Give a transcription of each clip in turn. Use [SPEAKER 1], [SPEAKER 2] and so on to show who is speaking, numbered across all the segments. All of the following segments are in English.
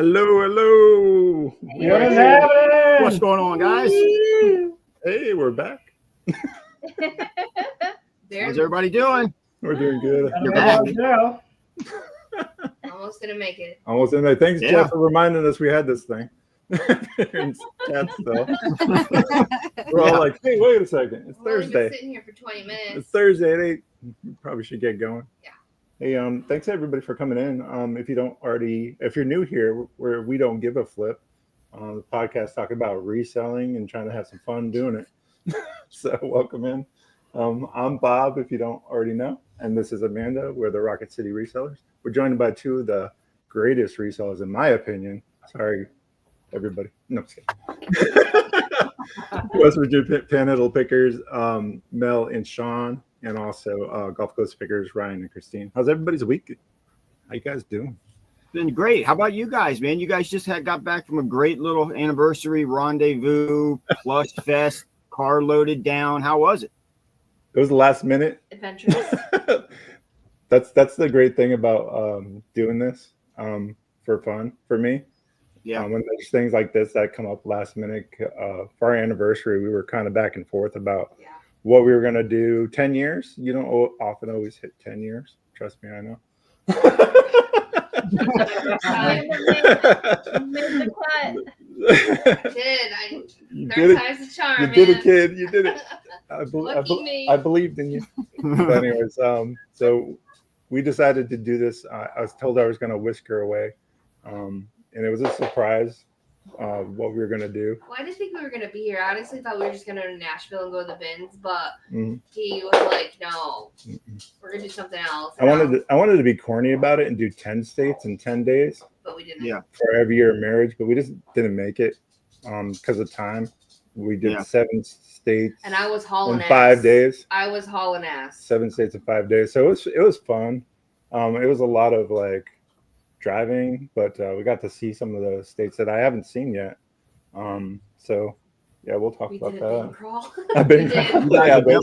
[SPEAKER 1] Hello.
[SPEAKER 2] What is happening?
[SPEAKER 3] What's going on, guys?
[SPEAKER 1] Hey, we're back.
[SPEAKER 3] How's everybody doing?
[SPEAKER 1] We're doing good.
[SPEAKER 3] You're back.
[SPEAKER 4] Almost didn't make it.
[SPEAKER 1] Almost in there. Thanks,
[SPEAKER 3] Yeah.
[SPEAKER 1] Jeff, for reminding us we had this thing. In chat still. We're all like, hey, wait a second. It's
[SPEAKER 4] We've only been
[SPEAKER 1] Thursday.
[SPEAKER 4] sitting here for 20 minutes.
[SPEAKER 1] It's Thursday at 8. We probably should get going.
[SPEAKER 4] Yeah.
[SPEAKER 1] Hey, thanks everybody for coming in. If you're new here, we don't give a flip. The podcast talking about reselling and trying to have some fun doing it. So welcome in. I'm Bob, if you don't already know, and this is Amanda. We're the Rocket City Resellers. We're joined by two of the greatest resellers, in my opinion. Sorry, everybody. No, I'm just kidding. West Virginia Panhandle Pickers, Mel and Sean, and also Gulf Coast Pickers, Ryan and Christine. How's everybody's week? How you guys doing?
[SPEAKER 3] Been great. How about you guys, man? You guys just got back from a great little anniversary rendezvous, plush fest, car loaded down. How was it?
[SPEAKER 1] It was the last minute.
[SPEAKER 4] Adventurous.
[SPEAKER 1] That's the great thing about doing this for fun for me.
[SPEAKER 3] Yeah.
[SPEAKER 1] When there's things like this that come up last minute, for our anniversary, we were kind of back and forth about what we were going to do. 10 years. You don't often always hit 10 years. Trust me, I know.
[SPEAKER 4] I made the cut.
[SPEAKER 1] You
[SPEAKER 4] Third
[SPEAKER 1] did it.
[SPEAKER 4] time's the charm,
[SPEAKER 1] You did
[SPEAKER 4] man.
[SPEAKER 1] it, kid. You did it.
[SPEAKER 4] Lucky me.
[SPEAKER 1] I believed in you. But anyways, so we decided to do this. I was told I was going to whisk her away, and it was a surprise what we were going to do.
[SPEAKER 4] Well, I didn't think we were going to be here. I honestly thought we were just going to go to Nashville and go to the bins, but
[SPEAKER 1] Mhm.
[SPEAKER 4] he was like, no, we're going to do something else.
[SPEAKER 1] I wanted to be corny about it and do 10 states in 10 days
[SPEAKER 4] But we didn't.
[SPEAKER 3] Yeah.
[SPEAKER 1] for every year of marriage, but we just didn't make it because of time. We did 7 states
[SPEAKER 4] And I was hauling
[SPEAKER 1] in
[SPEAKER 4] ass.
[SPEAKER 1] 5 days.
[SPEAKER 4] I was hauling ass.
[SPEAKER 1] 7 states in 5 days. So it was fun. It was a lot of like driving, but we got to see some of the states that I haven't seen yet. So yeah, we'll talk
[SPEAKER 4] We
[SPEAKER 1] about
[SPEAKER 4] did
[SPEAKER 1] that.
[SPEAKER 4] a bin crawl.
[SPEAKER 1] I've been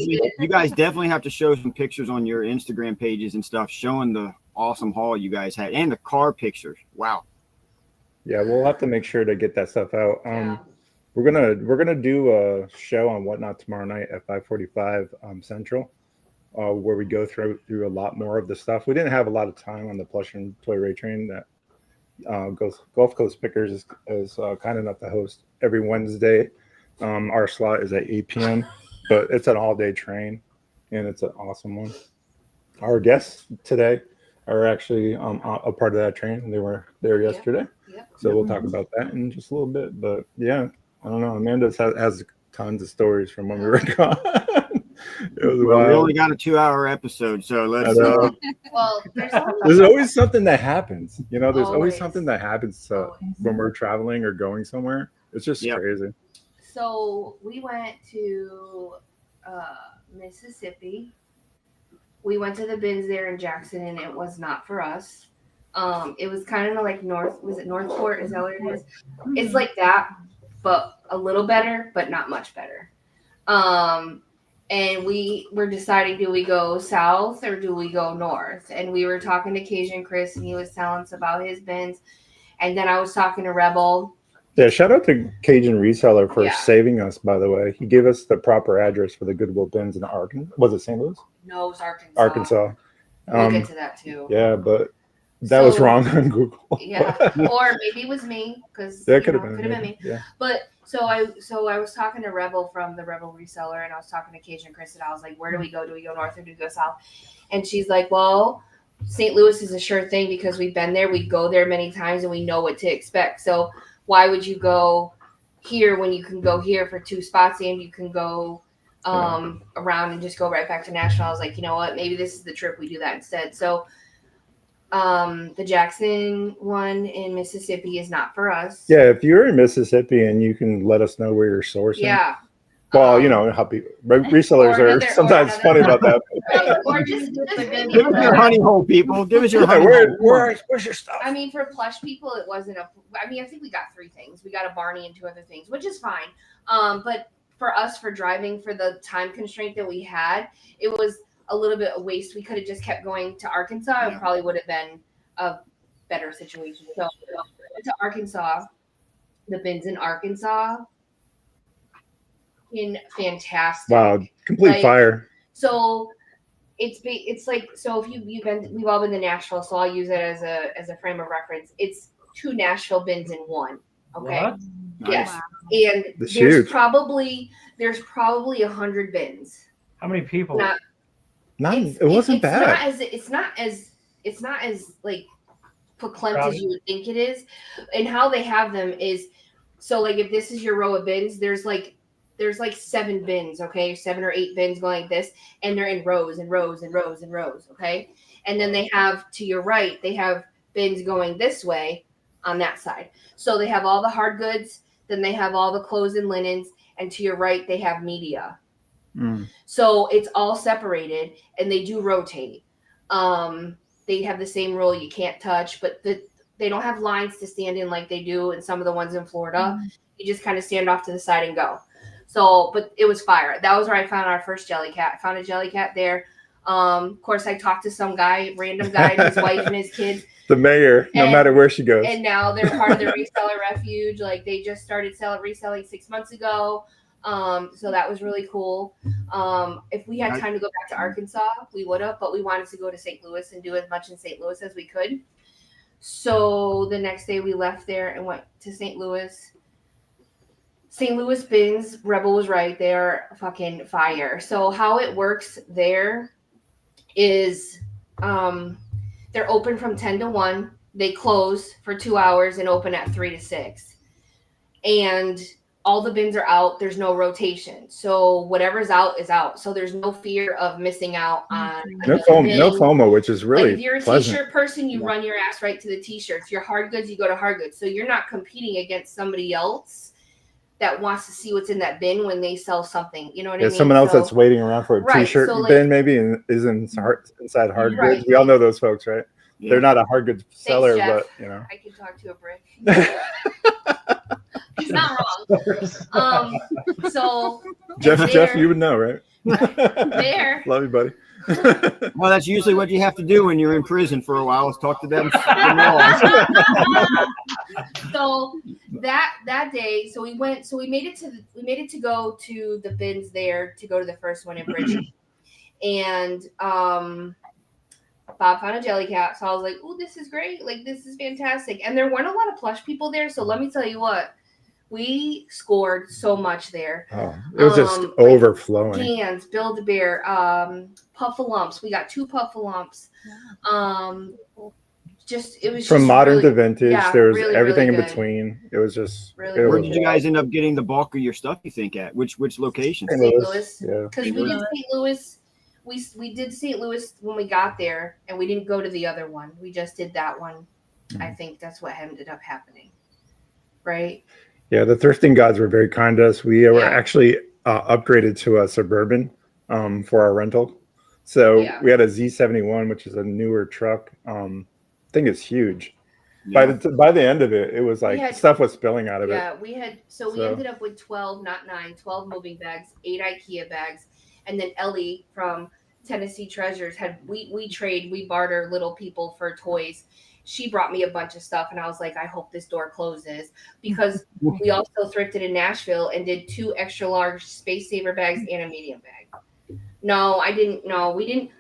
[SPEAKER 4] We did.
[SPEAKER 3] You guys definitely have to show some pictures on your Instagram pages and stuff showing the awesome haul you guys had and the car pictures. Wow.
[SPEAKER 1] Yeah, we'll have to make sure to get that stuff out.
[SPEAKER 4] Yeah.
[SPEAKER 1] We're gonna do a show on Whatnot tomorrow night at 5:45 Central, where we go through a lot more of the stuff. We didn't have a lot of time on the plush and toy rate train that Gulf Coast Pickers is kind enough to host every Wednesday. Our slot is at 8 p.m., but it's an all-day train, and it's an awesome one. Our guests today are actually a part of that train. They were there yesterday.
[SPEAKER 4] Yep.
[SPEAKER 1] So we'll talk about that in just a little bit. But yeah, I don't know. Amanda has tons of stories from when we were gone. It was
[SPEAKER 3] Well, we
[SPEAKER 1] wild.
[SPEAKER 3] only got a 2-hour episode, so let's.
[SPEAKER 4] Well,
[SPEAKER 1] There's always something that happens. You know, there's always
[SPEAKER 4] Always.
[SPEAKER 1] something that happens when we're traveling or going somewhere. It's just crazy.
[SPEAKER 4] So we went to Mississippi. We went to the bins there in Jackson, and it was not for us. It was kind of like Northport? Is that what it is? It's like that, but a little better, but not much better. And we were deciding, do we go south or do we go north? And we were talking to Cajun Chris, and he was telling us about his bins. And then I was talking to Rebel.
[SPEAKER 1] Yeah, shout out to Cajun Reseller for
[SPEAKER 4] Yeah.
[SPEAKER 1] saving us, by the way. He gave us the proper address for the Goodwill bins in Arkansas. Was it St. Louis?
[SPEAKER 4] No, it was Arkansas.
[SPEAKER 1] Arkansas.
[SPEAKER 4] We'll get to that too.
[SPEAKER 1] Yeah, but that was
[SPEAKER 4] So-
[SPEAKER 1] wrong on Google.
[SPEAKER 4] Yeah, or maybe it was me because
[SPEAKER 1] That could have
[SPEAKER 4] could
[SPEAKER 1] been
[SPEAKER 4] have been me.
[SPEAKER 1] Yeah.
[SPEAKER 4] But so I was talking to Rebel from the Rebel Reseller, and I was talking to Cajun Chris, and I was like, "Where do we go? Do we go north or do we go south?" And she's like, "Well, St. Louis is a sure thing because we've been there. We go there many times, and we know what to expect. So why would you go here when you can go here for 2 spots and you can go around and just go right back to Nashville?" I was like, you know what? Maybe this is the trip. We do that instead. So the Jackson one in Mississippi is not for us.
[SPEAKER 1] Yeah, if you're in Mississippi and you can let us know where you're sourcing.
[SPEAKER 4] Yeah.
[SPEAKER 1] Well, you know how resellers
[SPEAKER 4] or
[SPEAKER 1] are
[SPEAKER 4] another-
[SPEAKER 1] sometimes
[SPEAKER 4] or
[SPEAKER 1] funny about that.
[SPEAKER 4] Right, or just
[SPEAKER 3] Give us your honey hole, people. Give us your honey hole.
[SPEAKER 1] Where's your stuff?
[SPEAKER 4] I mean, for plush people, it wasn't I think we got 3 things. We got a Barney and 2 other things, which is fine. But for us, for driving, for the time constraint that we had, it was a little bit of waste. We could have just kept going to Arkansas. It probably would have been a better situation. So went to Arkansas, the bins in Arkansas, in fantastic.
[SPEAKER 1] Wow, complete
[SPEAKER 4] Like,
[SPEAKER 1] fire.
[SPEAKER 4] So it's like, so if we've all been to Nashville, so I'll use it as a frame of reference. It's 2 Nashville bins in one. Okay.
[SPEAKER 2] What?
[SPEAKER 4] Yes.
[SPEAKER 3] Nice.
[SPEAKER 4] And
[SPEAKER 1] That's
[SPEAKER 4] there's
[SPEAKER 1] huge.
[SPEAKER 4] probably 100 bins.
[SPEAKER 2] How many people?
[SPEAKER 1] It wasn't bad.
[SPEAKER 4] It's not as like proclaimed
[SPEAKER 2] Crowded.
[SPEAKER 4] as you would think it is. And how they have them is, so like if this is your row of bins, there's like 7 bins, okay, 7 or 8 bins going like this, and they're in rows and rows and rows and rows, okay. And then they have, to your right, they have bins going this way on that side. So they have all the hard goods, then they have all the clothes and linens, and to your right they have media. So it's all separated, and they do rotate. They have the same rule, you can't touch, but they don't have lines to stand in like they do in some of the ones in Florida. You just kind of stand off to the side and go. So, but it was fire. That was where I found our first jelly cat. I found a jelly cat there. Of course, I talked to some random guy, and his wife and his kids.
[SPEAKER 1] The mayor, no matter where she goes.
[SPEAKER 4] And now they're part of the Reseller Refuge. Like, they just started reselling 6 months ago. So that was really cool. If we had time to go back to Arkansas, we would have, but we wanted to go to St. Louis and do as much in St. Louis as we could. So the next day we left there and went to St. Louis. St. Louis bins, Rebel was right, they're fucking fire. So how it works there is they're open from 10 to 1. They close for 2 hours and open at 3 to 6. And all the bins are out. There's no rotation. So whatever's out is out. So there's no fear of missing out on
[SPEAKER 1] No FOMO, which is really
[SPEAKER 4] like, if you're a
[SPEAKER 1] pleasant.
[SPEAKER 4] T-shirt person, you run your ass right to the T-shirts. Your hard goods, you go to hard goods. So you're not competing against somebody else that wants to see what's in that bin when they sell something. You know what I mean?
[SPEAKER 1] Someone else that's waiting around for a T-shirt bin maybe and is inside hard goods. We all know those folks, right? Yeah. They're not a hard goods seller,
[SPEAKER 4] Jeff.
[SPEAKER 1] but you know.
[SPEAKER 4] I can talk to a brick. He's not wrong. So
[SPEAKER 1] Jeff, you would know, right?
[SPEAKER 4] There.
[SPEAKER 1] Love you, buddy.
[SPEAKER 3] Well, that's usually what you have to do when you're in prison for a while, is talk to them.
[SPEAKER 4] So that day, so we made it to go to the bins there, to go to the first one in Bridgeton. And Bob found a jelly cat, so I was like, "Oh, this is great! Like, this is fantastic!" And there weren't a lot of plush people there, so let me tell you what, we scored so much there.
[SPEAKER 1] Oh, it was just overflowing.
[SPEAKER 4] Cans, Build-A-Bear, Puffalumps. We got 2 Puffalumps. It was
[SPEAKER 1] from
[SPEAKER 4] just
[SPEAKER 1] modern
[SPEAKER 4] really,
[SPEAKER 1] to vintage.
[SPEAKER 4] yeah,
[SPEAKER 1] there was
[SPEAKER 4] really,
[SPEAKER 1] everything
[SPEAKER 4] really
[SPEAKER 1] in between. It was just.
[SPEAKER 4] Really
[SPEAKER 3] Where did you guys end up getting the bulk of your stuff, you think, at? Which location?
[SPEAKER 4] St. Louis.
[SPEAKER 1] Yeah.
[SPEAKER 4] Because we did St. Louis. We did St. Louis when we got there, and we didn't go to the other one. We just did that one. Mm-hmm. I think that's what ended up happening. Right?
[SPEAKER 1] Yeah, the thrifting gods were very kind to us. We were actually upgraded to a Suburban for our rental. So we had a Z71, which is a newer truck. I think it's huge. Yeah. By the end of it, it was like stuff was spilling out of it.
[SPEAKER 4] Yeah, we ended up with 12, not 9, 12 moving bags, 8 IKEA bags. And then Ellie from Tennessee Treasures we barter little people for toys. She brought me a bunch of stuff, and I was like, I hope this door closes, because we also thrifted in Nashville and did 2 extra large Space Saver bags and a medium bag. No, I didn't. No, we didn't.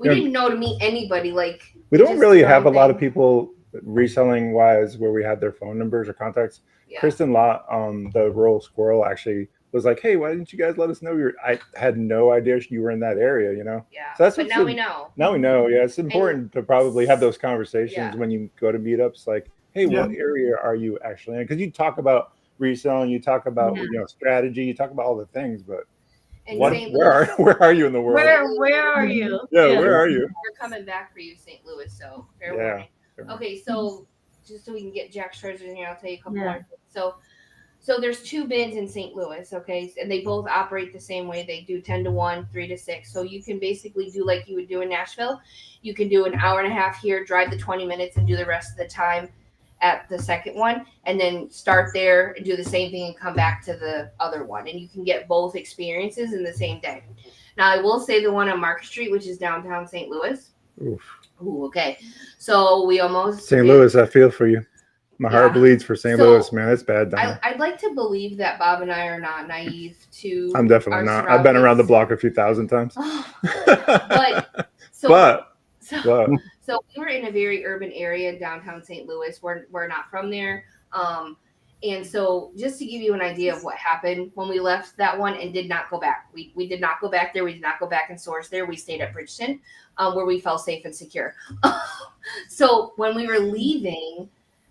[SPEAKER 4] We didn't know to meet anybody. Like,
[SPEAKER 1] we don't really have a lot of people reselling wise where we had their phone numbers or contacts. Yeah. Kristen Lott, the Rural Squirrel, actually was like, "Hey, why didn't you guys let us know I had no idea you were in that area, you know?"
[SPEAKER 4] Yeah.
[SPEAKER 1] So that's
[SPEAKER 4] but now we know.
[SPEAKER 1] Now we know. Yeah, it's important to probably have those conversations when you go to meetups. Like, hey, what area are you actually in? Because you talk about reselling, you talk about strategy, you talk about all the things, but where are you in the world?
[SPEAKER 5] Where are you?
[SPEAKER 1] Yeah, where are you?
[SPEAKER 4] We're coming back for you, St. Louis. So fair warning. Okay, so just so we can get Jack's treasures in here, I'll tell you a couple more things. So there's 2 bins in St. Louis, okay, and they both operate the same way. They do 10 to 1, 3 to 6. So you can basically do like you would do in Nashville. You can do an hour and a half here, drive the 20 minutes, and do the rest of the time at the second one, and then start there and do the same thing and come back to the other one. And you can get both experiences in the same day. Now, I will say the one on Market Street, which is downtown St. Louis, Ooh, okay. So we almost
[SPEAKER 1] St. Louis, I feel for you. My heart bleeds for St. Louis, man. It's bad down there.
[SPEAKER 4] I'd like to believe that Bob and I are not naive to.
[SPEAKER 1] I'm definitely not. I've been around the block a few thousand times.
[SPEAKER 4] So we were in a very urban area in downtown St. Louis. We're not from there. And so just to give you an idea of what happened when we left that one and did not go back. We did not go back there. We did not go back and source there. We stayed at Bridgeton, where we felt safe and secure. So when we were leaving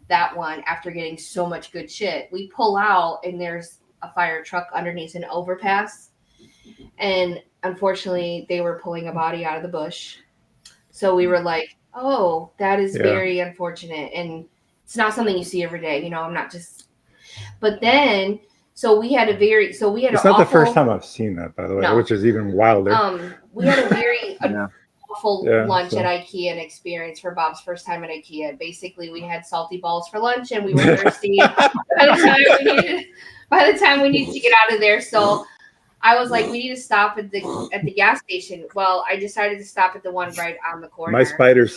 [SPEAKER 4] that one, after getting so much good shit, we pull out and there's a fire truck underneath an overpass. And unfortunately, they were pulling a body out of the bush. So we were like, oh, that is very unfortunate. And it's not something you see every day. You know, I'm not just. But then, we had
[SPEAKER 1] it's not the first time I've seen that, by the way, which is even wilder.
[SPEAKER 4] We had a very awful lunch at IKEA and experience for Bob's first time at IKEA. Basically, we had salty balls for lunch and we were thirsty by the time we needed to get out of there. So I was like, we need to stop at the gas station. Well, I decided to stop at the one right on the corner.
[SPEAKER 1] My spider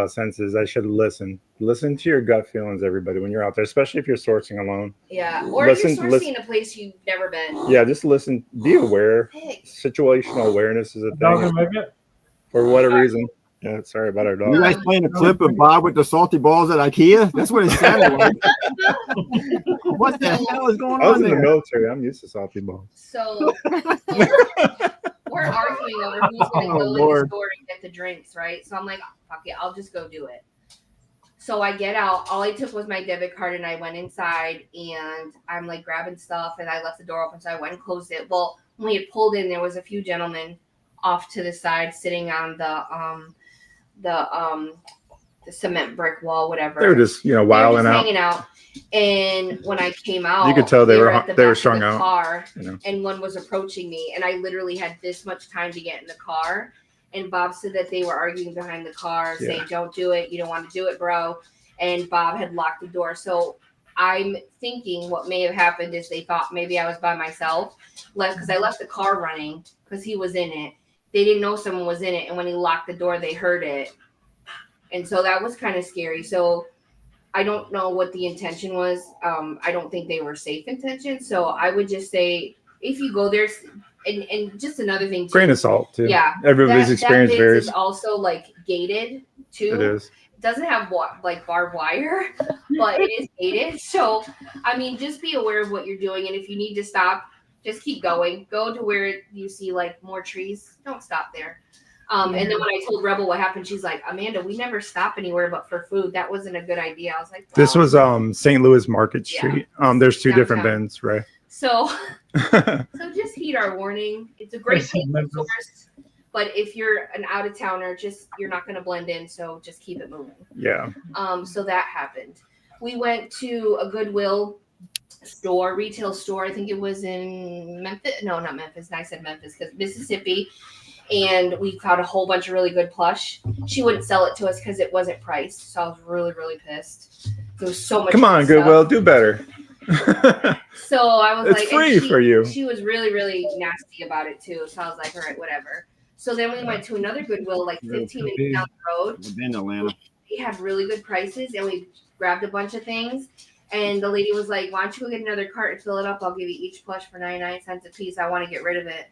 [SPEAKER 1] senses, I should listen. Listen to your gut feelings, everybody, when you're out there, especially if you're sourcing alone.
[SPEAKER 4] Yeah, or if you're sourcing in a place you've never been.
[SPEAKER 1] Yeah, just listen. Be aware. Situational awareness is a thing. For whatever reason. Yeah, sorry about our dog.
[SPEAKER 3] You guys playing a clip of Bob with the salty balls at IKEA? That's what it sounded like. What the hell is going on there?
[SPEAKER 1] I was in the military. I'm used to salty balls.
[SPEAKER 4] So we're arguing over who's going to go in the store and get the drinks, right? So I'm like, fuck it, I'll just go do it. So I get out. All I took was my debit card and I went inside and I'm like grabbing stuff and I left the door open. So I went and closed it. Well, when we had pulled in, there was a few gentlemen off to the side sitting on the cement brick wall, whatever.
[SPEAKER 1] They were just, wilding out,
[SPEAKER 4] hanging out. And when I came out,
[SPEAKER 1] you could tell they were strung out.
[SPEAKER 4] Car, and one was approaching me, and I literally had this much time to get in the car. And Bob said that they were arguing behind the car, saying, "Don't do it. You don't want to do it, bro." And Bob had locked the door. So I'm thinking what may have happened is they thought maybe I was by myself, because I left the car running because he was in it. They didn't know someone was in it, and when he locked the door, they heard it. And so that was kind of scary. So I don't know what the intention was. I don't think they were safe intentions. So I would just say, if you go there, and just another thing too,
[SPEAKER 1] grain of salt too.
[SPEAKER 4] Yeah,
[SPEAKER 1] everybody's experience varies.
[SPEAKER 4] It's also like gated too.
[SPEAKER 1] It is.
[SPEAKER 4] It doesn't have like barbed wire, but it is gated. So I mean, just be aware of what you're doing, and if you need to stop, just keep going. Go to where you see like more trees. Don't stop there. And then when I told Rebel what happened, she's like, Amanda, we never stop anywhere but for food. That wasn't a good idea. I was like, wow.
[SPEAKER 1] This was St. Louis Market Street. There's two different bins, right?
[SPEAKER 4] So just heed our warning. It's a great thing to source, but if you're an out of towner, you're not going to blend in. So just keep it moving.
[SPEAKER 1] Yeah.
[SPEAKER 4] So that happened. We went to a Goodwill store, retail store. I think it was in Memphis. No, not Memphis. I said Memphis because Mississippi. And we caught a whole bunch of really good plush. She wouldn't sell it to us because it wasn't priced. So I was really, really pissed. There was so much.
[SPEAKER 1] Come on, Goodwill, do better.
[SPEAKER 4] So I was
[SPEAKER 1] it's free for you.
[SPEAKER 4] She was really, really nasty about it too. So I was like, all right, whatever. So then we went to another Goodwill, like 15 minutes down the road.
[SPEAKER 3] In Atlanta.
[SPEAKER 4] They had really good prices, and we grabbed a bunch of things. And the lady was like, why don't you go get another cart and fill it up? I'll give you each plush for 99 cents a piece. I want to get rid of it.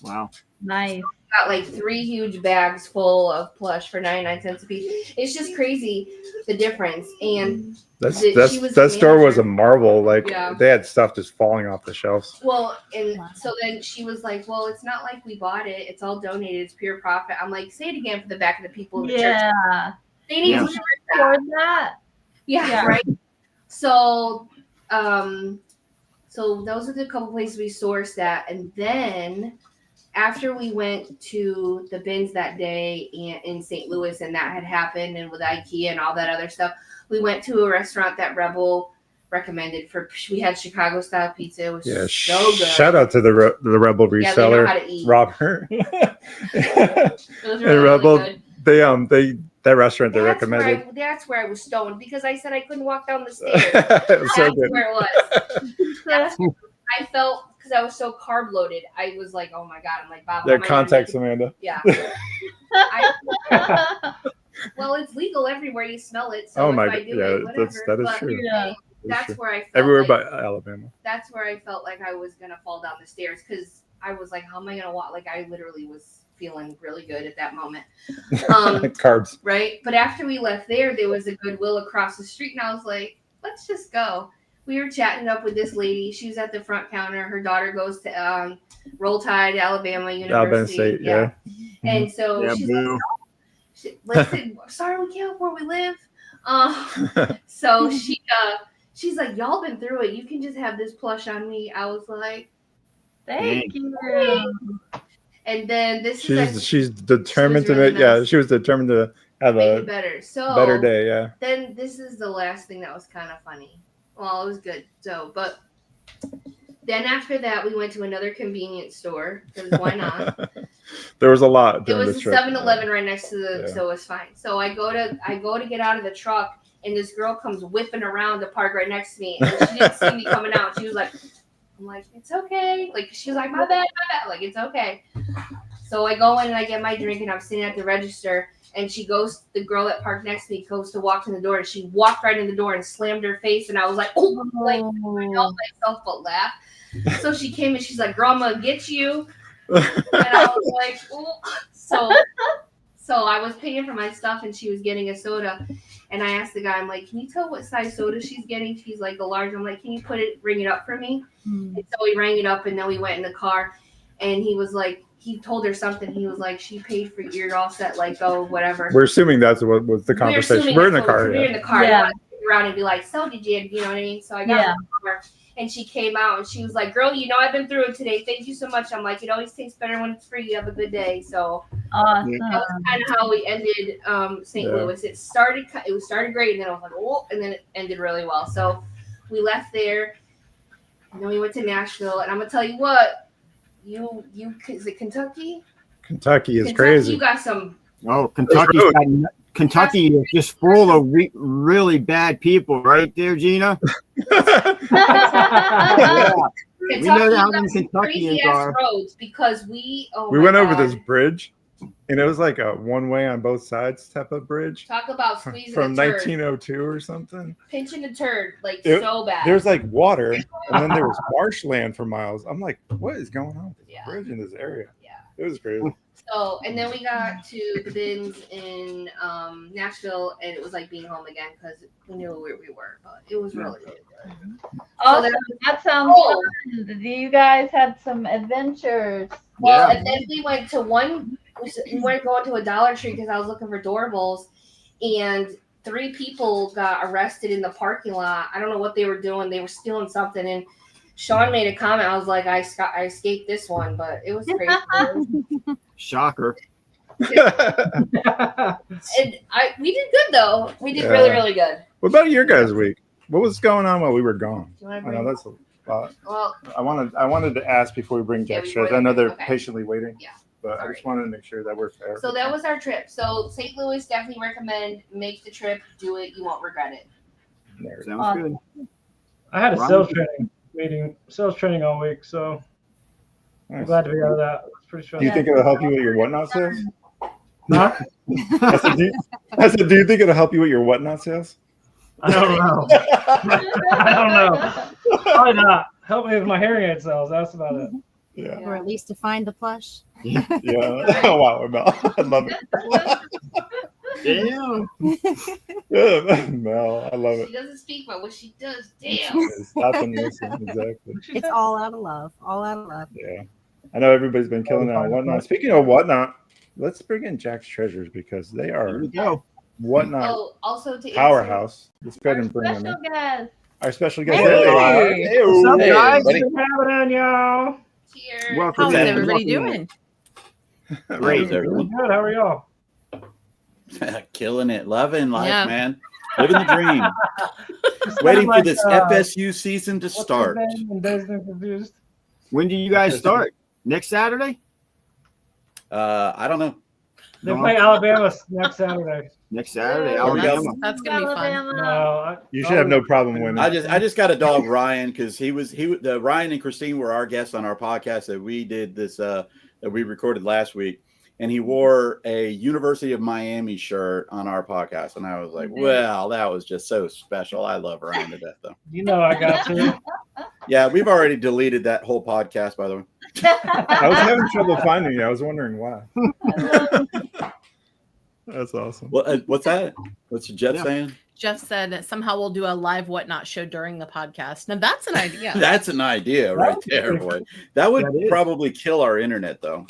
[SPEAKER 3] Wow.
[SPEAKER 5] Nice.
[SPEAKER 4] Got like 3 huge bags full of plush for 99 cents a piece. It's just crazy the difference. And
[SPEAKER 1] that store was a marvel. Like they had stuff just falling off the shelves.
[SPEAKER 4] Well, and so then she was like, well, it's not like we bought it. It's all donated. It's pure profit. I'm like, say it again for the back of the people in the church. They need to
[SPEAKER 5] record that.
[SPEAKER 4] Yeah, right. So so those are the couple places we sourced at. And then after we went to the bins that day in St. Louis and that had happened and with IKEA and all that other stuff, we went to a restaurant that Rebel recommended we had Chicago style pizza. It was so good.
[SPEAKER 1] Shout out to the Rebel reseller, Robert.
[SPEAKER 4] And
[SPEAKER 1] Rebel, really that restaurant they recommended.
[SPEAKER 4] That's where I was stoned because I said I couldn't walk down the stairs.
[SPEAKER 1] It was so good.
[SPEAKER 4] Where it was. I felt because I was so carb loaded. I was like, oh my god. I'm like, Bob.
[SPEAKER 1] Their context, Amanda.
[SPEAKER 4] Yeah. Well, it's legal everywhere you smell it. So
[SPEAKER 1] Oh my
[SPEAKER 4] if I
[SPEAKER 1] god,
[SPEAKER 4] do
[SPEAKER 1] yeah,
[SPEAKER 4] it, whatever.
[SPEAKER 1] that is
[SPEAKER 4] But
[SPEAKER 1] true.
[SPEAKER 5] Yeah.
[SPEAKER 4] that's where I felt
[SPEAKER 1] Everywhere
[SPEAKER 4] like,
[SPEAKER 1] but Alabama.
[SPEAKER 4] that's where I felt like I was gonna fall down the stairs because I was like, how am I gonna walk? Like I literally was feeling really good at that moment.
[SPEAKER 1] Carbs.
[SPEAKER 4] Right. But after we left there was a Goodwill across the street, and I was like, let's just go. We were chatting up with this lady. She was at the front counter. Her daughter goes to Roll Tide, Alabama University.
[SPEAKER 1] Alabama State, yeah.
[SPEAKER 4] And so
[SPEAKER 3] Yeah,
[SPEAKER 4] she's
[SPEAKER 3] boo.
[SPEAKER 4] like, listen, sorry we can't where we live. So she's like, y'all been through it. You can just have this plush on me. I was like,
[SPEAKER 5] Thank you.
[SPEAKER 4] and then
[SPEAKER 1] She's determined to
[SPEAKER 4] really
[SPEAKER 1] make. Yeah,
[SPEAKER 4] nice.
[SPEAKER 1] she was determined to have
[SPEAKER 4] make
[SPEAKER 1] a
[SPEAKER 4] it better. So
[SPEAKER 1] better day. Yeah.
[SPEAKER 4] Then this is the last thing that was kind of funny. Well, it was good. So, but then after that, we went to another convenience store because why not?
[SPEAKER 1] There was a lot.
[SPEAKER 4] It
[SPEAKER 1] during
[SPEAKER 4] was
[SPEAKER 1] the
[SPEAKER 4] a
[SPEAKER 1] trip.
[SPEAKER 4] 7-Eleven right next to the,
[SPEAKER 1] Yeah.
[SPEAKER 4] so it was fine. So I go to get out of the truck, and this girl comes whipping around the park right next to me, and she didn't see me coming out. She was like, I'm like, it's okay. Like she was like, my bad. Like it's okay. So I go in and I get my drink, and I'm sitting at the register. And the girl that parked next to me goes to walk in the door, and she walked right in the door and slammed her face. And I was like, oh, like I felt myself but laugh. So she came and she's like, girl, I'm gonna get you. And I was like, oh. So I was paying for my stuff, and she was getting a soda. And I asked the guy, I'm like, can you tell what size soda she's getting? She's like, the large. I'm like, can you ring it up for me? And so we rang it up, and then we went in the car, and he was like, he told her something. He was like, she paid for you're all set, like, oh, whatever.
[SPEAKER 1] We're assuming that's what was the conversation. We're in the car.
[SPEAKER 4] We're in the car.
[SPEAKER 5] Yeah.
[SPEAKER 4] I around and be like, so did you know what I mean? So I got in the car, and she came out, and she was like, girl, I've been through it today. Thank you so much. I'm like, it always tastes better when it's free. You have a good day. So
[SPEAKER 5] Awesome.
[SPEAKER 4] that was kind of how we ended St. Louis. It started great, and then I was like, oh, and then it ended really well. So we left there, and then we went to Nashville, and I'm gonna tell you what, is it Kentucky?
[SPEAKER 1] Kentucky is crazy.
[SPEAKER 4] You got some.
[SPEAKER 3] Oh, Kentucky is just full of really bad people, right there, Gina.
[SPEAKER 4] Kentucky,
[SPEAKER 3] We know how many
[SPEAKER 4] Kentuckians
[SPEAKER 3] Kentuckians are.
[SPEAKER 4] roads because we
[SPEAKER 1] went over this bridge, and it was like a one-way on both sides type of bridge.
[SPEAKER 4] Talk about squeezing
[SPEAKER 1] from
[SPEAKER 4] a turd.
[SPEAKER 1] 1902 or something.
[SPEAKER 4] Pinching a turd, like so bad.
[SPEAKER 1] There's like water, and then there was marshland for miles. I'm like, what is going on with this bridge in this area?
[SPEAKER 4] Yeah.
[SPEAKER 1] It was crazy.
[SPEAKER 4] So, and then we got to the bins in Nashville, and it was like being home again because we knew where we were, but it was really, really good.
[SPEAKER 5] Awesome. That sounds fun. You guys had some adventures.
[SPEAKER 4] Well, and then we went to we weren't going to a Dollar Tree because I was looking for doorables, and 3 people got arrested in the parking lot. I don't know what they were doing. They were stealing something, and Sean made a comment. I was like, I escaped this one, but it was crazy.
[SPEAKER 3] Shocker.
[SPEAKER 4] And we did good though. We did really, really good.
[SPEAKER 1] What about your guys' week? What was going on while we were gone?
[SPEAKER 4] Do you want
[SPEAKER 1] I
[SPEAKER 4] to
[SPEAKER 1] know
[SPEAKER 4] bring?
[SPEAKER 1] that's a lot.
[SPEAKER 4] Well,
[SPEAKER 1] I wanted to ask before we bring Jack Stress. I know they're patiently waiting.
[SPEAKER 4] Yeah.
[SPEAKER 1] But I just wanted to make sure that we're fair.
[SPEAKER 4] so that was our trip. So St. Louis, definitely recommend. Make the trip. Do it. You won't regret it.
[SPEAKER 3] Sounds good.
[SPEAKER 2] I had a sales training all week, so I'm glad to be out of that. It's pretty stressful.
[SPEAKER 1] Do you think it'll help you with your whatnot sales?
[SPEAKER 2] Huh?
[SPEAKER 1] I said, do you think it'll help you with your whatnot sales?
[SPEAKER 2] I don't know. I don't know. Probably not. Help me with my hearing aid sales. That's about it.
[SPEAKER 1] Yeah.
[SPEAKER 6] Or at least to find the plush.
[SPEAKER 1] Yeah. Oh, wow, Mel. I love it.
[SPEAKER 3] Yeah.
[SPEAKER 1] Mel, I love it.
[SPEAKER 4] She doesn't speak, but what she does, damn.
[SPEAKER 1] Stop and listen. Exactly.
[SPEAKER 6] It's all out of love. All out of love.
[SPEAKER 1] Yeah. I know everybody's been killing it on whatnot. Speaking of whatnot, let's bring in Jack's Treasures because they
[SPEAKER 3] Here
[SPEAKER 1] are
[SPEAKER 3] we go.
[SPEAKER 1] whatnot
[SPEAKER 4] Oh, also to
[SPEAKER 1] powerhouse. Let's go ahead
[SPEAKER 5] Our
[SPEAKER 1] and bring them
[SPEAKER 5] special
[SPEAKER 1] in.
[SPEAKER 5] guest.
[SPEAKER 1] Our special guest.
[SPEAKER 6] Hey.
[SPEAKER 1] Hey.
[SPEAKER 3] What's up,
[SPEAKER 7] Hey,
[SPEAKER 3] guys?
[SPEAKER 7] everybody.
[SPEAKER 2] What's happening, y'all?
[SPEAKER 4] Cheers.
[SPEAKER 3] Welcome
[SPEAKER 6] How's
[SPEAKER 3] in.
[SPEAKER 6] everybody
[SPEAKER 3] Welcome in.
[SPEAKER 6] doing?
[SPEAKER 3] Great.
[SPEAKER 7] How's everyone?
[SPEAKER 2] Good. How are y'all?
[SPEAKER 7] Killing it, loving life,
[SPEAKER 6] Yeah.
[SPEAKER 7] man, living the dream.
[SPEAKER 2] Just
[SPEAKER 7] Waiting for
[SPEAKER 2] like,
[SPEAKER 7] this FSU season to
[SPEAKER 2] what's his
[SPEAKER 7] start.
[SPEAKER 2] name? And Dazed and Confused.
[SPEAKER 3] When do you guys start? Next Saturday?
[SPEAKER 7] I don't know.
[SPEAKER 2] They play Alabama next Saturday.
[SPEAKER 3] Next Saturday,
[SPEAKER 7] There we go.
[SPEAKER 3] Alabama.
[SPEAKER 6] That's gonna be fun.
[SPEAKER 2] No,
[SPEAKER 5] Alabama.
[SPEAKER 1] You should have no problem winning.
[SPEAKER 7] I just got a dog, Ryan, because Ryan and Christine were our guests on our podcast that we did this that we recorded last week, and he wore a University of Miami shirt on our podcast, and I was like, well, that was just so special. I love Ryan to death, though.
[SPEAKER 2] You know I got to.
[SPEAKER 7] Yeah, we've already deleted that whole podcast, by the way.
[SPEAKER 1] I was having trouble finding you. I was wondering why. That's awesome.
[SPEAKER 7] What's that? What's Jeff saying?
[SPEAKER 8] Jeff said somehow we'll do a live whatnot show during the podcast. Now that's an idea.
[SPEAKER 7] That's an idea right there, boy. That would probably kill our internet, though.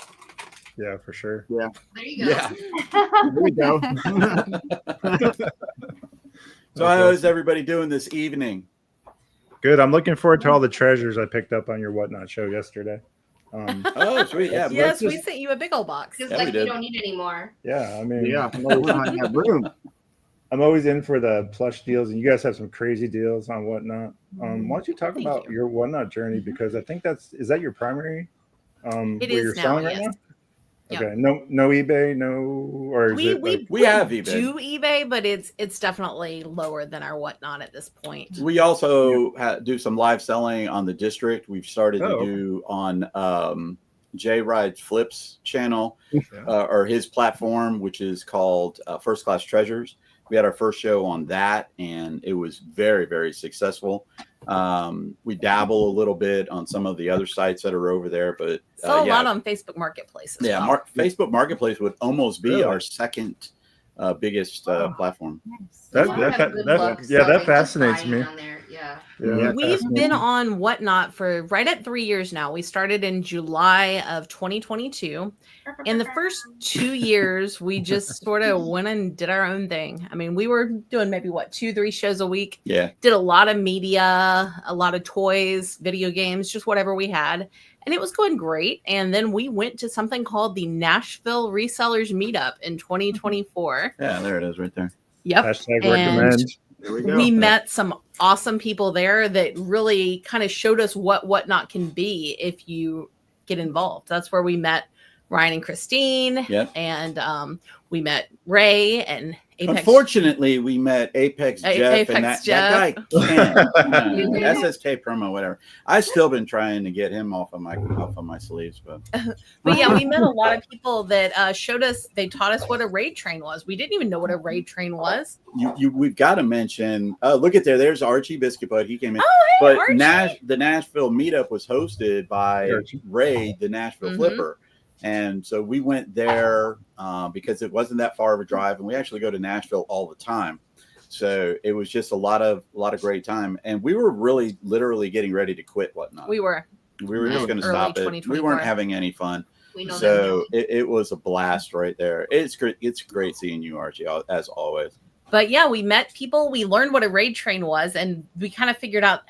[SPEAKER 1] Yeah, for sure.
[SPEAKER 3] Yeah.
[SPEAKER 4] There you go.
[SPEAKER 7] Yeah.
[SPEAKER 3] There we go.
[SPEAKER 7] So how is everybody doing this evening?
[SPEAKER 1] Good. I'm looking forward to all the treasures I picked up on your whatnot show yesterday.
[SPEAKER 7] Oh, sweet. Yeah.
[SPEAKER 8] Yes, we sent you a big old box.
[SPEAKER 4] Because
[SPEAKER 7] Yeah,
[SPEAKER 4] like
[SPEAKER 7] we did.
[SPEAKER 4] you don't need any more.
[SPEAKER 1] Yeah, I mean,
[SPEAKER 3] Yeah. No, we don't have room.
[SPEAKER 1] I'm always in for the plush deals, and you guys have some crazy deals on whatnot. Why don't you talk
[SPEAKER 8] Thank
[SPEAKER 1] about
[SPEAKER 8] you.
[SPEAKER 1] your whatnot journey? Because I think is that your primary?
[SPEAKER 8] It
[SPEAKER 1] where
[SPEAKER 8] is
[SPEAKER 1] you're
[SPEAKER 8] now,
[SPEAKER 1] selling right
[SPEAKER 8] yes.
[SPEAKER 1] now?
[SPEAKER 8] Yeah.
[SPEAKER 1] Okay, no eBay, no, or is it like,
[SPEAKER 7] We have eBay.
[SPEAKER 8] do eBay, but it's definitely lower than our whatnot at this point.
[SPEAKER 7] We also do some live selling on the district. We've started
[SPEAKER 1] Oh,
[SPEAKER 7] to do on Jay Ride's Flips channel
[SPEAKER 1] Yeah.
[SPEAKER 7] or his platform, which is called First Class Treasures. We had our first show on that, and it was very, very successful. We dabble a little bit on some of the other sites that are over there, but
[SPEAKER 8] So a lot on Facebook Marketplace. As
[SPEAKER 7] yeah,
[SPEAKER 8] well.
[SPEAKER 7] Facebook Marketplace would almost be
[SPEAKER 1] Really?
[SPEAKER 7] our second biggest platform.
[SPEAKER 1] That
[SPEAKER 4] You have good luck
[SPEAKER 1] yeah, that
[SPEAKER 4] selling,
[SPEAKER 1] fascinates
[SPEAKER 4] just
[SPEAKER 1] me.
[SPEAKER 4] buying on there. Yeah.
[SPEAKER 1] Yeah,
[SPEAKER 3] Yeah.
[SPEAKER 1] that
[SPEAKER 8] We've
[SPEAKER 1] fascinates
[SPEAKER 8] been
[SPEAKER 1] me.
[SPEAKER 8] on Whatnot for right at 3 years now. We started in July of 2022. In the first 2 years, we just sort of went and did our own thing. I mean, we were doing maybe 2-3 shows a week.
[SPEAKER 7] Yeah.
[SPEAKER 8] Did a lot of media, a lot of toys, video games, just whatever we had. And it was going great. And then we went to something called the Nashville Resellers Meetup in 2024.
[SPEAKER 7] Yeah, there it is right there.
[SPEAKER 8] Yep.
[SPEAKER 1] Hashtag
[SPEAKER 8] And
[SPEAKER 1] recommend.
[SPEAKER 3] There we go.
[SPEAKER 8] we met some awesome people there that really kind of showed us what whatnot can be if you get involved. That's where we met Ryan and Christine.
[SPEAKER 7] Yep.
[SPEAKER 8] And we met Ray and Apex.
[SPEAKER 7] Unfortunately, we met Apex Jeff and
[SPEAKER 8] Apex
[SPEAKER 7] that guy
[SPEAKER 8] Jeff.
[SPEAKER 7] Ken, SSK promo, whatever. I've still been trying to get him off of my sleeves, but
[SPEAKER 8] But yeah, we met a lot of people that showed us, they taught us what a raid train was. We didn't even know what a raid train was.
[SPEAKER 7] we've got to mention. Look at there's Archie Biscuit Bud. He came in,
[SPEAKER 8] Oh, hey,
[SPEAKER 7] but
[SPEAKER 8] Archie.
[SPEAKER 7] the Nashville meetup was hosted by
[SPEAKER 1] Archie.
[SPEAKER 7] Ray, the Nashville
[SPEAKER 8] Mhm.
[SPEAKER 7] Flipper. And so we went there because it wasn't that far of a drive, and we actually go to Nashville all the time. So it was just a lot of great time, and we were really literally getting ready to quit Whatnot.
[SPEAKER 8] We were.
[SPEAKER 7] We were just going to
[SPEAKER 8] Early
[SPEAKER 7] stop it. We
[SPEAKER 8] 2024.
[SPEAKER 7] weren't having any fun.
[SPEAKER 4] We know
[SPEAKER 7] So it was a blast right there. It's great. It's great seeing you, Archie, as always.
[SPEAKER 8] But yeah, we met people. We learned what a raid train was, and we kind of figured out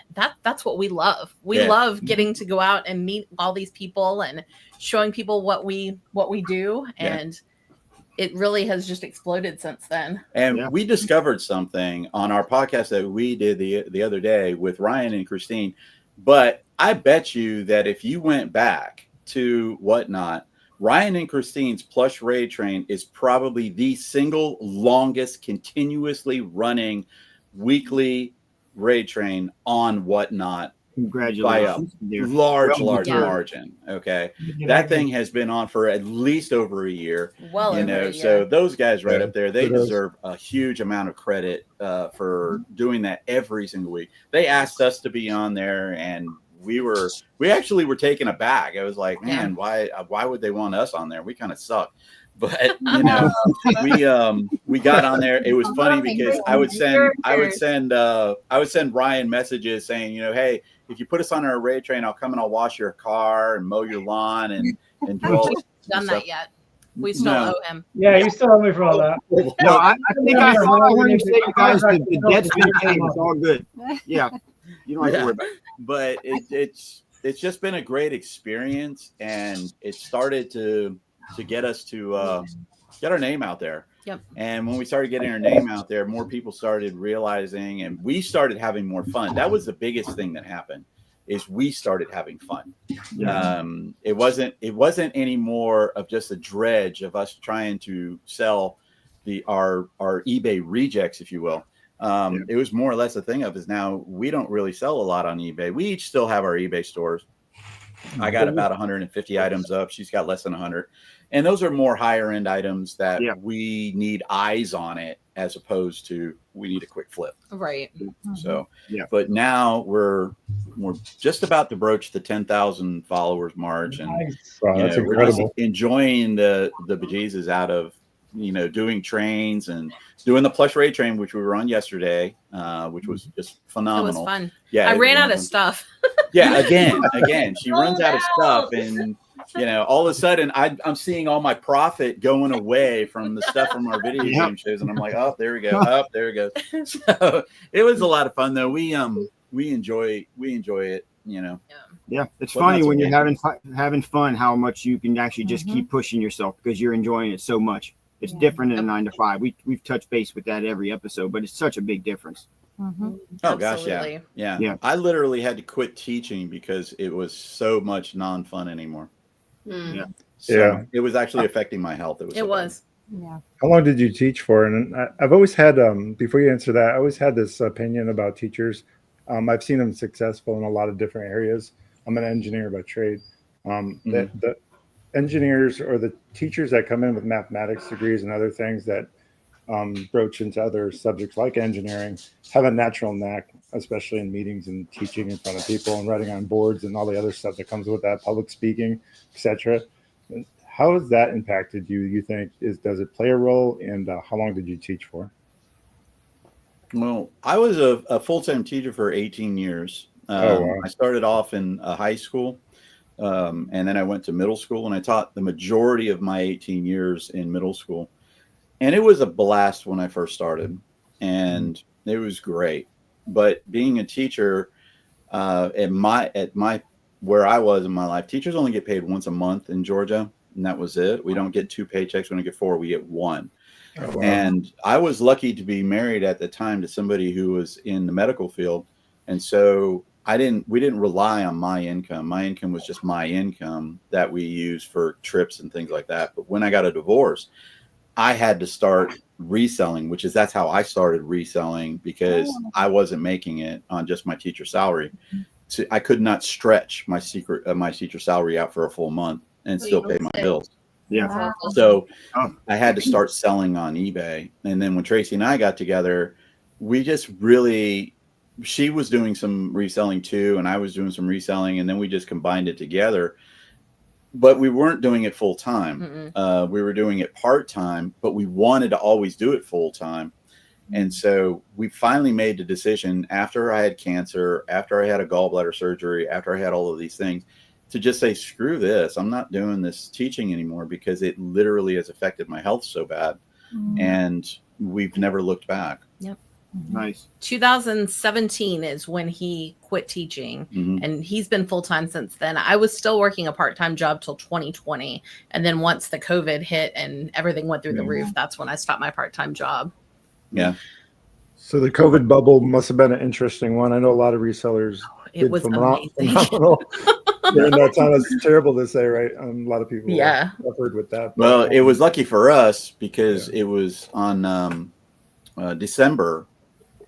[SPEAKER 8] that's what we love. We
[SPEAKER 7] Yeah.
[SPEAKER 8] love getting to go out and meet all these people and showing people what we do,
[SPEAKER 7] Yeah.
[SPEAKER 8] and it really has just exploded since then.
[SPEAKER 7] And
[SPEAKER 3] Yeah.
[SPEAKER 7] we discovered something on our podcast that we did the other day with Ryan and Christine. But I bet you that if you went back to Whatnot, Ryan and Christine's plush raid train is probably the single longest continuously running weekly raid train on Whatnot
[SPEAKER 3] Congratulations. dear.
[SPEAKER 7] large
[SPEAKER 8] Yeah.
[SPEAKER 7] margin. Okay. That thing has been on for at least over a year.
[SPEAKER 8] Well,
[SPEAKER 7] You
[SPEAKER 8] over
[SPEAKER 7] know,
[SPEAKER 8] a
[SPEAKER 7] so
[SPEAKER 8] year.
[SPEAKER 7] those guys right
[SPEAKER 1] Yeah,
[SPEAKER 7] up there, they
[SPEAKER 1] it is.
[SPEAKER 7] deserve a huge amount of credit for doing that every single week. They asked us to be on there, and we actually were taken aback. I was like, man, why would they want us on there? We kind of suck. But you know, we got on there. It was funny because I would send Ryan messages saying, you know, hey, if you put us on our raid train, I'll come and I'll wash your car and mow your lawn and do all this
[SPEAKER 8] Done
[SPEAKER 7] stuff.
[SPEAKER 8] that yet? We still
[SPEAKER 7] No.
[SPEAKER 8] owe him.
[SPEAKER 2] Yeah, you still owe me for all that.
[SPEAKER 3] No, I think I heard you say, you guys, the debt's been paid. It's all good. Yeah. You don't have to worry about it.
[SPEAKER 7] But it's just been a great experience, and it started to get us to get our name out there.
[SPEAKER 8] Yep.
[SPEAKER 7] And when we started getting our name out there, more people started realizing, and we started having more fun. That was the biggest thing that happened, is we started having fun. It wasn't any more of just a dredge of us trying to sell our eBay rejects, if you will. It was more or less a thing of is now we don't really sell a lot on eBay. We each still have our eBay stores, I got about 150 items up. She's got less than 100. And those are more higher end items that we need eyes on it as opposed to we need a quick flip.
[SPEAKER 8] Right.
[SPEAKER 7] So, but now we're just about to broach the 10,000 followers march. And
[SPEAKER 1] wow, that's
[SPEAKER 7] we're just
[SPEAKER 1] incredible.
[SPEAKER 7] enjoying the bejesus out of, doing trains and doing the plush raid train, which we were on yesterday, which was just phenomenal.
[SPEAKER 8] It was fun.
[SPEAKER 7] Yeah.
[SPEAKER 8] I ran out of stuff.
[SPEAKER 7] Yeah. Again, she runs out of stuff, and all of a sudden I'm seeing all my profit going away from the stuff from our video game shows. And I'm like, oh, there we go. Oh, there we go. So it was a lot of fun though. We enjoy it,
[SPEAKER 3] Yeah, it's funny when you're having fun, how much you can actually just keep pushing yourself because you're enjoying it so much. It's different than a 9 to 5. We've touched base with that every episode, but it's such a big difference.
[SPEAKER 7] Oh gosh, yeah. I literally had to quit teaching because it was so much non-fun anymore. So it was actually affecting my health. It was.
[SPEAKER 6] Yeah.
[SPEAKER 1] How long did you teach for? And I've always had, before you answer that, I always had this opinion about teachers. I've seen them successful in a lot of different areas. I'm an engineer by trade. The engineers or the teachers that come in with mathematics degrees and other things that broach into other subjects like engineering have a natural knack, especially in meetings and teaching in front of people and writing on boards and all the other stuff that comes with that, public speaking, etc. How has that impacted you? You think does it play a role? And how long did you teach for?
[SPEAKER 7] Well, I was a full-time teacher for 18 years. I started off in high school, and then I went to middle school, and I taught the majority of my 18 years in middle school. And it was a blast when I first started, and it was great. But being a teacher at my where I was in my life, teachers only get paid once a month in Georgia, and that was it. We don't get 2 paychecks. We don't get 4. We get 1. Oh, wow. And I was lucky to be married at the time to somebody who was in the medical field, and so we didn't rely on my income. My income was just my income that we used for trips and things like that. But when I got a divorce, I had to start reselling, that's how I started reselling, because I wasn't making it on just my teacher salary. So I could not stretch my teacher salary out for a full month and still pay my bills.
[SPEAKER 3] Yeah.
[SPEAKER 7] So I had to start selling on eBay. And then when Tracy and I got together, we just really, she was doing some reselling too, and I was doing some reselling, and then we just combined it together. But we weren't doing it full time. We were doing it part time, but we wanted to always do it full time. And so we finally made the decision after I had cancer, after I had a gallbladder surgery, after I had all of these things, to just say, screw this. I'm not doing this teaching anymore because it literally has affected my health so bad. And we've never looked back.
[SPEAKER 8] Yep.
[SPEAKER 3] Nice.
[SPEAKER 8] 2017 is when he quit teaching, and he's been full-time since then. I was still working a part-time job till 2020. And then once the COVID hit and everything went through the roof, that's when I stopped my part-time job.
[SPEAKER 7] Yeah.
[SPEAKER 1] So the COVID bubble must have been an interesting one. I know a lot of resellers
[SPEAKER 8] It was amazing.
[SPEAKER 1] phenomenal during that time. It's terrible to say, right? A lot of people suffered with that.
[SPEAKER 7] Well, it was lucky for us because it was on December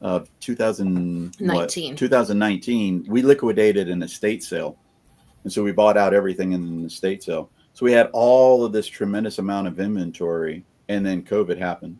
[SPEAKER 7] of 2019. We liquidated an estate sale. And so we bought out everything in an estate sale. So we had all of this tremendous amount of inventory, and then COVID happened.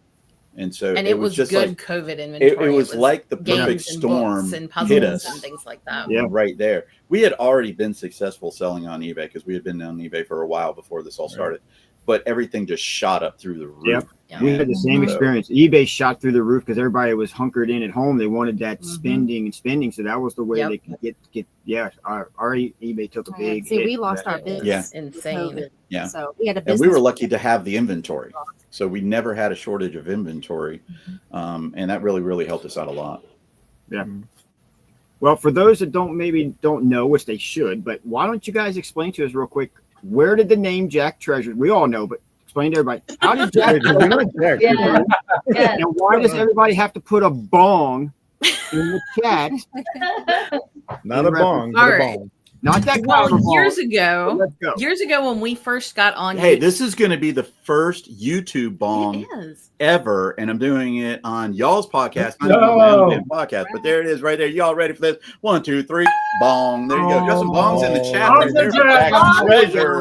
[SPEAKER 7] And so
[SPEAKER 8] it was just good, like COVID inventory.
[SPEAKER 7] It was like the perfect storm
[SPEAKER 8] and
[SPEAKER 7] hit us
[SPEAKER 8] and things like that.
[SPEAKER 7] Yeah, right there. We had already been successful selling on eBay because we had been on eBay for a while before this all started. But everything just shot up through the roof.
[SPEAKER 3] Yep. We had the same experience. eBay shot through the roof because everybody was hunkered in at home. They wanted that spending. So that was the way they could get. Yeah, our eBay took a big hit.
[SPEAKER 6] We lost our business.
[SPEAKER 7] Yeah.
[SPEAKER 8] Insane.
[SPEAKER 7] Yeah.
[SPEAKER 6] So we had a
[SPEAKER 7] And
[SPEAKER 6] business.
[SPEAKER 7] we were lucky to have the inventory. So we never had a shortage of inventory. And that really, really helped us out a lot.
[SPEAKER 3] Yeah. Well, for those that don't know, which they should, but why don't you guys explain to us real quick, where did the name Jack Treasure? We all know, but explain to everybody. How did Jack
[SPEAKER 5] Yeah.
[SPEAKER 3] and why does everybody have to put a bong in the chat?
[SPEAKER 1] Not a bong, but a bong.
[SPEAKER 3] Not that
[SPEAKER 8] Well,
[SPEAKER 3] Powerball.
[SPEAKER 8] years ago,
[SPEAKER 3] Let's go.
[SPEAKER 8] when we first got on.
[SPEAKER 7] Hey,
[SPEAKER 8] YouTube,
[SPEAKER 7] this is going to be the first YouTube bong
[SPEAKER 8] it is.
[SPEAKER 7] ever, and I'm doing it on y'all's podcast. I
[SPEAKER 2] No.
[SPEAKER 7] don't know my own damn podcast, but there it is right there. Y'all ready for this? 1, 2, 3, bong. There you go. Got some bongs in the chat right there for Jack's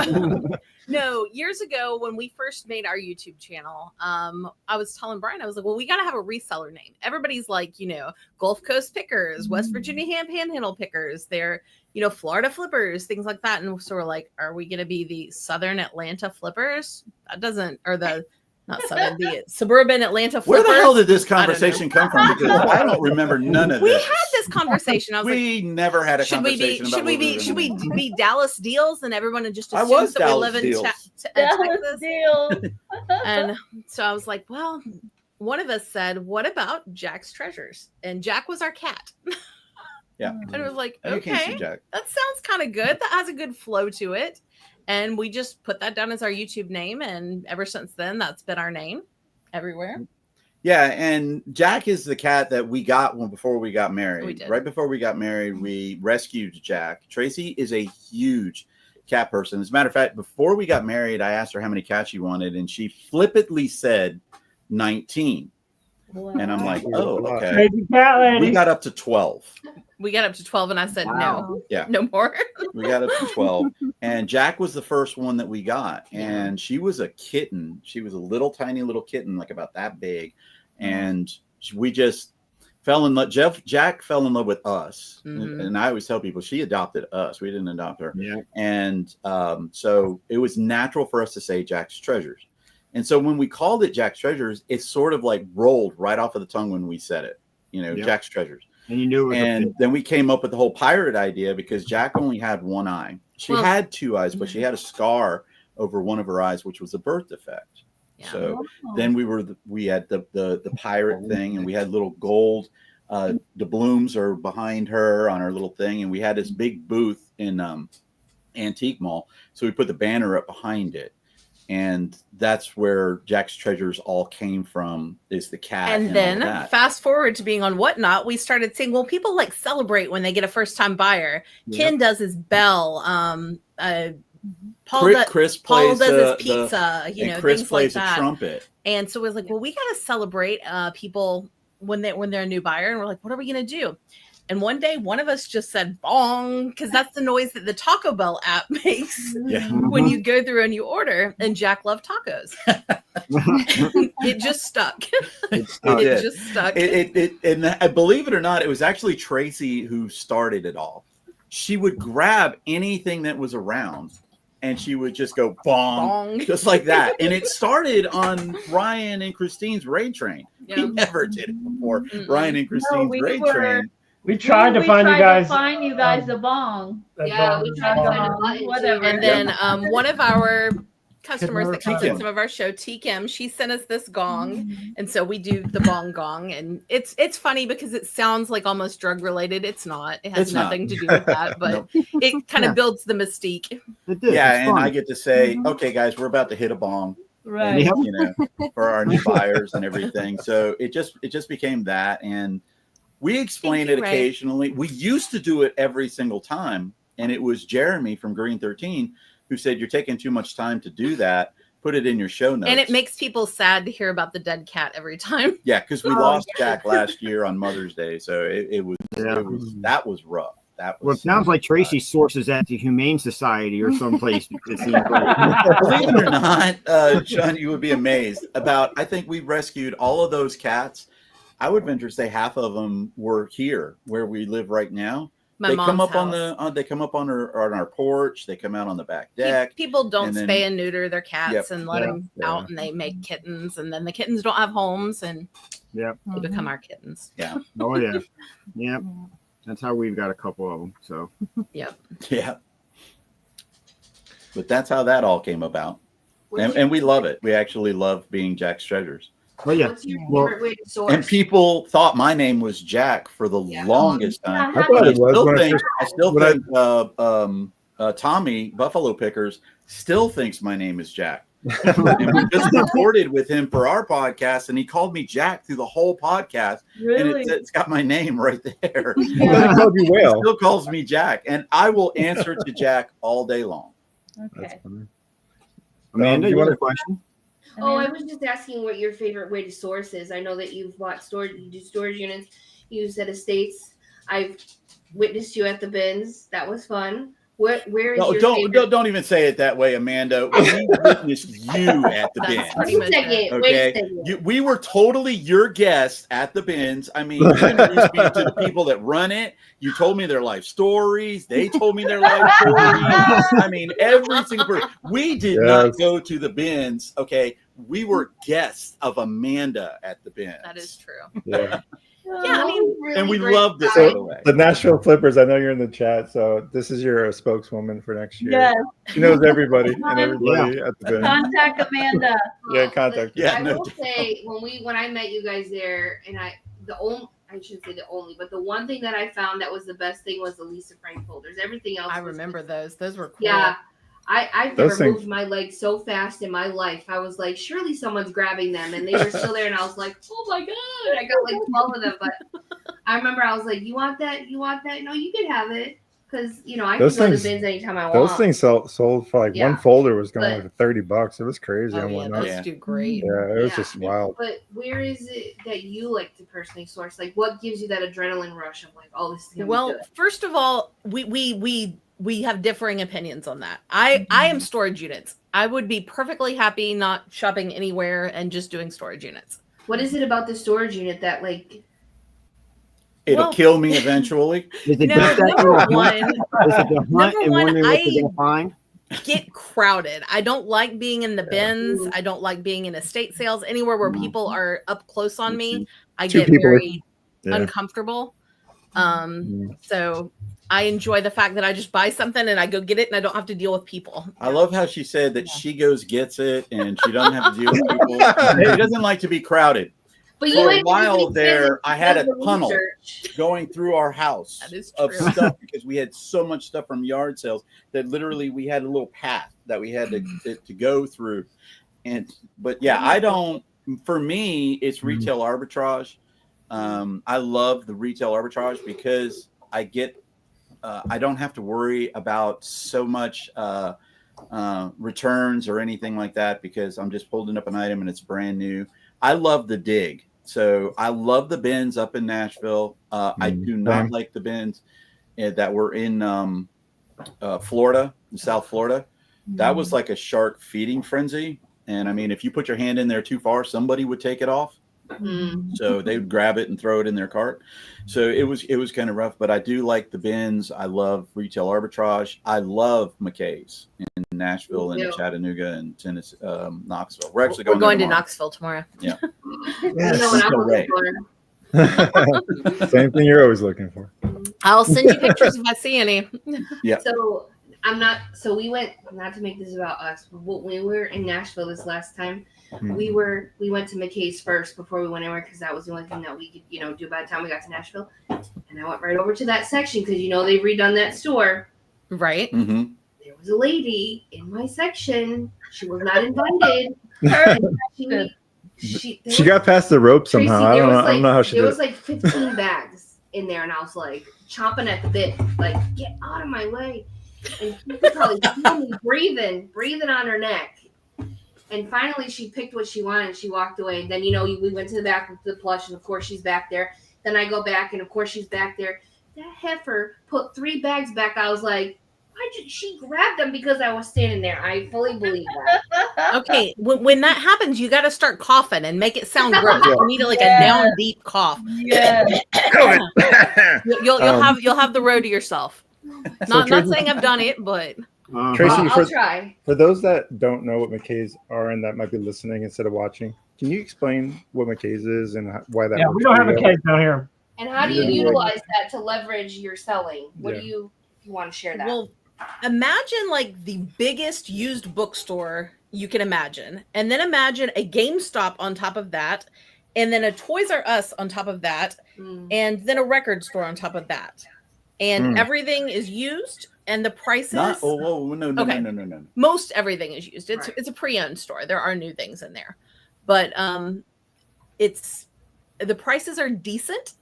[SPEAKER 7] Treasure.
[SPEAKER 8] No, years ago when we first made our YouTube channel, I was telling Brian, I was like, well, we got to have a reseller name. Everybody's like, Gulf Coast Pickers, West Virginia Panhandle Pickers, they're, Florida Flippers, things like that. And so we're like, are we going to be the Southern Atlanta Flippers? That doesn't, or the, not Southern, the Suburban Atlanta Flippers.
[SPEAKER 7] Where the hell did this conversation come from? Because I don't remember none of
[SPEAKER 8] we
[SPEAKER 7] this.
[SPEAKER 8] had this conversation. I was
[SPEAKER 7] we never had a
[SPEAKER 8] should we
[SPEAKER 7] conversation
[SPEAKER 8] be
[SPEAKER 7] about
[SPEAKER 8] should we be Dallas Deals, and everyone just
[SPEAKER 7] I was
[SPEAKER 8] assumes that we
[SPEAKER 7] Dallas
[SPEAKER 8] live in
[SPEAKER 7] Deals.
[SPEAKER 5] Dallas
[SPEAKER 8] Texas.
[SPEAKER 5] deals.
[SPEAKER 8] And so I was like, well, one of us said, what about Jack's Treasures? And Jack was our cat.
[SPEAKER 7] Yeah.
[SPEAKER 8] And it was like,
[SPEAKER 7] You can't see
[SPEAKER 8] okay,
[SPEAKER 7] Jack.
[SPEAKER 8] that sounds kind of good. That has a good flow to it. And we just put that down as our YouTube name. And ever since then, that's been our name everywhere.
[SPEAKER 7] Yeah, and Jack is the cat that we got before we got married.
[SPEAKER 8] We did.
[SPEAKER 7] Right before we got married, we rescued Jack. Tracy is a huge cat person. As a matter of fact, before we got married, I asked her how many cats she wanted, and she flippantly said 19. And I'm like, oh, okay.
[SPEAKER 2] Baby cat lady.
[SPEAKER 7] We got up to 12.
[SPEAKER 8] We got up to 12, and I said, no,
[SPEAKER 7] Yeah.
[SPEAKER 8] no more.
[SPEAKER 7] We got up to 12. And Jack was the first one that we got. And she was a kitten. She was a little tiny little kitten, like about that big. And we just fell in love. Jack fell in love with us.
[SPEAKER 8] Mhm.
[SPEAKER 7] And I always tell people she adopted us. We didn't adopt her.
[SPEAKER 3] Yeah.
[SPEAKER 7] And so it was natural for us to say Jack's Treasures. And so when we called it Jack's Treasures, it sort of like rolled right off of the tongue when we said it,
[SPEAKER 3] Yeah.
[SPEAKER 7] Jack's Treasures.
[SPEAKER 3] And you knew it was
[SPEAKER 7] And then we came up with the whole pirate idea because Jack only had one eye. She
[SPEAKER 8] Well-
[SPEAKER 7] had two eyes, but she had a scar over one of her eyes, which was a birth defect.
[SPEAKER 8] Yeah.
[SPEAKER 7] So then we had the pirate thing, and we had little gold doubloons are behind her on our little thing, and we had this big booth in Antique Mall. So we put the banner up behind it. And that's where Jack's Treasures all came from, is the cat.
[SPEAKER 8] And
[SPEAKER 7] all
[SPEAKER 8] then
[SPEAKER 7] that.
[SPEAKER 8] fast forward to being on Whatnot, we started saying, well, people like celebrate when they get a first time buyer.
[SPEAKER 3] Yeah.
[SPEAKER 8] Ken does his bell. Paul
[SPEAKER 7] Chris
[SPEAKER 8] Paul
[SPEAKER 7] plays
[SPEAKER 8] does his pizza,
[SPEAKER 7] and Chris
[SPEAKER 8] things
[SPEAKER 7] plays
[SPEAKER 8] like
[SPEAKER 7] a
[SPEAKER 8] that.
[SPEAKER 7] trumpet.
[SPEAKER 8] And so it was like, well, we got to celebrate people when they're a new buyer. And we're like, what are we going to do? And one day, one of us just said bong, because that's the noise that the Taco Bell app makes
[SPEAKER 7] Yeah.
[SPEAKER 8] when you go through and you order. And Jack loved tacos. It just stuck.
[SPEAKER 7] It
[SPEAKER 8] It
[SPEAKER 7] did.
[SPEAKER 8] just stuck.
[SPEAKER 7] And believe it or not, it was actually Tracy who started it all. She would grab anything that was around and she would just go bong,
[SPEAKER 8] Bong.
[SPEAKER 7] just like that. And it started on Ryan and Christine's raid train.
[SPEAKER 8] Yeah.
[SPEAKER 7] We never did it before.
[SPEAKER 8] Mm-mm.
[SPEAKER 7] Ryan and Christine's
[SPEAKER 5] we
[SPEAKER 7] raid
[SPEAKER 5] were-
[SPEAKER 7] train.
[SPEAKER 2] We tried to
[SPEAKER 5] We
[SPEAKER 2] find you
[SPEAKER 5] tried to
[SPEAKER 2] guys.
[SPEAKER 5] find you guys a bong.
[SPEAKER 4] Yeah, we tried to find a button.
[SPEAKER 5] Whatever.
[SPEAKER 8] And then one of our customers
[SPEAKER 2] Good
[SPEAKER 8] that comes
[SPEAKER 7] work.
[SPEAKER 8] in some of our show, T-Kim, she sent us this gong.
[SPEAKER 5] Mm-hmm.
[SPEAKER 8] And so we do the bong gong. And it's funny because it sounds like almost drug related. It's not. It has
[SPEAKER 7] It's not.
[SPEAKER 8] nothing to do with that, but it kind of builds the mystique.
[SPEAKER 3] It did.
[SPEAKER 7] Yeah,
[SPEAKER 3] It's
[SPEAKER 7] and
[SPEAKER 3] fun.
[SPEAKER 7] I get to say,
[SPEAKER 5] Mhm.
[SPEAKER 7] okay, guys, we're about to hit a bong.
[SPEAKER 5] Right.
[SPEAKER 3] Yeah.
[SPEAKER 7] You know, for our new buyers and everything. So it just became that, and we explain
[SPEAKER 8] Thank
[SPEAKER 7] it
[SPEAKER 8] you, Ray.
[SPEAKER 7] occasionally. We used to do it every single time, and it was Jeremy from Green 13 who said, "You're taking too much time to do that. Put it in your show notes."
[SPEAKER 8] And it makes people sad to hear about the dead cat every time.
[SPEAKER 7] yeah, because we lost Jack last year on Mother's Day, so it was that was rough. That
[SPEAKER 3] Well,
[SPEAKER 7] was
[SPEAKER 3] it sounds like Tracy sources at the Humane Society or someplace. It seems like.
[SPEAKER 7] Believe it or not, John, you would be amazed about. I think we rescued all of those cats. I would venture to say half of them were here where we live right now.
[SPEAKER 8] My
[SPEAKER 7] They
[SPEAKER 8] mom's
[SPEAKER 7] come up
[SPEAKER 8] house.
[SPEAKER 7] they come up on our porch. They come out on the back deck.
[SPEAKER 8] People don't
[SPEAKER 7] and then-
[SPEAKER 8] spay and neuter their cats
[SPEAKER 7] Yep.
[SPEAKER 8] and let them out, and they make kittens, and then the kittens don't have homes, and
[SPEAKER 3] Yep.
[SPEAKER 8] they become our kittens.
[SPEAKER 3] Oh yeah. Yep. That's how we've got a couple of them. So
[SPEAKER 8] Yep.
[SPEAKER 7] Yeah. But that's how that all came about.
[SPEAKER 4] What's
[SPEAKER 7] And we love it. We actually love being Jack's Treasures.
[SPEAKER 3] but yeah.
[SPEAKER 4] What's your
[SPEAKER 3] Well,
[SPEAKER 4] favorite way to source?
[SPEAKER 7] And people thought my name was Jack for the
[SPEAKER 4] Yeah.
[SPEAKER 7] longest time.
[SPEAKER 1] I thought
[SPEAKER 7] I
[SPEAKER 1] it was
[SPEAKER 7] still
[SPEAKER 1] when I
[SPEAKER 7] think,
[SPEAKER 1] first-
[SPEAKER 7] I still
[SPEAKER 1] when I-
[SPEAKER 7] think Tommy Buffalo Pickers still thinks my name is Jack. And we just recorded with him for our podcast, and he called me Jack through the whole podcast.
[SPEAKER 5] Really?
[SPEAKER 7] And it's got my name right there.
[SPEAKER 1] I thought he called you
[SPEAKER 7] He
[SPEAKER 1] Whale.
[SPEAKER 7] still calls me Jack, and I will answer to Jack all day long.
[SPEAKER 1] That's
[SPEAKER 5] Okay.
[SPEAKER 1] funny.
[SPEAKER 3] Amanda,
[SPEAKER 1] you
[SPEAKER 3] you
[SPEAKER 1] want
[SPEAKER 3] want a question?
[SPEAKER 4] Oh, I was just asking what your favorite way to source is. I know that you've bought storage, you do storage units, you use at estates. I've witnessed you at the bins. That was fun. Where is
[SPEAKER 7] No,
[SPEAKER 4] your
[SPEAKER 7] don't
[SPEAKER 4] favorite?
[SPEAKER 7] don't even say it that way, Amanda. We witnessed you at the
[SPEAKER 8] That's
[SPEAKER 7] bins.
[SPEAKER 8] pretty
[SPEAKER 4] Wait a
[SPEAKER 8] much
[SPEAKER 4] second.
[SPEAKER 8] it.
[SPEAKER 4] Wait a
[SPEAKER 7] Okay,
[SPEAKER 4] second.
[SPEAKER 7] we were totally your guests at the bins. I mean, you introduced me to the people that run it. You told me their life stories. They told me their life stories. I mean, every single person. We did not
[SPEAKER 1] Yes.
[SPEAKER 7] go to the bins. Okay, we were guests of Amanda at the bins.
[SPEAKER 8] That is true.
[SPEAKER 1] Yeah.
[SPEAKER 8] Yeah, I mean,
[SPEAKER 4] Really
[SPEAKER 7] and we
[SPEAKER 4] great
[SPEAKER 7] loved it,
[SPEAKER 4] guy.
[SPEAKER 7] by the way.
[SPEAKER 1] The Nashville Flippers, I know you're in the chat, so this is your spokeswoman for next year.
[SPEAKER 5] Yes.
[SPEAKER 1] She knows everybody and everybody at the bin.
[SPEAKER 5] Contact Amanda.
[SPEAKER 1] Yeah, contact
[SPEAKER 7] her. Yeah,
[SPEAKER 4] I
[SPEAKER 7] no
[SPEAKER 4] will
[SPEAKER 7] doubt.
[SPEAKER 4] say when I met you guys there, and I shouldn't say the only, but the one thing that I found that was the best thing was the Lisa Frank folders. Everything else,
[SPEAKER 8] I
[SPEAKER 4] was
[SPEAKER 8] remember
[SPEAKER 4] just-
[SPEAKER 8] those. Those were cool.
[SPEAKER 4] Yeah, I've
[SPEAKER 1] Those
[SPEAKER 4] never
[SPEAKER 1] things-
[SPEAKER 4] moved my leg so fast in my life. I was like, surely someone's grabbing them, and they were still there, and I was like, oh my god, I got like 12 of them. But I remember I was like, you want that? You want that? No, you can have it, because I
[SPEAKER 1] Those
[SPEAKER 4] can go
[SPEAKER 1] things-
[SPEAKER 4] to the bins anytime I want.
[SPEAKER 1] Those things sold for like
[SPEAKER 4] Yeah.
[SPEAKER 1] one folder was going
[SPEAKER 4] But-
[SPEAKER 1] for $30. It was crazy
[SPEAKER 8] Oh
[SPEAKER 1] and
[SPEAKER 8] yeah,
[SPEAKER 1] whatnot.
[SPEAKER 8] those
[SPEAKER 7] Yeah.
[SPEAKER 8] do great.
[SPEAKER 1] Yeah, it was
[SPEAKER 4] Yeah.
[SPEAKER 1] just wild.
[SPEAKER 4] But where is it that you like to personally source? Like, what gives you that adrenaline rush of like, oh, this is gonna be
[SPEAKER 8] Well,
[SPEAKER 4] good?
[SPEAKER 8] first of all, we have differing opinions on that. I am storage units. I would be perfectly happy not shopping anywhere and just doing storage units.
[SPEAKER 4] What is it about the storage unit that like?
[SPEAKER 7] It'll
[SPEAKER 8] Well-
[SPEAKER 7] kill me eventually.
[SPEAKER 3] Is it
[SPEAKER 8] No,
[SPEAKER 3] just that
[SPEAKER 8] number
[SPEAKER 3] you're a hunt?
[SPEAKER 8] one,
[SPEAKER 3] Is it the hunt
[SPEAKER 8] number
[SPEAKER 3] and
[SPEAKER 8] one,
[SPEAKER 3] wondering what
[SPEAKER 8] I-
[SPEAKER 3] you're gonna find?
[SPEAKER 8] get crowded. I don't like being in the bins. I don't like being in estate sales anywhere where people are up close on me. I
[SPEAKER 1] Two
[SPEAKER 8] get
[SPEAKER 1] people.
[SPEAKER 8] very
[SPEAKER 1] Yeah.
[SPEAKER 8] uncomfortable.
[SPEAKER 1] Mm.
[SPEAKER 8] So I enjoy the fact that I just buy something and I go get it and I don't have to deal with people.
[SPEAKER 7] I love how she said that she goes gets it and she doesn't have to deal with people. She doesn't like to be crowded.
[SPEAKER 4] But
[SPEAKER 7] For a
[SPEAKER 4] had
[SPEAKER 7] while
[SPEAKER 4] really
[SPEAKER 7] there,
[SPEAKER 4] said
[SPEAKER 7] I had a
[SPEAKER 4] the
[SPEAKER 7] tunnel.
[SPEAKER 4] research.
[SPEAKER 7] Going through our house
[SPEAKER 8] That is
[SPEAKER 7] of
[SPEAKER 8] true.
[SPEAKER 7] stuff because we had so much stuff from yard sales that literally we had a little path that we had to go through. But yeah, I don't. For me, it's retail arbitrage. I love the retail arbitrage because I get. I don't have to worry about so much returns or anything like that because I'm just holding up an item and it's brand new. I love the dig. So I love the bins up in Nashville. I do not like the bins that were in Florida, in South Florida. That was like a shark feeding frenzy. And I mean, if you put your hand in there too far, somebody would take it off.
[SPEAKER 4] Mm.
[SPEAKER 7] So they would grab it and throw it in their cart. So it was kind of rough, but I do like the bins. I love retail arbitrage. I love McKay's in Nashville and
[SPEAKER 4] Yeah.
[SPEAKER 7] Chattanooga and Tennessee, Knoxville. We're actually
[SPEAKER 8] We're
[SPEAKER 7] going,
[SPEAKER 8] going
[SPEAKER 7] there
[SPEAKER 8] to
[SPEAKER 7] tomorrow.
[SPEAKER 8] Knoxville tomorrow.
[SPEAKER 4] You know what I'm
[SPEAKER 7] no
[SPEAKER 4] looking
[SPEAKER 7] way.
[SPEAKER 4] for.
[SPEAKER 1] Same thing you're always looking for.
[SPEAKER 8] I'll send you pictures if I see any.
[SPEAKER 4] So I'm not. So we went. Not to make this about us, but when we were in Nashville this last time, we went to McKay's first before we went anywhere because that was the only thing that we could do by the time we got to Nashville. And I went right over to that section because they've redone that store.
[SPEAKER 8] Right.
[SPEAKER 7] Mm-hmm.
[SPEAKER 4] There was a lady in my section. She was not invited.
[SPEAKER 1] She got past the rope somehow.
[SPEAKER 4] Tracy,
[SPEAKER 1] I
[SPEAKER 4] there
[SPEAKER 1] don't know.
[SPEAKER 4] was
[SPEAKER 1] I don't know how she
[SPEAKER 4] there
[SPEAKER 1] did
[SPEAKER 4] was like 15 bags in there, and I was like chomping at the bit, like get out of my way. And she could probably feel me breathing on her neck. And finally, she picked what she wanted, and she walked away. And then we went to the back with the plush, and of course she's back there. Then I go back, and of course she's back there. That heifer put 3 bags back. I was like, she grabbed them because I was standing there. I fully believe that.
[SPEAKER 8] Okay. When that happens, you got to start coughing and make it sound gross. You need like
[SPEAKER 5] Yeah.
[SPEAKER 8] a down deep cough.
[SPEAKER 5] Yes.
[SPEAKER 8] You'll have the road to yourself. Not saying I've done it, but
[SPEAKER 1] Tracy,
[SPEAKER 4] I'll try.
[SPEAKER 1] For those that don't know what McKay's are and that might be listening instead of watching, can you explain what McKay's is and why that?
[SPEAKER 2] Yeah,
[SPEAKER 1] works
[SPEAKER 2] we don't
[SPEAKER 1] for
[SPEAKER 2] have a
[SPEAKER 1] you guys?
[SPEAKER 2] case down here.
[SPEAKER 4] And how do you
[SPEAKER 1] Yeah.
[SPEAKER 4] utilize that to leverage your selling? What
[SPEAKER 1] Yeah.
[SPEAKER 4] do you want to share that?
[SPEAKER 8] well, imagine like the biggest used bookstore you can imagine, and then imagine a GameStop on top of that, and then a Toys R Us on top of that,
[SPEAKER 4] Mm.
[SPEAKER 8] and then a record store on top of that. And everything is used, And the prices,
[SPEAKER 7] Not no.
[SPEAKER 8] most everything is used.
[SPEAKER 4] Right.
[SPEAKER 8] It's a pre-owned store. There are new things in there, but it's the prices are decent.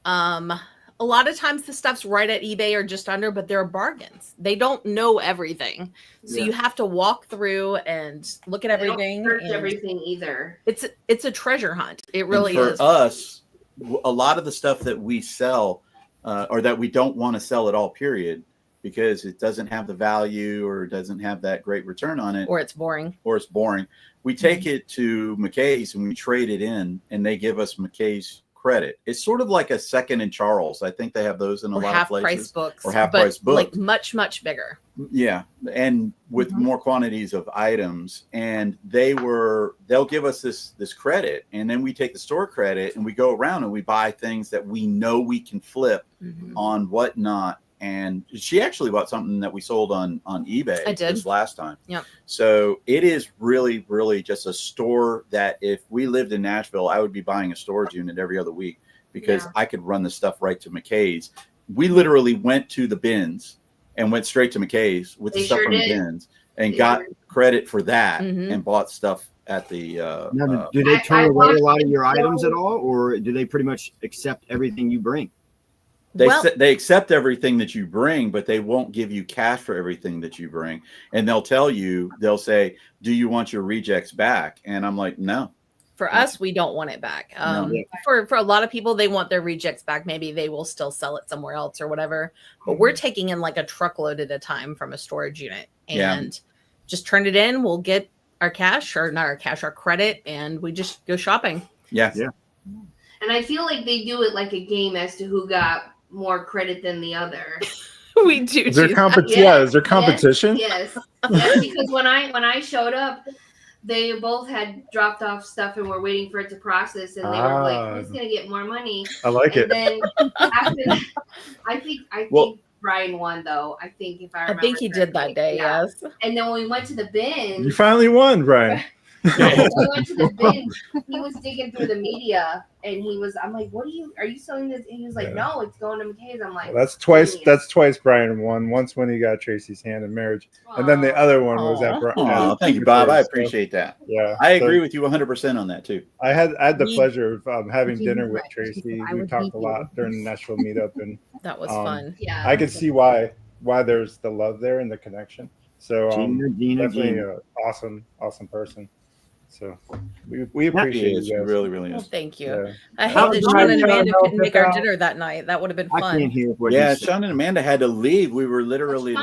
[SPEAKER 8] A lot of times the stuff's right at eBay or just under, but there are bargains. They don't know everything, so you have to walk through and look at everything.
[SPEAKER 4] They don't search
[SPEAKER 8] and
[SPEAKER 4] everything either.
[SPEAKER 8] It's a treasure hunt. It really
[SPEAKER 7] and
[SPEAKER 8] is.
[SPEAKER 7] for us, a lot of the stuff that we sell or that we don't want to sell at all, period, because it doesn't have the value or doesn't have that great return on it,
[SPEAKER 8] or it's boring.
[SPEAKER 7] We take it to McKay's and we trade it in, and they give us McKay's credit. It's sort of like a Second and Charles. I think they have those in a lot of places.
[SPEAKER 8] Half-price books.
[SPEAKER 7] Or half-price books.
[SPEAKER 8] Like much bigger.
[SPEAKER 7] Yeah, and with more quantities of items, and they'll give us this credit, and then we take the store credit and we go around and we buy things that we know we can flip on Whatnot. And she actually bought something that we sold on eBay this last time.
[SPEAKER 8] Yep.
[SPEAKER 7] So it is really, really just a store that if we lived in Nashville, I would be buying a storage unit every other week because I could run the stuff right to McKay's. We literally went to the bins and went straight to McKay's with the stuff from the bins and got credit for that and bought stuff at the
[SPEAKER 3] now, do they turn away a lot of your items at all, or do they pretty much accept everything you bring?
[SPEAKER 7] They accept everything that you bring, but they won't give you cash for everything that you bring. And they'll say, do you want your rejects back? And I'm like, no.
[SPEAKER 8] For us, we don't want it back. For a lot of people, they want their rejects back. Maybe they will still sell it somewhere else or whatever. But we're taking in like a truckload at a time from a storage unit and just turn it in. We'll get our cash, or not our cash, our credit, and we just go shopping.
[SPEAKER 7] Yeah.
[SPEAKER 4] And I feel like they do it like a game as to who got more credit than the other.
[SPEAKER 8] We do.
[SPEAKER 1] Is there is there competition?
[SPEAKER 4] Yes. Because when I showed up, they both had dropped off stuff and were waiting for it to process, and they were like, "Who's gonna get more money?"
[SPEAKER 1] I like it.
[SPEAKER 4] Then after that, I think Brian won though. I think if I remember.
[SPEAKER 8] I think he did that day.
[SPEAKER 4] Yeah.
[SPEAKER 8] Yes.
[SPEAKER 4] And then when we went to the bin,
[SPEAKER 1] You finally won, Brian.
[SPEAKER 4] we went to the bin. He was digging through the media, and I'm like, "What are you selling this?" And he was like, "No, it's going to McKay's." I'm like,
[SPEAKER 1] Well, that's twice Brian won. Once when he got Tracy's hand in marriage, and then the other one was at
[SPEAKER 7] Brian. Thank you, Bob. I appreciate that.
[SPEAKER 1] Yeah,
[SPEAKER 7] I agree with you 100% on that too.
[SPEAKER 1] I had the pleasure of having dinner with Tracy. We talked a lot during the Nashville meetup, and
[SPEAKER 8] that was fun.
[SPEAKER 4] Yeah,
[SPEAKER 1] I could see why there's the love there and the connection. So definitely an awesome person. So we appreciate you guys.
[SPEAKER 7] Really, really is.
[SPEAKER 8] Well, thank you.
[SPEAKER 1] Yeah.
[SPEAKER 8] I hate that Sean and Amanda couldn't make our dinner that night. That would have been fun.
[SPEAKER 3] I can't hear what
[SPEAKER 7] Yeah, Sean and Amanda had to leave. We were literally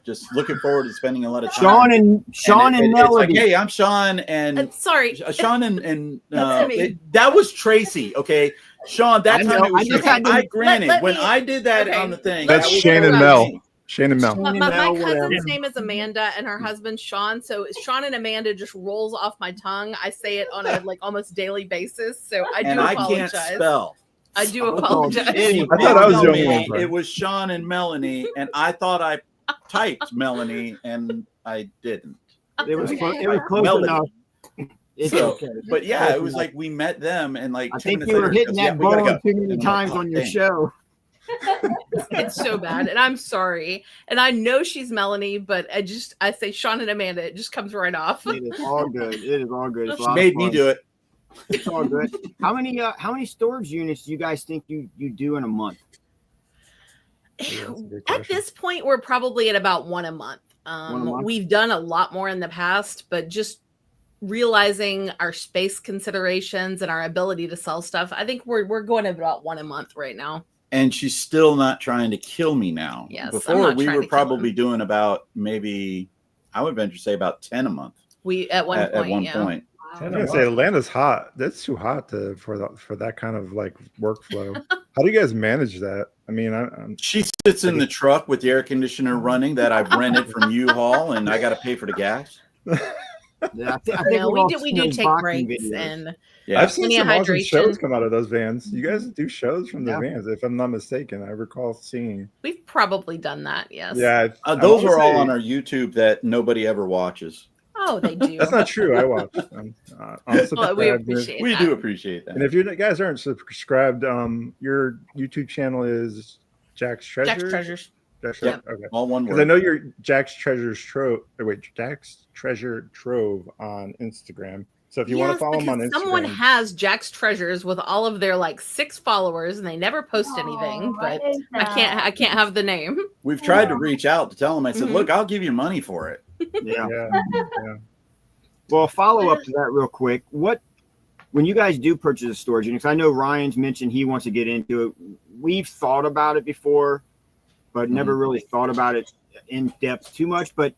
[SPEAKER 7] just looking forward to spending a lot of time.
[SPEAKER 3] Sean and Melody.
[SPEAKER 7] Like, hey, I'm Sean and
[SPEAKER 8] sorry,
[SPEAKER 7] Sean and that was Tracy. Okay, Sean. That time it was Tracy. When I did that on the thing,
[SPEAKER 1] that's Shane and Mel. Shane and Mel.
[SPEAKER 8] My cousin's name is Amanda, and her husband's Sean. So Sean and Amanda just rolls off my tongue. I say it on a almost daily basis. So I apologize.
[SPEAKER 7] I can't spell.
[SPEAKER 8] I do apologize.
[SPEAKER 1] I thought I was the only one.
[SPEAKER 7] It was Sean and Melanie, and I thought I typed Melanie, and I didn't.
[SPEAKER 3] It was close enough. It's okay.
[SPEAKER 7] But yeah, it was like we met them, and like
[SPEAKER 3] I think you were hitting that ball too many times on your show.
[SPEAKER 8] It's so bad, and I'm sorry. And I know she's Melanie, but I say Sean and Amanda. It just comes right off.
[SPEAKER 3] It is all good.
[SPEAKER 7] She made me do it.
[SPEAKER 3] It's all good. How many storage units do you guys think you do in a month?
[SPEAKER 8] At this point, we're probably at about one a month. We've done a lot more in the past, but just realizing our space considerations and our ability to sell stuff, I think we're going at about one a month right now.
[SPEAKER 7] And she's still not trying to kill me now.
[SPEAKER 8] Yes,
[SPEAKER 7] before we were probably doing about maybe, I would venture to say about 10 a month.
[SPEAKER 8] At one point.
[SPEAKER 1] I was gonna say Atlanta's hot. That's too hot for that kind of like workflow. How do you guys manage that? I mean,
[SPEAKER 7] she sits in the truck with the air conditioner running that I've rented from U-Haul, and I got to pay for the gas.
[SPEAKER 3] Yeah, I think
[SPEAKER 8] we do take breaks and
[SPEAKER 1] I've seen some awesome shows come out of those vans. You guys do shows from the vans, if I'm not mistaken. I recall seeing.
[SPEAKER 8] We've probably done that. Yes.
[SPEAKER 1] Yeah.
[SPEAKER 7] Those are all on our YouTube that nobody ever watches.
[SPEAKER 8] Oh, they do.
[SPEAKER 1] That's not true. I watch.
[SPEAKER 8] We appreciate.
[SPEAKER 7] We do appreciate that.
[SPEAKER 1] And if you guys aren't subscribed, your YouTube channel is Jack's Treasures. That's
[SPEAKER 7] Yep.
[SPEAKER 1] right. Okay.
[SPEAKER 7] All one
[SPEAKER 1] Because I
[SPEAKER 7] word.
[SPEAKER 1] know you're Jack's Treasure Trove on Instagram. So if you want to
[SPEAKER 8] Yes,
[SPEAKER 1] follow him on
[SPEAKER 8] because
[SPEAKER 1] Instagram,
[SPEAKER 8] someone has Jack's Treasures with all of their like 6 followers, and they never post anything. But I can't have the name.
[SPEAKER 7] We've tried to reach out to tell them. I said,
[SPEAKER 8] Mhm.
[SPEAKER 7] look, I'll give you money for it.
[SPEAKER 3] Yeah.
[SPEAKER 1] yeah.
[SPEAKER 3] Well, follow up to that real quick. When you guys do purchase a storage unit, 'cause I know Ryan's mentioned he wants to get into it. We've thought about it before, but never really thought about it in depth too much. But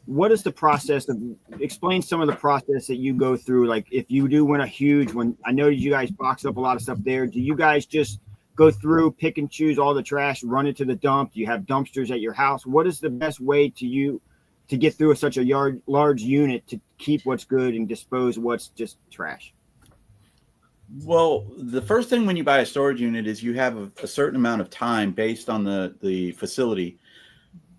[SPEAKER 3] what is the process of, explain some of the process that you go through? Like if you do win a huge one, I know you guys box up a lot of stuff there. Do you guys just go through, pick and choose all the trash, run it to the dump? Do you have dumpsters at your house? What is the best way to get through such a large unit to keep what's good and dispose what's just trash?
[SPEAKER 7] Well, the first thing when you buy a storage unit is you have a certain amount of time based on the facility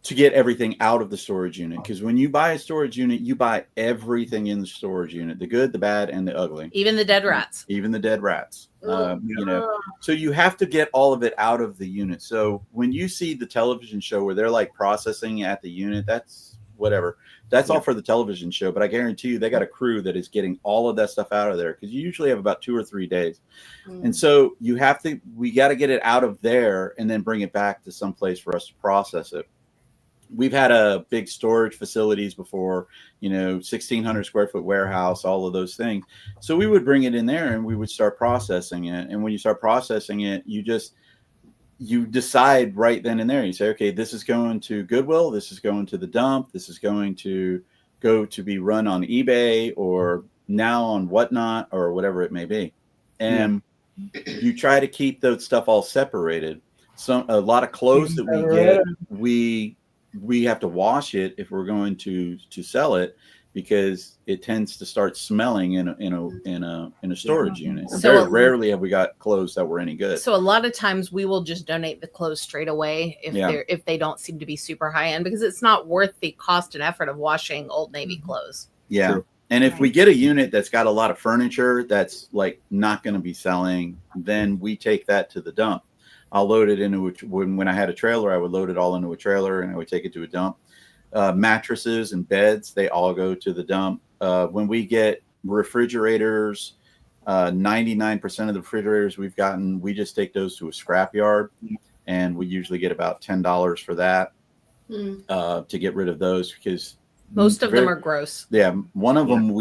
[SPEAKER 7] to get everything out of the storage unit. Because when you buy a storage unit, you buy everything in the storage unit, the good, the bad, and the ugly.
[SPEAKER 8] Even the dead rats.
[SPEAKER 7] Even the dead rats. You know, so you have to get all of it out of the unit. So when you see the television show where they're like processing at the unit, that's whatever. That's all for the television show. But I guarantee you they got a crew that is getting all of that stuff out of there, because you usually have about 2 or 3 days. And so we got to get it out of there and then bring it back to some place for us to process it. We've had a big storage facilities before, 1,600 square foot warehouse, all of those things. So we would bring it in there and we would start processing it. And when you start processing it, you decide right then and there. You say, okay, this is going to Goodwill. This is going to the dump. This is going to go to be run on eBay or now on Whatnot or whatever it may be. And you try to keep those stuff all separated. A lot of clothes that we get, we have to wash it if we're going to sell it, because it tends to start smelling in a storage unit.
[SPEAKER 8] So
[SPEAKER 7] Very rarely have we got clothes that were any good.
[SPEAKER 8] So a lot of times we will just donate the clothes straight away if they don't seem to be super high end, because it's not worth the cost and effort of washing Old Navy clothes.
[SPEAKER 7] Yeah. True. And if we get a unit that's got a lot of furniture that's like not going to be selling, then we take that to the dump. I'll load it into when I had a trailer, I would load it all into a trailer and I would take it to a dump. Mattresses and beds, they all go to the dump. When we get refrigerators, 99% of the refrigerators we've gotten, we just take those to a scrap yard, and we usually get about $10 for that to get rid of those, because
[SPEAKER 8] most of them are gross.
[SPEAKER 7] Yeah, one of them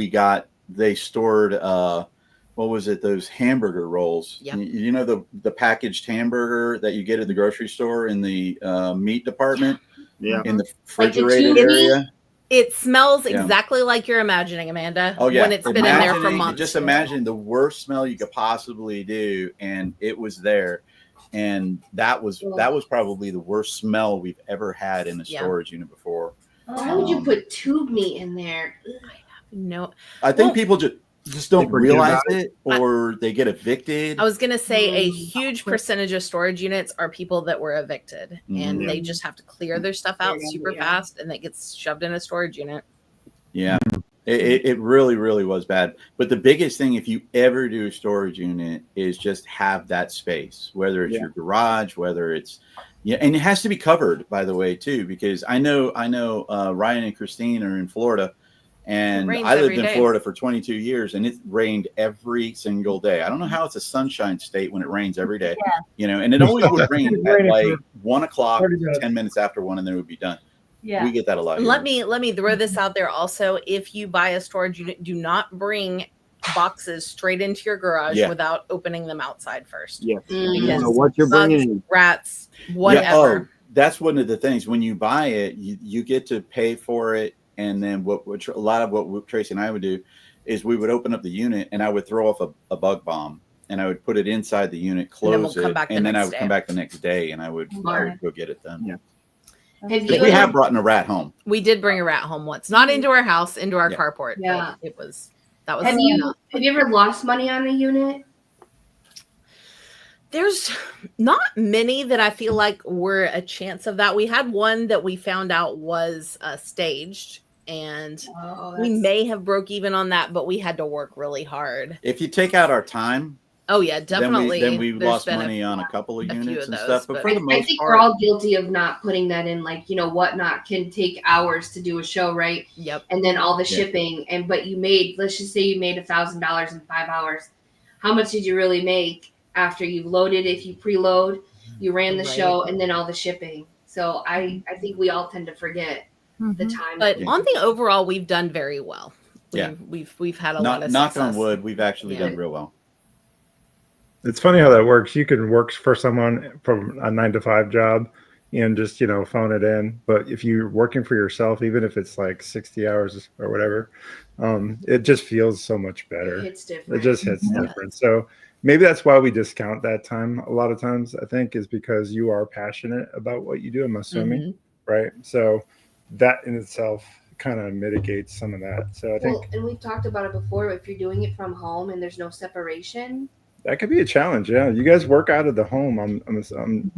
[SPEAKER 7] they stored what was it? Those hamburger rolls. Yep. You know the packaged hamburger that you get at the grocery store in the meat department. Yeah. In the refrigerated area.
[SPEAKER 8] It smells exactly like you're imagining, Amanda.
[SPEAKER 7] Oh yeah.
[SPEAKER 8] When it's been in there for months.
[SPEAKER 7] Just imagine the worst smell you could possibly do, and it was there. And that was probably the worst smell we've ever had in a storage unit before.
[SPEAKER 4] Why would you put tube meat in there?
[SPEAKER 8] No.
[SPEAKER 7] I think people just don't realize it, or they get evicted.
[SPEAKER 8] I was going to say a huge percentage of storage units are people that were evicted, and they just have to clear their stuff out super fast, and that gets shoved in a storage unit. Yeah,
[SPEAKER 7] it really, really was bad. But the biggest thing, if you ever do a storage unit, is just have that space, whether it's your garage, whether it's and it has to be covered, by the way, too, because I know Ryan and Christine are in Florida. And I lived in Florida for 22 years, and it rained every single day. I don't know how it's a sunshine state when it rains every day, and it always would rain at like 1 o'clock, 10 minutes after 1, and then it would be done. Yeah. We get that a lot.
[SPEAKER 8] Let me throw this out there also. If you buy a storage unit, do not bring boxes straight into your garage without opening them outside first.
[SPEAKER 3] Yeah. Because what you're bringing,
[SPEAKER 8] rats, whatever.
[SPEAKER 7] Yeah, that's one of the things. When you buy it, you get to pay for it. And then a lot of what Tracy and I would do is we would open up the unit, and I would throw off a bug bomb, and I would put it inside the unit, close it, and then I would come back the next day, and I would go get it done. Yeah. We have brought in a rat home.
[SPEAKER 8] We did bring a rat home once, not into our house, into our carport. Yeah, that was.
[SPEAKER 4] Have you ever lost money on a unit?
[SPEAKER 8] There's not many that I feel like were a chance of that. We had one that we found out was staged, and we may have broke even on that, but we had to work really hard.
[SPEAKER 7] If you take out our time,
[SPEAKER 8] Oh yeah, definitely.
[SPEAKER 7] Then we
[SPEAKER 8] There's
[SPEAKER 7] lost
[SPEAKER 8] been
[SPEAKER 7] money on a couple of
[SPEAKER 8] few
[SPEAKER 7] units
[SPEAKER 8] of
[SPEAKER 7] and
[SPEAKER 8] those,
[SPEAKER 7] stuff. But
[SPEAKER 8] but-
[SPEAKER 7] for the
[SPEAKER 4] I
[SPEAKER 7] most
[SPEAKER 4] think
[SPEAKER 7] part,
[SPEAKER 4] we're all guilty of not putting that in. Like, Whatnot can take hours to do a show, right?
[SPEAKER 8] Yep.
[SPEAKER 4] And then all the
[SPEAKER 7] Yeah.
[SPEAKER 4] shipping, but you made, let's just say you made $1,000 in 5 hours. How much did you really make after you've loaded? If you preload, you ran the
[SPEAKER 8] Right.
[SPEAKER 4] show, and then all the shipping. So I think we all tend to forget the time.
[SPEAKER 8] But
[SPEAKER 7] Yeah.
[SPEAKER 8] on the overall, we've done very well.
[SPEAKER 7] Yeah.
[SPEAKER 8] We've had a lot of
[SPEAKER 7] knock
[SPEAKER 8] success.
[SPEAKER 7] on wood, we've actually
[SPEAKER 8] Yeah.
[SPEAKER 7] done real well.
[SPEAKER 1] It's funny how that works. You can work for someone from a 9 to 5 job and just, phone it in. But if you're working for yourself, even if it's like 60 hours or whatever, it just feels so much better.
[SPEAKER 4] It's different.
[SPEAKER 1] It just hits different. So maybe that's why we discount that time a lot of times, I think, is because you are passionate about what you do, I'm assuming,
[SPEAKER 8] Mm-hmm.
[SPEAKER 1] right? So that in itself kind of mitigates some of that. So I think
[SPEAKER 4] and we've talked about it before. If you're doing it from home and there's no separation,
[SPEAKER 1] that could be a challenge. Yeah, you guys work out of the home. I'm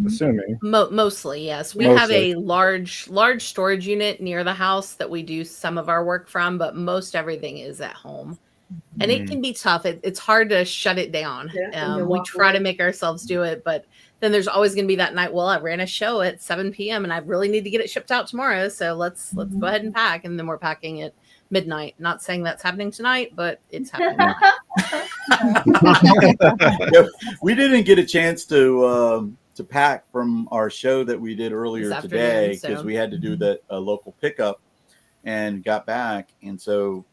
[SPEAKER 1] assuming.
[SPEAKER 8] Mostly, yes. We have
[SPEAKER 1] Mostly.
[SPEAKER 8] a large storage unit near the house that we do some of our work from, but most everything is at home. And it can be tough. It's hard to shut it down.
[SPEAKER 4] Yeah, and
[SPEAKER 8] We
[SPEAKER 4] walk
[SPEAKER 8] try to
[SPEAKER 4] away.
[SPEAKER 8] make ourselves do it, but then there's always going to be that night. Well, I ran a show at 7 p.m. and I really need to get it shipped out tomorrow. So let's go ahead and pack. And then we're packing at midnight. Not saying that's happening tonight, but it's happening.
[SPEAKER 7] We didn't get a chance to pack from our show that we did earlier
[SPEAKER 8] This
[SPEAKER 7] today
[SPEAKER 8] afternoon,
[SPEAKER 7] because
[SPEAKER 8] so-
[SPEAKER 7] we had to do that local pickup and got back, and so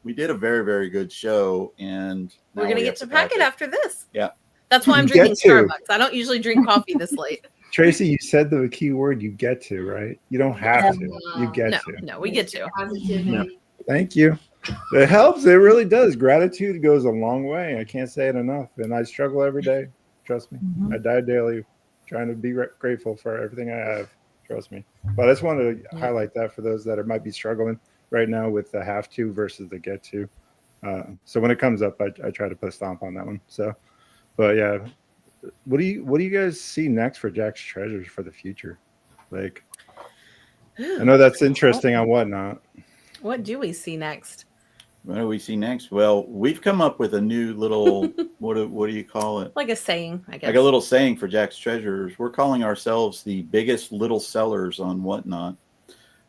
[SPEAKER 7] we did a very, very good show, and
[SPEAKER 8] We're
[SPEAKER 7] now
[SPEAKER 8] going
[SPEAKER 7] we
[SPEAKER 8] to
[SPEAKER 7] have
[SPEAKER 8] get to pack it after this.
[SPEAKER 7] Yeah.
[SPEAKER 8] That's why I'm
[SPEAKER 1] You
[SPEAKER 8] drinking
[SPEAKER 1] get to.
[SPEAKER 8] Starbucks. I don't usually drink coffee this late.
[SPEAKER 1] Tracy, you said the key word. You get to, right? You don't have to. You get
[SPEAKER 8] No,
[SPEAKER 1] to.
[SPEAKER 8] no, we get to.
[SPEAKER 4] Positivity.
[SPEAKER 1] Thank you. It helps. It really does. Gratitude goes a long way. I can't say it enough. And I struggle every day. Trust me. I die daily trying to be grateful for everything I have. Trust me. But I just wanted to highlight that for those that might be struggling right now with the have to versus the get to. So when it comes up, I try to put a stomp on that one. So, but yeah, what do you guys see next for Jack's Treasures for the future? Like, I know that's interesting on Whatnot.
[SPEAKER 8] What do we see next?
[SPEAKER 7] What do we see next? Well, we've come up with a new little what do you call it?
[SPEAKER 8] Like a saying, I guess.
[SPEAKER 7] Like a little saying for Jack's Treasures. We're calling ourselves the biggest little sellers on Whatnot.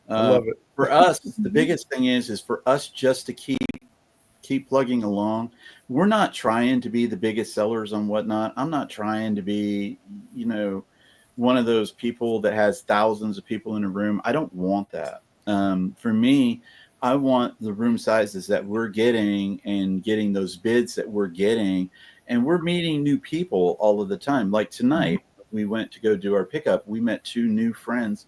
[SPEAKER 1] I love it.
[SPEAKER 7] For us, the biggest thing is for us just to keep plugging along. We're not trying to be the biggest sellers on Whatnot. I'm not trying to be, one of those people that has thousands of people in a room. I don't want that. For me, I want the room sizes that we're getting and getting those bids that we're getting. And we're meeting new people all of the time. Like tonight, we went to go do our pickup. We met 2 new friends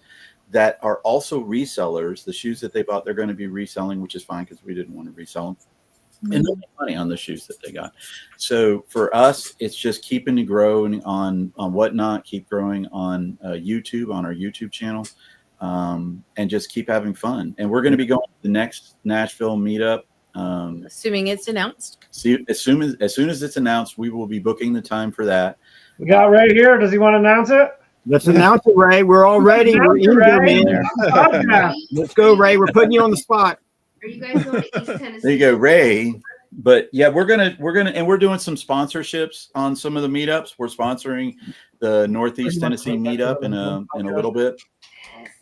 [SPEAKER 7] that are also resellers. The shoes that they bought, they're going to be reselling, which is fine because we didn't want to resell them. And they'll make money on the shoes that they got. So for us, it's just keeping growing on Whatnot, keep growing on YouTube, on our YouTube channel, and just keep having fun. And we're going to be going to the next Nashville meetup.
[SPEAKER 8] Assuming it's announced.
[SPEAKER 7] See, as soon as it's announced, we will be booking the time for that.
[SPEAKER 2] We got Ray here. Does he want to announce it?
[SPEAKER 3] Let's announce it, Ray. We're all ready. We're in there,
[SPEAKER 2] Ray.
[SPEAKER 3] man.
[SPEAKER 2] Podcast.
[SPEAKER 3] Let's go, Ray. We're putting you on the spot.
[SPEAKER 4] Are you guys going to East Tennessee?
[SPEAKER 7] There you go, Ray. But yeah, we're gonna and we're doing some sponsorships on some of the meetups. We're sponsoring the Northeast Tennessee meetup in a little bit.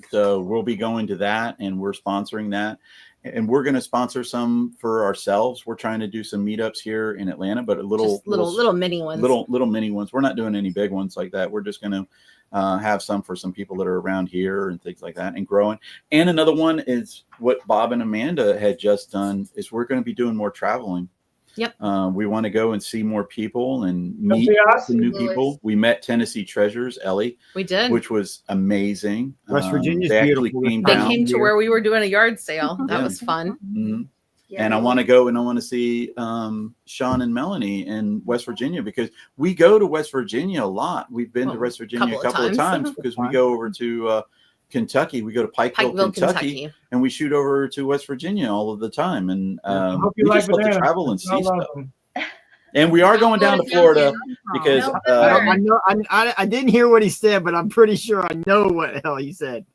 [SPEAKER 7] So we'll be going to that, and we're sponsoring that. And we're going to sponsor some for ourselves. We're trying to do some meetups here in Atlanta, but little
[SPEAKER 8] mini ones.
[SPEAKER 7] Little mini ones. We're not doing any big ones like that. We're just going to have some for some people that are around here and things like that and growing. And another one is what Bob and Amanda had just done is we're going to be doing more traveling.
[SPEAKER 8] Yep.
[SPEAKER 7] We want to go and see more people and meet
[SPEAKER 2] see us?
[SPEAKER 7] some new people. We met Tennessee Treasures, Ellie,
[SPEAKER 8] We did.
[SPEAKER 7] which was amazing.
[SPEAKER 3] West Virginia's
[SPEAKER 7] they actually
[SPEAKER 3] beautiful.
[SPEAKER 7] came
[SPEAKER 8] They
[SPEAKER 7] down.
[SPEAKER 8] came to where we were doing a yard sale. That
[SPEAKER 7] Yeah.
[SPEAKER 8] was fun.
[SPEAKER 7] Mhm.
[SPEAKER 4] Yeah.
[SPEAKER 7] And I want to go and I want to see Sean and Melanie in West Virginia because we go to West Virginia a lot. We've been to
[SPEAKER 8] Well,
[SPEAKER 7] West Virginia a couple of
[SPEAKER 8] times.
[SPEAKER 7] times because we go over to Kentucky. We go to Pikeville, Kentucky, and we shoot over to West Virginia all of the time. And
[SPEAKER 2] I
[SPEAKER 7] we
[SPEAKER 2] hope you like
[SPEAKER 7] just love to
[SPEAKER 2] bananas.
[SPEAKER 7] travel and
[SPEAKER 2] I
[SPEAKER 7] see
[SPEAKER 2] love
[SPEAKER 7] stuff.
[SPEAKER 2] them.
[SPEAKER 7] And we are going down to Florida because
[SPEAKER 3] I know. I didn't hear what he said, but I'm pretty sure I know what the hell he said.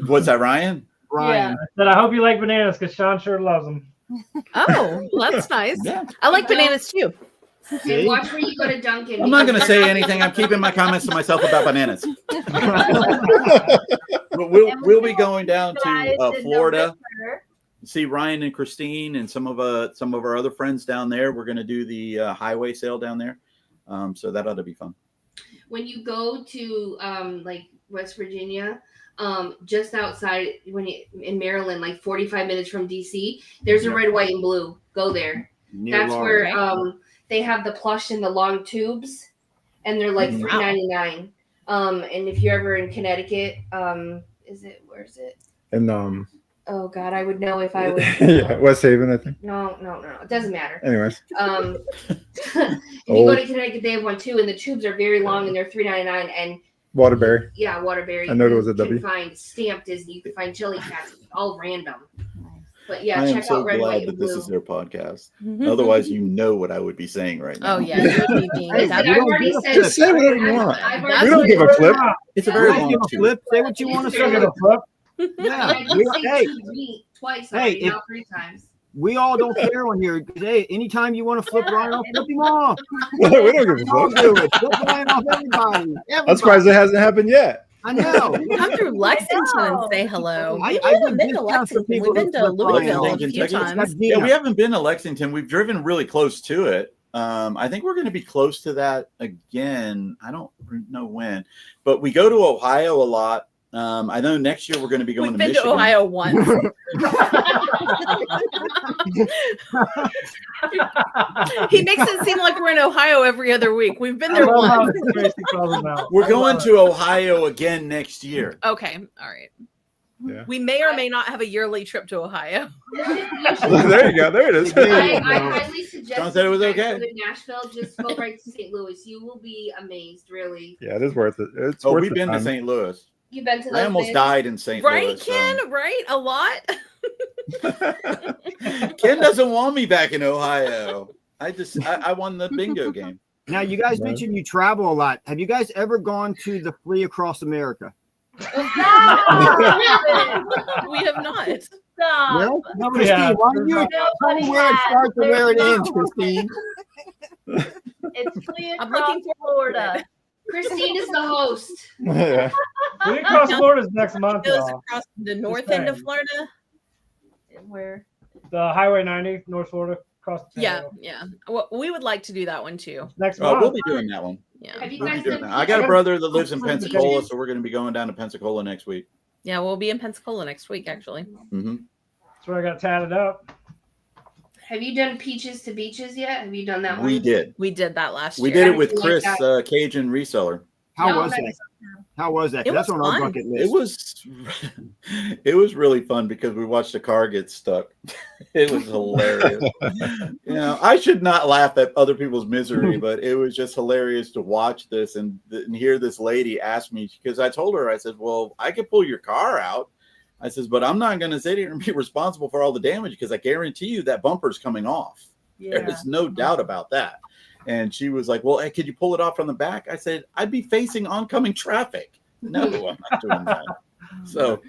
[SPEAKER 7] what's that, Ryan?
[SPEAKER 3] Ryan.
[SPEAKER 2] But I hope you like bananas because Sean sure loves them.
[SPEAKER 8] Oh, well, that's nice.
[SPEAKER 7] Yeah.
[SPEAKER 8] I like bananas too.
[SPEAKER 4] And watch where you go to Dunkin'.
[SPEAKER 7] I'm not going to
[SPEAKER 4] because-
[SPEAKER 7] say anything. I'm keeping my comments to myself about bananas. But we'll be going down to Florida. See Ryan and Christine and some of our other friends down there. We're going to do the highway sale down there. So that ought to be fun.
[SPEAKER 4] When you go to like West Virginia, just outside in Maryland, like 45 minutes from DC, there's a red, white, and blue. Go there. That's where they have the plush and the long tubes, and they're like $3.99. And if you're ever in Connecticut, where is it?
[SPEAKER 1] And
[SPEAKER 4] Oh God, I would know if I was.
[SPEAKER 1] yeah, West Haven, I think.
[SPEAKER 4] No, it doesn't matter.
[SPEAKER 1] Anyways,
[SPEAKER 4] if you go to Connecticut, they have one too, and the tubes are very long, and they're $3.99. And
[SPEAKER 1] Waterbury.
[SPEAKER 4] Yeah, Waterbury.
[SPEAKER 1] I know there was a
[SPEAKER 4] You
[SPEAKER 1] W.
[SPEAKER 4] can find Stamp Disney. You can find Chili Cats. All random. But yeah,
[SPEAKER 7] I am
[SPEAKER 4] check
[SPEAKER 7] so
[SPEAKER 4] out Red,
[SPEAKER 7] glad
[SPEAKER 4] White,
[SPEAKER 7] that
[SPEAKER 4] and
[SPEAKER 7] this
[SPEAKER 4] Blue.
[SPEAKER 7] is their podcast. Otherwise, you know what I would be saying right now.
[SPEAKER 8] Oh yeah, you would be being
[SPEAKER 4] Listen, I've already said.
[SPEAKER 1] Just say whatever you want.
[SPEAKER 4] I've
[SPEAKER 1] We
[SPEAKER 4] already
[SPEAKER 1] don't
[SPEAKER 4] said-
[SPEAKER 1] give a flip.
[SPEAKER 7] It's a very
[SPEAKER 3] Don't
[SPEAKER 7] long
[SPEAKER 3] give a
[SPEAKER 7] tube.
[SPEAKER 3] flip. Say what you want to
[SPEAKER 2] Still
[SPEAKER 3] say.
[SPEAKER 2] get a flip.
[SPEAKER 3] Yeah.
[SPEAKER 4] I did say
[SPEAKER 3] Hey,
[SPEAKER 4] cheese meat twice
[SPEAKER 3] Hey,
[SPEAKER 4] already,
[SPEAKER 3] if-
[SPEAKER 4] not 3 times.
[SPEAKER 3] we all don't care when you're. Hey, anytime you want to flip Ryan off, flip him off.
[SPEAKER 1] We don't give a
[SPEAKER 3] I'll
[SPEAKER 1] flip.
[SPEAKER 3] do it. Flip Ryan off everybody.
[SPEAKER 1] I'm surprised it hasn't happened yet.
[SPEAKER 3] I know.
[SPEAKER 8] Come through Lexington and say hello.
[SPEAKER 3] I
[SPEAKER 8] We
[SPEAKER 3] give
[SPEAKER 8] haven't been to
[SPEAKER 3] discounts for
[SPEAKER 8] Lexington.
[SPEAKER 3] people
[SPEAKER 8] We've been
[SPEAKER 3] who
[SPEAKER 8] to
[SPEAKER 3] flip
[SPEAKER 8] Louisville a
[SPEAKER 7] Lexington,
[SPEAKER 8] few
[SPEAKER 7] Kentucky.
[SPEAKER 8] times.
[SPEAKER 7] Yeah, we haven't been to Lexington. We've driven really close to it. I think we're going to be close to that again. I don't know when, but we go to Ohio a lot. I know next year we're going to be going
[SPEAKER 8] We've
[SPEAKER 7] to
[SPEAKER 8] been
[SPEAKER 7] Michigan.
[SPEAKER 8] to Ohio once. He makes it seem like we're in Ohio every other week. We've been
[SPEAKER 2] I
[SPEAKER 8] there
[SPEAKER 2] love how
[SPEAKER 8] once.
[SPEAKER 2] Tracy calls him out.
[SPEAKER 7] We're
[SPEAKER 2] I
[SPEAKER 7] going
[SPEAKER 2] love
[SPEAKER 7] to Ohio again next year.
[SPEAKER 8] Okay, all right.
[SPEAKER 1] Yeah.
[SPEAKER 8] We may or may not have a yearly trip to Ohio.
[SPEAKER 1] There you go. There it is.
[SPEAKER 4] I highly suggest
[SPEAKER 7] John said it was
[SPEAKER 4] if you
[SPEAKER 7] okay.
[SPEAKER 4] guys go to Nashville, just go right to St. Louis. You will be amazed, really.
[SPEAKER 1] Yeah, it is worth it. It's
[SPEAKER 7] Oh,
[SPEAKER 1] worth
[SPEAKER 7] we've
[SPEAKER 1] the
[SPEAKER 7] been to
[SPEAKER 1] time.
[SPEAKER 7] St. Louis.
[SPEAKER 4] You've been to those
[SPEAKER 7] I almost
[SPEAKER 4] things?
[SPEAKER 7] died in St.
[SPEAKER 8] Right,
[SPEAKER 7] Louis.
[SPEAKER 8] Ken? Right? A lot?
[SPEAKER 7] Ken doesn't want me back in Ohio. I won the bingo game.
[SPEAKER 3] Now, you guys mentioned you travel a lot. Have you guys ever gone to the Free Across America?
[SPEAKER 8] We have not.
[SPEAKER 5] Stop.
[SPEAKER 3] Well,
[SPEAKER 2] Nobody
[SPEAKER 3] Christine,
[SPEAKER 2] has.
[SPEAKER 3] why don't you tell me where it starts and where it ends, Christine?
[SPEAKER 5] It's Flea
[SPEAKER 8] I'm
[SPEAKER 5] across
[SPEAKER 8] looking
[SPEAKER 5] Florida.
[SPEAKER 4] Christine is the host.
[SPEAKER 1] Yeah.
[SPEAKER 2] We cross Florida's next month.
[SPEAKER 8] Goes
[SPEAKER 2] Though.
[SPEAKER 8] across the north
[SPEAKER 2] Just
[SPEAKER 8] end of
[SPEAKER 2] saying.
[SPEAKER 8] Florida. Where?
[SPEAKER 2] The Highway 90, North Florida, across the
[SPEAKER 8] Yeah,
[SPEAKER 2] channel.
[SPEAKER 8] yeah. Well, we would like to do that one too.
[SPEAKER 2] Next
[SPEAKER 7] Oh,
[SPEAKER 2] month.
[SPEAKER 7] we'll be doing that one.
[SPEAKER 8] Yeah.
[SPEAKER 4] Have you
[SPEAKER 7] We'll be
[SPEAKER 4] guys
[SPEAKER 7] doing
[SPEAKER 4] done
[SPEAKER 7] that. I got a
[SPEAKER 4] peaches?
[SPEAKER 7] brother that lives in
[SPEAKER 4] Peaches?
[SPEAKER 7] Pensacola, so we're going to be going down to Pensacola next week.
[SPEAKER 8] Yeah, we'll be in Pensacola next week, actually.
[SPEAKER 7] Mm-hmm.
[SPEAKER 2] That's where I got tatted up.
[SPEAKER 4] Have you done Peaches to Beaches yet? Have you done that one?
[SPEAKER 7] We did.
[SPEAKER 8] We did that last
[SPEAKER 7] We
[SPEAKER 8] year.
[SPEAKER 7] did it with
[SPEAKER 4] Everything like
[SPEAKER 7] Chris, Cajun Reseller.
[SPEAKER 3] How
[SPEAKER 4] No,
[SPEAKER 3] was that?
[SPEAKER 4] that's-
[SPEAKER 3] How was that?
[SPEAKER 8] It
[SPEAKER 3] That's
[SPEAKER 8] was
[SPEAKER 3] on our
[SPEAKER 8] fun.
[SPEAKER 3] bucket
[SPEAKER 7] It
[SPEAKER 3] list.
[SPEAKER 7] was really fun because we watched a car get stuck. It was hilarious. You know, I should not laugh at other people's misery, but it was just hilarious to watch this and hear this lady ask me, because I told her, I said, well, I could pull your car out. I says, but I'm not going to sit here and be responsible for all the damage because I guarantee you that bumper's coming off. There's no doubt about that. And she was like, well, hey, could you pull it off from the back? I said, I'd be facing oncoming traffic. No, I'm not doing that. So,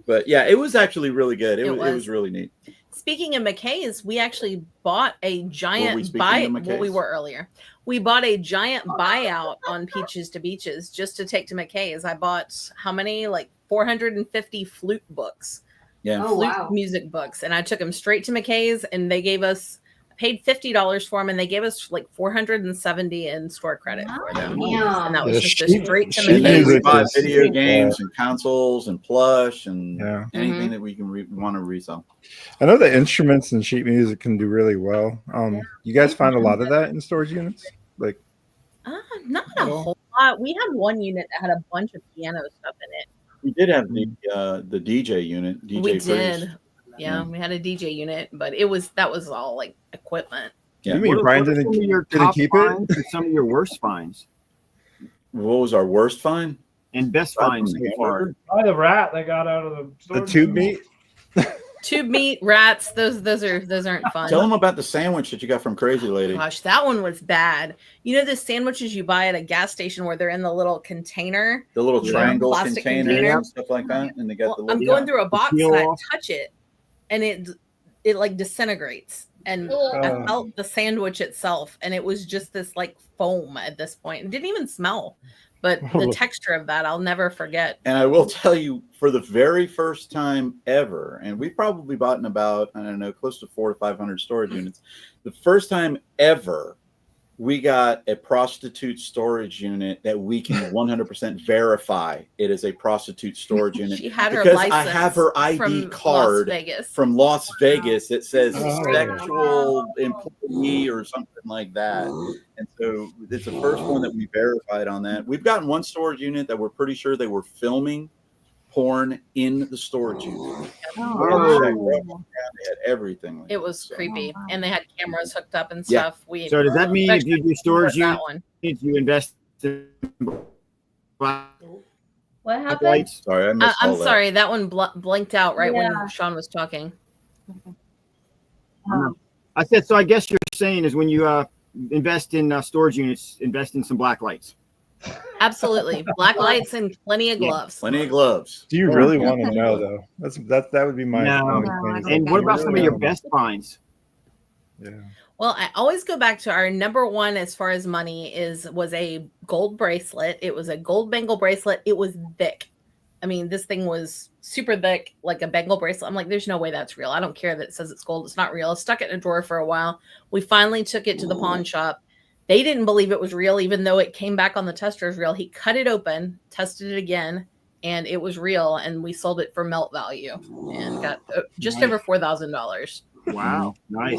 [SPEAKER 7] but yeah, it was actually really good. It was really neat.
[SPEAKER 8] Speaking of McKay's, we actually bought a giant
[SPEAKER 7] speaking
[SPEAKER 8] buy.
[SPEAKER 7] of
[SPEAKER 8] Well, we
[SPEAKER 7] McKay's?
[SPEAKER 8] were earlier. We bought a giant buyout on Peaches to Beaches just to take to McKay's. I bought how many? Like 450 flute books,
[SPEAKER 7] Yeah.
[SPEAKER 4] Oh,
[SPEAKER 8] flute
[SPEAKER 4] wow.
[SPEAKER 8] music books, and I took them straight to McKay's, and they gave us. Paid $50 for them, and they gave us like 470 in store credit for them.
[SPEAKER 4] Damn.
[SPEAKER 8] And that was
[SPEAKER 1] Yeah,
[SPEAKER 8] just a
[SPEAKER 1] sheet-
[SPEAKER 8] straight to
[SPEAKER 1] sheet
[SPEAKER 7] And then
[SPEAKER 8] McKay's.
[SPEAKER 7] we
[SPEAKER 1] music
[SPEAKER 7] bought
[SPEAKER 1] is-
[SPEAKER 7] video games and consoles and plush and
[SPEAKER 1] Yeah.
[SPEAKER 7] anything that we can want to resell.
[SPEAKER 1] I know the instruments and sheet music can do really well. You guys find a lot of that in storage units? Like,
[SPEAKER 8] Not a whole lot. We had one unit that had a bunch of piano stuff in it.
[SPEAKER 7] We did have the DJ unit. DJ
[SPEAKER 8] We
[SPEAKER 7] Freeze.
[SPEAKER 8] did. Yeah, we had a DJ unit, but that was all like equipment.
[SPEAKER 7] Yeah.
[SPEAKER 1] you mean Brian
[SPEAKER 3] What are
[SPEAKER 1] didn't
[SPEAKER 3] some of your
[SPEAKER 1] didn't
[SPEAKER 3] top
[SPEAKER 1] keep
[SPEAKER 3] finds
[SPEAKER 1] it?
[SPEAKER 3] and some of your worst finds
[SPEAKER 7] What was our worst find?
[SPEAKER 3] and best finds so far?
[SPEAKER 2] Probably the rat they got out of the
[SPEAKER 1] The
[SPEAKER 2] storage
[SPEAKER 1] tube
[SPEAKER 2] unit.
[SPEAKER 1] meat?
[SPEAKER 8] Tube meat, rats, those aren't fun.
[SPEAKER 7] Tell them about the sandwich that you got from Crazy Lady.
[SPEAKER 8] Gosh, that one was bad. You know the sandwiches you buy at a gas station where they're in the little container?
[SPEAKER 7] The little triangle
[SPEAKER 8] Plastic
[SPEAKER 7] container
[SPEAKER 8] container.
[SPEAKER 7] and stuff like that. And they got the
[SPEAKER 8] I'm
[SPEAKER 7] little.
[SPEAKER 8] going through a box
[SPEAKER 3] peel
[SPEAKER 8] and I
[SPEAKER 3] off.
[SPEAKER 8] touch it, and it like disintegrates. And I felt the sandwich itself, and it was just this like foam at this point. It didn't even smell, but the texture of that I'll never forget.
[SPEAKER 7] And I will tell you, for the very first time ever, and we've probably bought in about, I don't know, close to 400 to 500 storage units. The first time ever, we got a prostitute storage unit that we can 100% verify it is a prostitute storage unit.
[SPEAKER 8] She had her
[SPEAKER 7] because
[SPEAKER 8] license
[SPEAKER 7] I have her ID card from Las Vegas that says sexual employee or something like that. And so it's the first one that we verified on that. We've gotten one storage unit that we're pretty sure they were filming porn in the storage unit. They had everything.
[SPEAKER 8] It was creepy, and they had cameras hooked up and stuff.
[SPEAKER 3] So does that mean if you do storage units, you invest in
[SPEAKER 5] What happened?
[SPEAKER 3] lights?
[SPEAKER 7] Sorry, I missed
[SPEAKER 8] I'm
[SPEAKER 7] all that.
[SPEAKER 8] sorry, that one blinked out right when Sean was talking.
[SPEAKER 3] I said, so I guess you're saying is when you invest in storage units, invest in some black lights.
[SPEAKER 8] Absolutely, black lights and plenty of gloves.
[SPEAKER 7] Plenty of gloves.
[SPEAKER 1] Do you really want to know though? That would be my
[SPEAKER 3] No.
[SPEAKER 1] only thing.
[SPEAKER 3] And what about some of your best finds?
[SPEAKER 1] Yeah.
[SPEAKER 8] Well, I always go back to our number one as far as money was a gold bracelet. It was a gold bangle bracelet. It was thick. I mean, this thing was super thick, like a bangle bracelet. I'm like, there's no way that's real. I don't care that it says it's gold. It's not real. I stuck it in a drawer for a while. We finally took it to the pawn shop. They didn't believe it was real, even though it came back on the tester as real. He cut it open, tested it again, and it was real. And we sold it for melt value and got just over $4,000.
[SPEAKER 3] Wow, nice.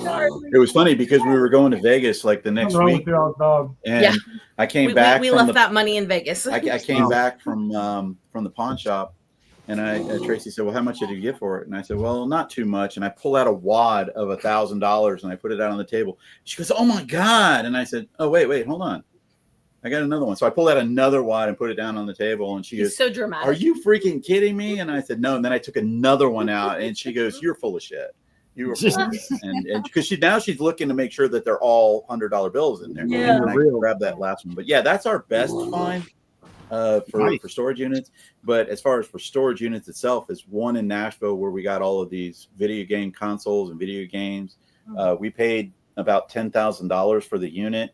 [SPEAKER 7] It was funny because we were going to Vegas like the next week, and I came back.
[SPEAKER 8] We left that money in Vegas.
[SPEAKER 7] I came back from the pawn shop, and Tracy said, "Well, how much did you get for it?" And I said, "Well, not too much." And I pulled out a wad of $1,000 and I put it out on the table. She goes, "Oh my God!" And I said, "Oh wait, hold on, I got another one." So I pulled out another wad and put it down on the table, and she goes,
[SPEAKER 8] so dramatic.
[SPEAKER 7] "Are you freaking kidding me?" And I said, "No." And then I took another one out, and she goes, "You're full of shit. You were full of shit." And because she's looking to make sure that they're all $100 bills in there.
[SPEAKER 5] Yeah.
[SPEAKER 7] And I grabbed that last one. But yeah, that's our best find for storage units. But as far as for storage units itself, is one in Nashville where we got all of these video game consoles and video games. We paid about $10,000 for the unit.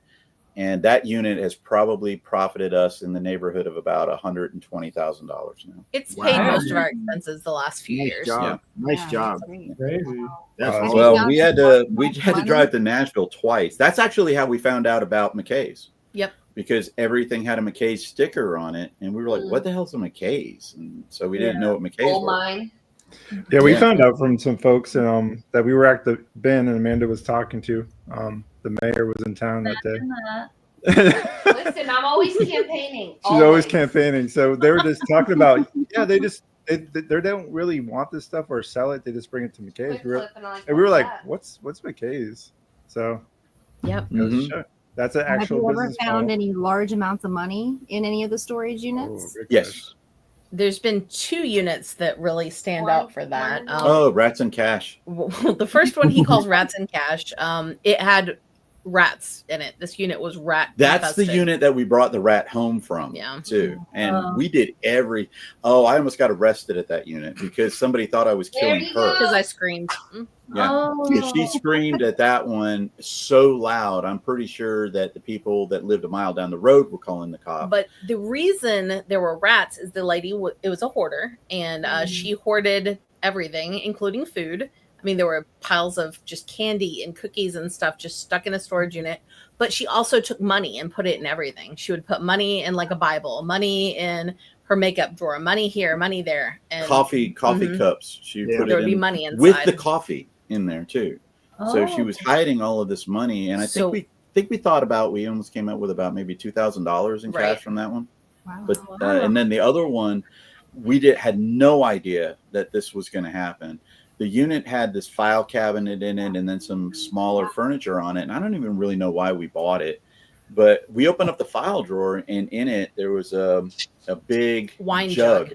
[SPEAKER 7] And that unit has probably profited us in the neighborhood of about $120,000 now.
[SPEAKER 8] It's paid most of our expenses the last few years.
[SPEAKER 3] Job. Nice job.
[SPEAKER 2] Crazy.
[SPEAKER 3] That's
[SPEAKER 7] Well, we had to drive to Nashville twice. That's actually how we found out about McKay's.
[SPEAKER 8] Yep.
[SPEAKER 7] Because everything had a McKay's sticker on it, and we were like, "What the hell's a McKay's?" And so we didn't know what McKay's
[SPEAKER 4] Gold
[SPEAKER 7] were.
[SPEAKER 4] mine.
[SPEAKER 1] Yeah, we found out from some folks that we were at the bin and Amanda was talking to. The mayor was in town that day.
[SPEAKER 4] Listen, I'm always campaigning.
[SPEAKER 1] She's always campaigning. So they were just talking about, they don't really want this stuff or sell it. They just bring it to McKay's. And we were like, what's McKay's? So
[SPEAKER 8] yep.
[SPEAKER 1] That's an
[SPEAKER 6] Have
[SPEAKER 1] actual
[SPEAKER 6] you ever
[SPEAKER 1] business
[SPEAKER 6] found
[SPEAKER 1] model.
[SPEAKER 6] any large amounts of money in any of the storage units?
[SPEAKER 1] good
[SPEAKER 7] Yes.
[SPEAKER 1] question.
[SPEAKER 8] There's been 2 units that really stand out for that.
[SPEAKER 7] Rats and cash.
[SPEAKER 8] The first one he calls Rats and Cash. It had rats in it. This unit was rat.
[SPEAKER 7] That's
[SPEAKER 8] infested.
[SPEAKER 7] the unit that we brought the rat home from, too. And we did I almost got arrested at that unit because somebody thought I was killing her.
[SPEAKER 8] Because I screamed.
[SPEAKER 7] Yeah. Because she screamed at that one so loud. I'm pretty sure that the people that lived a mile down the road were calling the cops.
[SPEAKER 8] But the reason there were rats is the lady, it was a hoarder, and she hoarded everything, including food. I mean, there were piles of just candy and cookies and stuff just stuck in a storage unit. But she also took money and put it in everything. She would put money in like a Bible, money in her makeup drawer, money here, money there. And
[SPEAKER 7] coffee cups. She put
[SPEAKER 8] there
[SPEAKER 7] it
[SPEAKER 8] would be
[SPEAKER 7] in
[SPEAKER 8] money inside.
[SPEAKER 7] with the coffee in there too. So she was hiding all of this money. And I think we thought about, we almost came up with about maybe $2,000 in cash from that one.
[SPEAKER 6] Wow.
[SPEAKER 7] But and then the other one, we had no idea that this was going to happen. The unit had this file cabinet in it and then some smaller furniture on it. And I don't even really know why we bought it. But we opened up the file drawer, and in it, there was a big wine jug.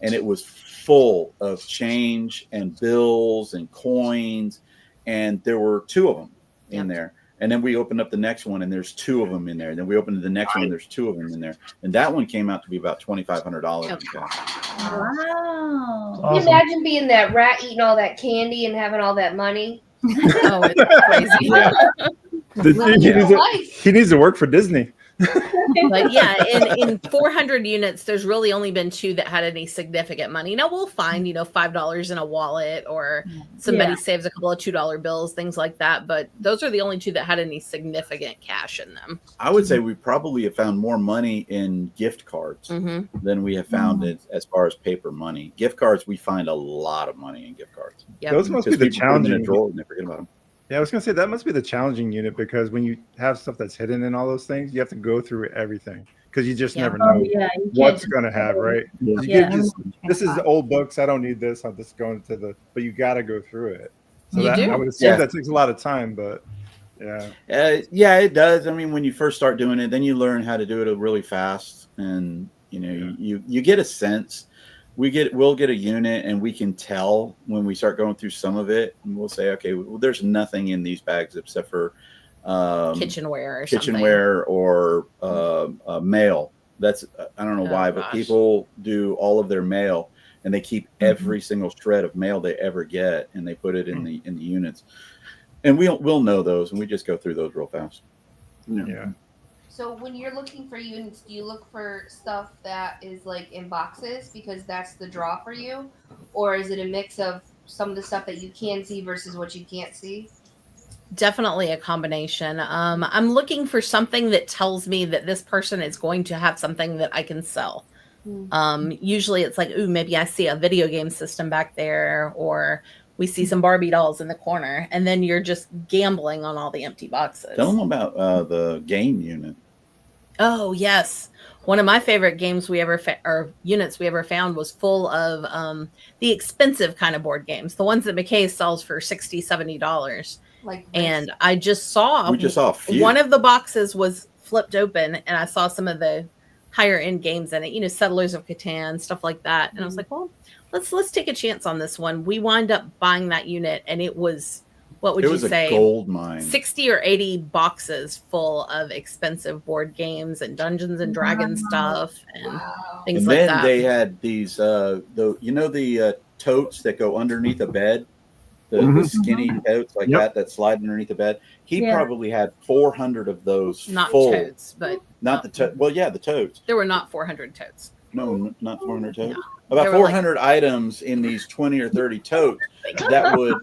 [SPEAKER 7] And it was full of change and bills and coins. And there were 2 of them in there. And then we opened up the next one, and there's 2 of them in there. And then we opened the next one, and there's 2 of them in there. And that one came out to be about $2,500.
[SPEAKER 8] Okay.
[SPEAKER 5] Wow.
[SPEAKER 4] Can you imagine being that rat eating all that candy and having all that money?
[SPEAKER 8] Oh, it's crazy.
[SPEAKER 1] He needs to work for Disney.
[SPEAKER 8] But yeah, in 400 units, there's really only been 2 that had any significant money. Now we'll find, $5 in a wallet, or somebody saves a couple of $2 bills, things like that. But those are the only 2 that had any significant cash in them.
[SPEAKER 7] I would say we probably have found more money in gift cards than we have found it as far as paper money. Gift cards, we find a lot of money in gift cards.
[SPEAKER 8] Yep.
[SPEAKER 1] Those must be the challenging.
[SPEAKER 7] And they forget about them.
[SPEAKER 1] Yeah, I was gonna say that must be the challenging unit, because when you have stuff that's hidden in all those things, you have to go through everything, because you just never know what's gonna have, right? You can't just, this is the old books, I don't need this, I'm just going to the, but you got to go through it. So
[SPEAKER 8] You
[SPEAKER 1] that,
[SPEAKER 8] do.
[SPEAKER 1] I would assume that takes a lot of time, but yeah.
[SPEAKER 7] Yeah, it does. I mean, when you first start doing it, then you learn how to do it really fast, and you get a sense. We'll get a unit, and we can tell when we start going through some of it, and we'll say, okay, well, there's nothing in these bags except for
[SPEAKER 8] kitchenware
[SPEAKER 7] or mail. That's I don't know why, but people do all of their mail, and they keep every single shred of mail they ever get, and they put it in the units, and we'll know those, and we just go through those real fast.
[SPEAKER 1] Yeah.
[SPEAKER 4] So when you're looking for units, do you look for stuff that is like in boxes because that's the draw for you? Or is it a mix of some of the stuff that you can see versus what you can't see?
[SPEAKER 8] Definitely a combination. I'm looking for something that tells me that this person is going to have something that I can sell. Usually it's like, ooh, maybe I see a video game system back there, or we see some Barbie dolls in the corner, and then you're just gambling on all the empty boxes.
[SPEAKER 7] Tell them about the game unit.
[SPEAKER 8] Oh, yes. One of my favorite games we ever units we ever found was full of the expensive kind of board games, the ones that McKay sells for $60, $70. And I just saw
[SPEAKER 7] a few.
[SPEAKER 8] One of the boxes was flipped open, and I saw some of the higher end games in it, Settlers of Catan, stuff like that. And I was like, well, let's take a chance on this one. We wind up buying that unit, and it was, what would you say?
[SPEAKER 7] A gold mine.
[SPEAKER 8] 60 or 80 boxes full of expensive board games and Dungeons and Dragons stuff and things like that.
[SPEAKER 7] And then they had these, the totes that go underneath a bed, the skinny totes like that slide underneath the bed. He probably had 400 of those.
[SPEAKER 8] Not
[SPEAKER 7] full.
[SPEAKER 8] totes, but
[SPEAKER 7] not the totes. Well, yeah, the totes.
[SPEAKER 8] There were not 400 totes.
[SPEAKER 7] No, not 400 totes.
[SPEAKER 8] No.
[SPEAKER 7] About 400 items in these 20 or 30 totes that would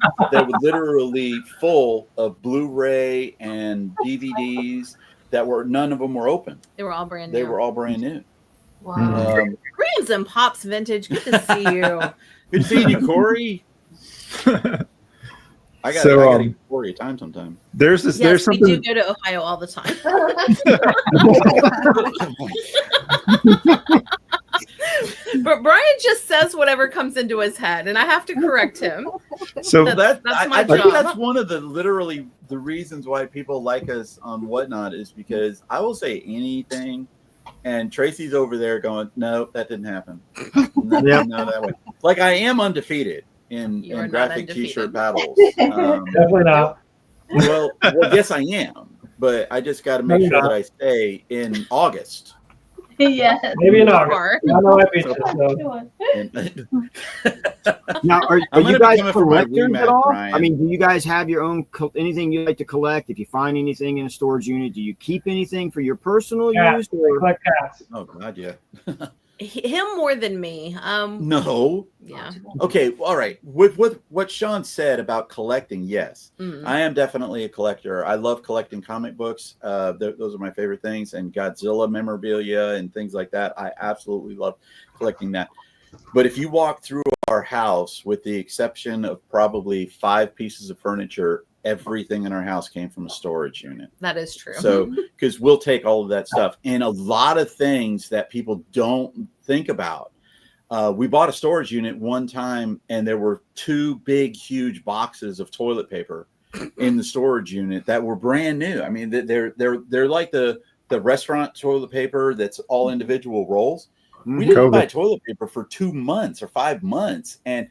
[SPEAKER 7] literally full of Blu-ray and DVDs that were, none of them were open.
[SPEAKER 8] They were all brand new.
[SPEAKER 7] They were all brand new.
[SPEAKER 4] Wow.
[SPEAKER 8] Grams and Pops Vintage. Good to see you.
[SPEAKER 7] Good seeing you, Corey. I got to give Corey a time sometime.
[SPEAKER 1] There's something.
[SPEAKER 8] We do go to Ohio all the time. But Brian just says whatever comes into his head, and I have to correct him.
[SPEAKER 1] So
[SPEAKER 8] that's my
[SPEAKER 7] I think
[SPEAKER 8] job.
[SPEAKER 7] that's one of the reasons why people like us on Whatnot, is because I will say anything, and Tracy's over there going, "No, that didn't happen." No, that way. Like, I am undefeated in graphic T-shirt battles.
[SPEAKER 2] Definitely not.
[SPEAKER 7] Well, yes, I am, but I just got to make sure that I stay in August.
[SPEAKER 5] Yes.
[SPEAKER 2] Maybe in August. I know I beat you.
[SPEAKER 3] Now, are
[SPEAKER 7] I'm
[SPEAKER 3] you
[SPEAKER 7] gonna
[SPEAKER 3] guys
[SPEAKER 7] be coming for my
[SPEAKER 3] collectors
[SPEAKER 7] rematch,
[SPEAKER 3] at all?
[SPEAKER 7] Brian.
[SPEAKER 3] I mean, do you guys have your own anything you like to collect? If you find anything in a storage unit, do you keep anything for your personal use? Or?
[SPEAKER 2] Collect cats.
[SPEAKER 7] Oh God, yeah.
[SPEAKER 8] Him more than me.
[SPEAKER 7] No.
[SPEAKER 8] Yeah.
[SPEAKER 7] Okay. All right. With what Sean said about collecting, yes, I am definitely a collector. I love collecting comic books. Those are my favorite things, and Godzilla memorabilia and things like that. I absolutely love collecting that. But if you walk through our house, with the exception of probably 5 pieces of furniture, everything in our house came from a storage unit.
[SPEAKER 8] That is true.
[SPEAKER 7] So, because we'll take all of that stuff, and a lot of things that people don't think about. We bought a storage unit one time, and there were 2 big, huge boxes of toilet paper in the storage unit that were brand new. I mean, they're like the restaurant toilet paper that's all individual rolls. We didn't buy toilet paper for 2 months or 5 months, and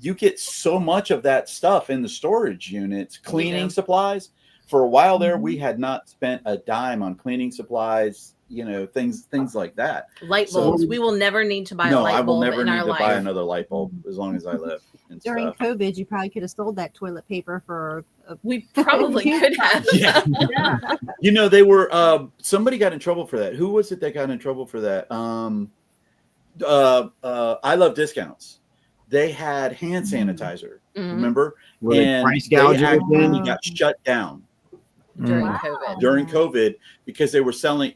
[SPEAKER 7] you get so much of that stuff in the storage units, cleaning supplies. for a while there, we had not spent a dime on cleaning supplies, things like that.
[SPEAKER 8] Light bulbs. We will never need to buy a
[SPEAKER 7] No,
[SPEAKER 8] light
[SPEAKER 7] I will
[SPEAKER 8] bulb
[SPEAKER 7] never
[SPEAKER 8] in
[SPEAKER 7] need
[SPEAKER 8] our
[SPEAKER 7] to
[SPEAKER 8] life.
[SPEAKER 7] buy another light bulb as long as I live. And
[SPEAKER 6] During
[SPEAKER 7] stuff.
[SPEAKER 6] COVID, you probably could have sold that toilet paper for
[SPEAKER 8] We probably could have.
[SPEAKER 7] Yeah. They were somebody got in trouble for that. Who was it that got in trouble for that? I Love Discounts. They had hand sanitizer, remember?
[SPEAKER 3] And price gouging
[SPEAKER 7] actually got shut down
[SPEAKER 8] during
[SPEAKER 7] COVID because they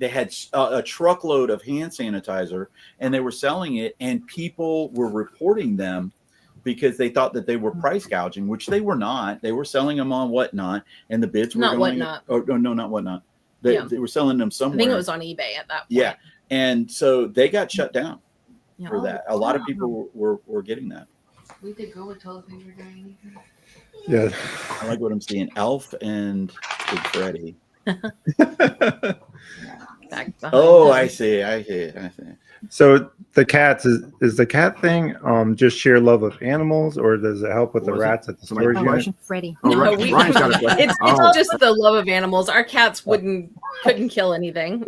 [SPEAKER 7] had a truckload of hand sanitizer and they were selling it, and people were reporting them because they thought that they were price gouging, which they were not. They were selling them on Whatnot, and the bids were
[SPEAKER 8] not Whatnot.
[SPEAKER 7] Oh no, not Whatnot. They were selling them somewhere.
[SPEAKER 8] I think it was on eBay at that point.
[SPEAKER 7] Yeah, and so they got shut down for that. A lot of people were getting that.
[SPEAKER 4] We could go with toilet paper during.
[SPEAKER 1] Yeah,
[SPEAKER 7] I like what I'm seeing. Elf and Big Freddy. Oh, I see.
[SPEAKER 1] So the cats is the cat thing just sheer love of animals, or does it help with the rats at the storage unit?
[SPEAKER 6] Freddie.
[SPEAKER 8] No,
[SPEAKER 3] Ryan's got a question.
[SPEAKER 8] it's just the love of animals. Our cats couldn't kill anything.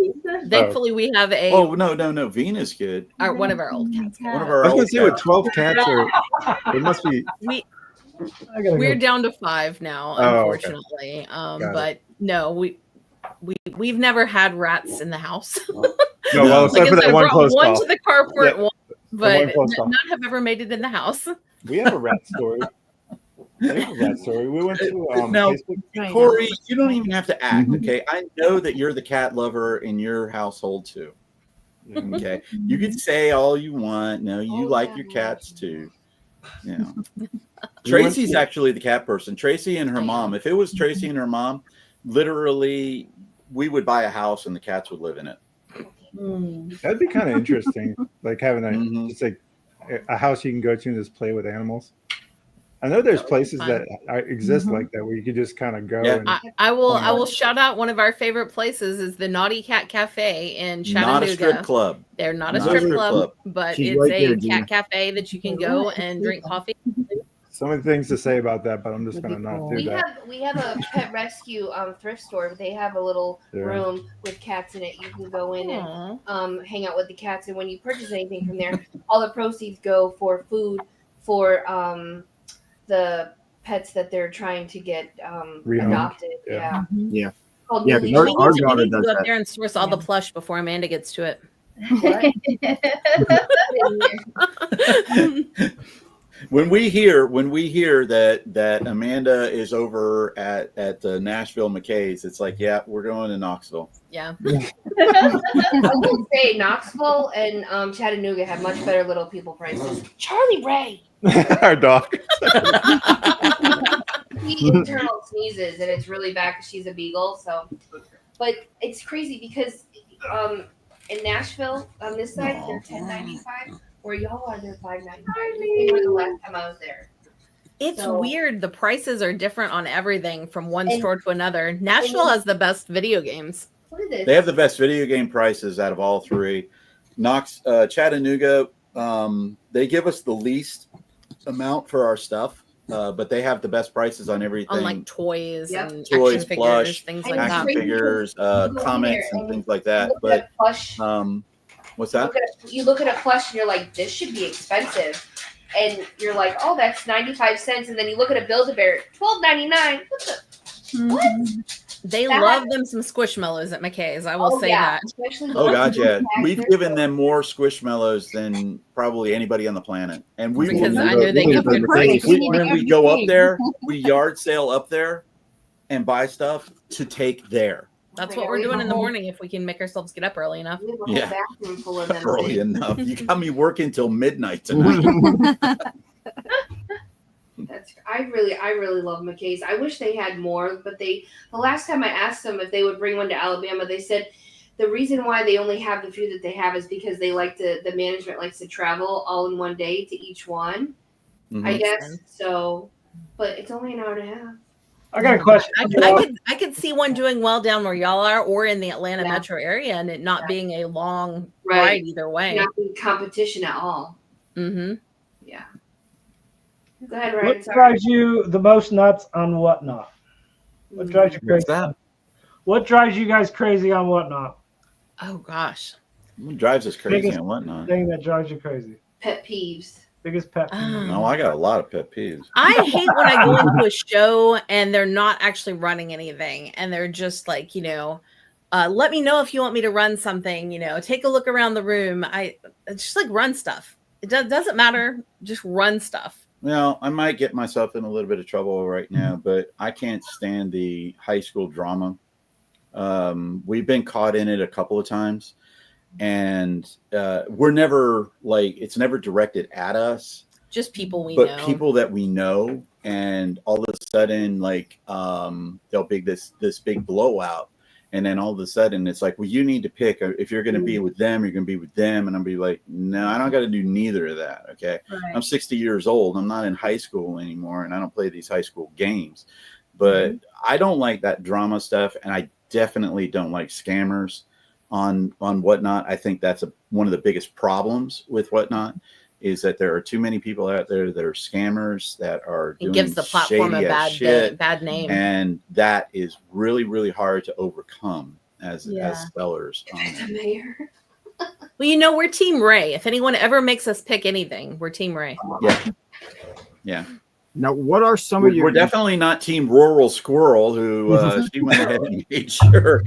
[SPEAKER 8] Thankfully, we have a.
[SPEAKER 7] Oh no, Venus good.
[SPEAKER 8] One of our old cats.
[SPEAKER 7] One of our
[SPEAKER 1] I was
[SPEAKER 7] old
[SPEAKER 1] gonna say with 12 cats, it must be.
[SPEAKER 2] We're
[SPEAKER 8] down to 5 now, unfortunately. But no, we've never had rats in the house.
[SPEAKER 1] No, well, except for that one close
[SPEAKER 8] one
[SPEAKER 1] call.
[SPEAKER 8] to the carport, but
[SPEAKER 1] close call.
[SPEAKER 8] none have ever made it in the house.
[SPEAKER 1] We have a rat story. We went to
[SPEAKER 7] No,
[SPEAKER 1] Facebook.
[SPEAKER 7] Corey, you don't even have to act. Okay, I know that you're the cat lover in your household too. Okay, you can say all you want. No, you like your cats too. Tracy's actually the cat person. Tracy and her mom. If it was Tracy and her mom, literally, we would buy a house and the cats would live in it.
[SPEAKER 1] That'd be kind of interesting, like having just like a house you can go to and just play with animals. I know there's places that exist like that where you could just kind of go.
[SPEAKER 7] Yeah.
[SPEAKER 1] And
[SPEAKER 8] I will shout out one of our favorite places is the Naughty Cat Cafe in Chattanooga.
[SPEAKER 7] Not a strip club.
[SPEAKER 8] They're not a strip club, but
[SPEAKER 3] She's
[SPEAKER 8] it's
[SPEAKER 3] right
[SPEAKER 8] a
[SPEAKER 3] there,
[SPEAKER 8] cat cafe that you can go and drink coffee.
[SPEAKER 1] so many things to say about that, but I'm just gonna not do
[SPEAKER 4] We
[SPEAKER 1] that.
[SPEAKER 4] have a pet rescue thrift store. They have a little room with cats in it. You can go in and hang out with the cats. And when you purchase anything from there, all the proceeds go for food for the pets that they're trying to get adopted.
[SPEAKER 3] Yeah.
[SPEAKER 4] Called
[SPEAKER 3] Yeah,
[SPEAKER 4] Lily.
[SPEAKER 3] our
[SPEAKER 8] We
[SPEAKER 3] daughter
[SPEAKER 8] need to
[SPEAKER 3] does
[SPEAKER 8] go up
[SPEAKER 3] that.
[SPEAKER 8] there and source all the plush before Amanda gets to it.
[SPEAKER 7] When we hear that Amanda is over at the Nashville McKay's, it's like, yeah, we're going to Knoxville.
[SPEAKER 8] Yeah.
[SPEAKER 4] I would say Knoxville and Chattanooga have much better little people prices. Charlie Ray.
[SPEAKER 1] Our dog.
[SPEAKER 4] He internal sneezes and it's really bad because she's a beagle. So, but it's crazy because in Nashville on this side they're $10.95, where y'all are they're $5.95. They were the last time I was there.
[SPEAKER 8] It's weird. The prices are different on everything from one store to another. Nashville has the best video games.
[SPEAKER 4] Look at this.
[SPEAKER 7] They have the best video game prices out of all three. Chattanooga, they give us the least amount for our stuff, but they have the best prices on everything.
[SPEAKER 8] On like toys and
[SPEAKER 7] toys,
[SPEAKER 8] action figures,
[SPEAKER 7] plush,
[SPEAKER 8] things like
[SPEAKER 7] action
[SPEAKER 8] that.
[SPEAKER 7] figures, comics, and things like that. But what's that?
[SPEAKER 4] You look at a plush and you're like, this should be expensive. And you're like, oh, that's 95 cents. And then you look at a Build-A-Bear, $12.99. What?
[SPEAKER 8] They love them some Squishmallows at McKay's. I will say that.
[SPEAKER 7] Oh, God, yeah. We've given them more Squishmallows than probably anybody on the planet. And we
[SPEAKER 8] because I know they give good prices.
[SPEAKER 7] When we go up there, we yard sale up there and buy stuff to take there.
[SPEAKER 8] That's what we're doing in the morning if we can make ourselves get up early enough.
[SPEAKER 7] Yeah, early enough. You got me working till midnight tonight.
[SPEAKER 4] I really love McKay's. I wish they had more, but the last time I asked them if they would bring one to Alabama, they said the reason why they only have the few that they have is because they the management likes to travel all in one day to each one. I guess so, but it's only an hour and a half.
[SPEAKER 2] I got a question.
[SPEAKER 8] I could see one doing well down where y'all are or in the Atlanta metro area and it not being a long ride either way.
[SPEAKER 4] Not being competition at all.
[SPEAKER 8] Mm-hmm.
[SPEAKER 4] Yeah. Go ahead, Ryan.
[SPEAKER 2] What drives you the most nuts on Whatnot? What drives you crazy?
[SPEAKER 7] What's that?
[SPEAKER 2] What drives you guys crazy on Whatnot?
[SPEAKER 8] Oh gosh.
[SPEAKER 7] What drives us crazy
[SPEAKER 2] Biggest
[SPEAKER 7] and whatnot?
[SPEAKER 2] thing that drives you crazy.
[SPEAKER 4] Pet peeves.
[SPEAKER 2] Biggest pet peeve.
[SPEAKER 7] No, I got a lot of pet peeves.
[SPEAKER 8] I hate when I go into a show and they're not actually running anything and they're just like, let me know if you want me to run something, take a look around the room. I just like run stuff. It doesn't matter. Just run stuff.
[SPEAKER 7] Well, I might get myself in a little bit of trouble right now, but I can't stand the high school drama. We've been caught in it a couple of times. And we're never it's never directed at us,
[SPEAKER 8] just people we know,
[SPEAKER 7] but people that we know. And all of a sudden, they'll big this big blowout, and then all of a sudden it's like, well, you need to pick if you're going to be with them, you're going to be with them. And I'll be like, no, I don't got to do neither of that. Okay, right. I'm 60 years old. I'm not in high school anymore, and I don't play these high school games. But I don't like that drama stuff, and I definitely don't like scammers on Whatnot. I think that's one of the biggest problems with Whatnot is that there are too many people out there that are scammers that are doing
[SPEAKER 8] it gives the platform a bad name,
[SPEAKER 7] and that is really, really hard to overcome as sellers.
[SPEAKER 4] Mayor.
[SPEAKER 8] Well, we're Team Ray. If anyone ever makes us pick anything, we're Team Ray.
[SPEAKER 7] Yeah.
[SPEAKER 3] Now, what are some of your?
[SPEAKER 7] We're definitely not Team Rural Squirrel, who she went ahead and made sure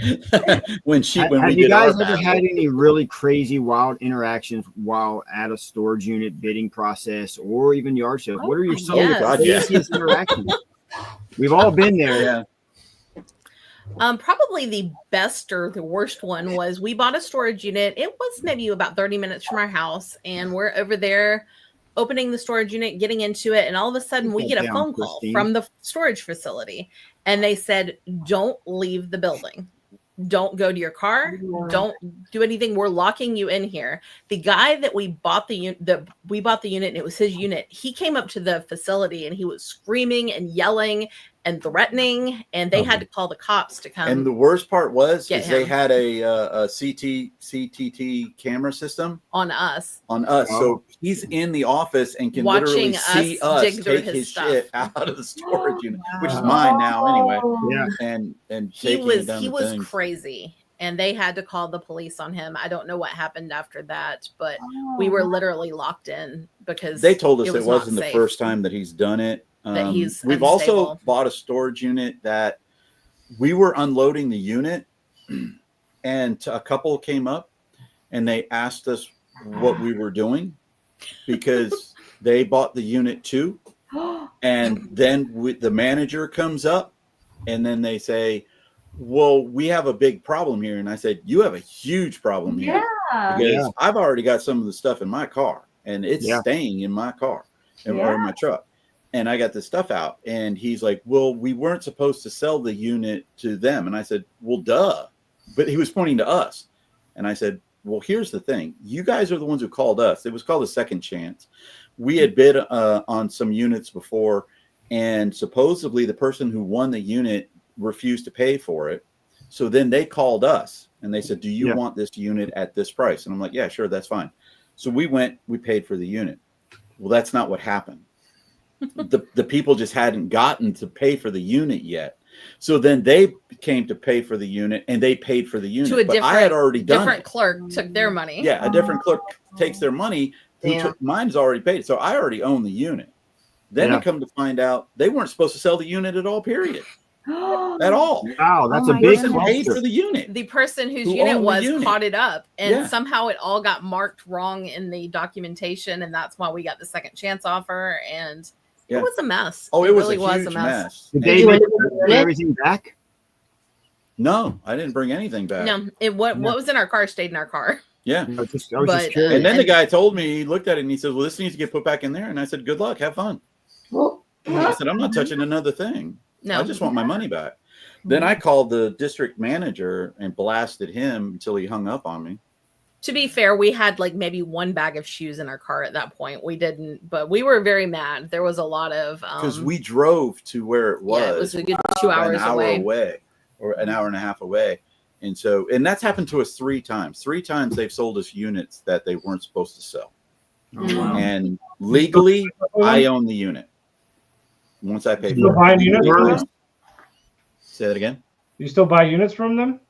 [SPEAKER 7] when we
[SPEAKER 3] you guys ever had any really crazy, wild interactions while at a storage unit bidding process or even yard sales? What are some of the craziest interactions? We've all been there.
[SPEAKER 7] Yeah.
[SPEAKER 8] Probably the best or the worst one was we bought a storage unit. It was maybe about 30 minutes from our house, and we're over there opening the storage unit, getting into it, and all of a sudden we get a phone call from the storage facility, and they said, don't leave the building. Don't go to your car. Don't do anything. We're locking you in here. The guy that we bought the unit, and it was his unit. He came up to the facility and he was screaming and yelling and threatening, and they had to call the cops to come.
[SPEAKER 7] And the worst part was they had a CTT camera system
[SPEAKER 8] on us.
[SPEAKER 7] So he's in the office and can literally see us take his shit out of the storage unit, which is mine now anyway.
[SPEAKER 3] Yeah.
[SPEAKER 7] And
[SPEAKER 8] he was crazy, and they had to call the police on him. I don't know what happened after that, but we were literally locked in because
[SPEAKER 7] they told us it wasn't the first time that he's done it. We've also bought a storage unit that we were unloading the unit, and a couple came up and they asked us what we were doing because they bought the unit too. And then the manager comes up and then they say, well, we have a big problem here. And I said, you have a huge problem here because I've already got some of the stuff in my car and it's staying in my car or in my truck. And I got the stuff out, and he's like, well, we weren't supposed to sell the unit to them. And I said, well, duh. But he was pointing to us. And I said, well, here's the thing. You guys are the ones who called us. It was called a second chance. We had bid on some units before, and supposedly the person who won the unit refused to pay for it. So then they called us, and they said, do you want this unit at this price? And I'm like, yeah, sure, that's fine. So we paid for the unit. Well, that's not what happened. The people just hadn't gotten to pay for the unit yet. So then they came to pay for the unit, and they paid for the unit. But I had already done it.
[SPEAKER 8] Different clerk took their money.
[SPEAKER 7] Yeah, a different clerk takes their money. Mine's already paid. So I already own the unit. Then I come to find out they weren't supposed to sell the unit at all, period. At all.
[SPEAKER 3] Wow, that's a big
[SPEAKER 7] paid for the unit.
[SPEAKER 8] The person whose unit was caught it up, and somehow it all got marked wrong in the documentation, and that's why we got the second chance offer. And it was a mess.
[SPEAKER 7] Oh, it really was a huge mess.
[SPEAKER 3] Did they bring everything back?
[SPEAKER 7] No, I didn't bring anything back.
[SPEAKER 8] No, what was in our car stayed in our car.
[SPEAKER 7] Yeah.
[SPEAKER 3] I was just curious.
[SPEAKER 7] And then the guy told me, he looked at it and he said, well, this needs to get put back in there. And I said, good luck, have fun. I said, I'm not touching another thing. No, I just want my money back. Then I called the district manager and blasted him until he hung up on me.
[SPEAKER 8] To be fair, we had like maybe one bag of shoes in our car at that point. We didn't, but we were very mad. There was a lot of
[SPEAKER 7] because we drove to where it was.
[SPEAKER 8] Yeah, it was a good 2 hours
[SPEAKER 7] away, or an hour and a half away. And so, and that's happened to us 3 times. 3 times they've sold us units that they weren't supposed to sell.
[SPEAKER 3] Oh, wow.
[SPEAKER 7] And legally, I own the unit. Once I pay for it. Say that again.
[SPEAKER 2] You still buy units from them?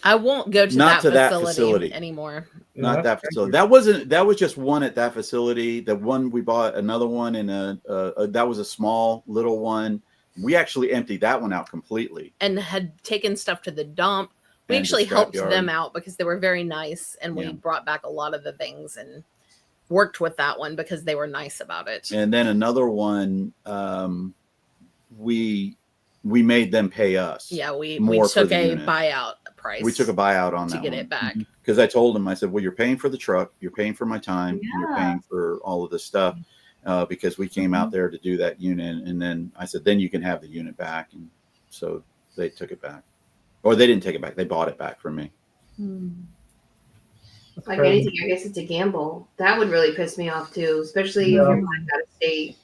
[SPEAKER 8] I won't go to
[SPEAKER 7] Not
[SPEAKER 8] that
[SPEAKER 7] to that
[SPEAKER 8] facility
[SPEAKER 7] facility.
[SPEAKER 8] anymore.
[SPEAKER 7] Not that
[SPEAKER 2] Thank
[SPEAKER 7] facility.
[SPEAKER 2] you.
[SPEAKER 7] That was just one at that facility. The one we bought, another one in that was a small little one. We actually emptied that one out completely
[SPEAKER 8] And had taken stuff to the dump. We
[SPEAKER 7] And the
[SPEAKER 8] actually helped
[SPEAKER 7] scrapyard.
[SPEAKER 8] them out because they were very nice, and we
[SPEAKER 7] Yeah.
[SPEAKER 8] brought back a lot of the things and worked with that one because they were nice about it.
[SPEAKER 7] And then another one, we made them pay us.
[SPEAKER 8] Yeah, we
[SPEAKER 7] more for
[SPEAKER 8] took
[SPEAKER 7] the
[SPEAKER 8] a
[SPEAKER 7] unit.
[SPEAKER 8] buyout price.
[SPEAKER 7] We took a buyout on
[SPEAKER 8] to
[SPEAKER 7] that
[SPEAKER 8] get
[SPEAKER 7] one.
[SPEAKER 8] it back.
[SPEAKER 7] Because I told them, I said, well, you're paying for the truck, you're paying for my time, and you're
[SPEAKER 5] Yeah.
[SPEAKER 7] paying for all of this stuff. Because we came out there to do that unit. And then I said, then you can have the unit back. And so they took it back. Or they didn't take it back. They bought it back from me.
[SPEAKER 4] Like anything, I guess it's a gamble. That would really piss me off too, especially if
[SPEAKER 2] Yeah.
[SPEAKER 4] you're buying out of state.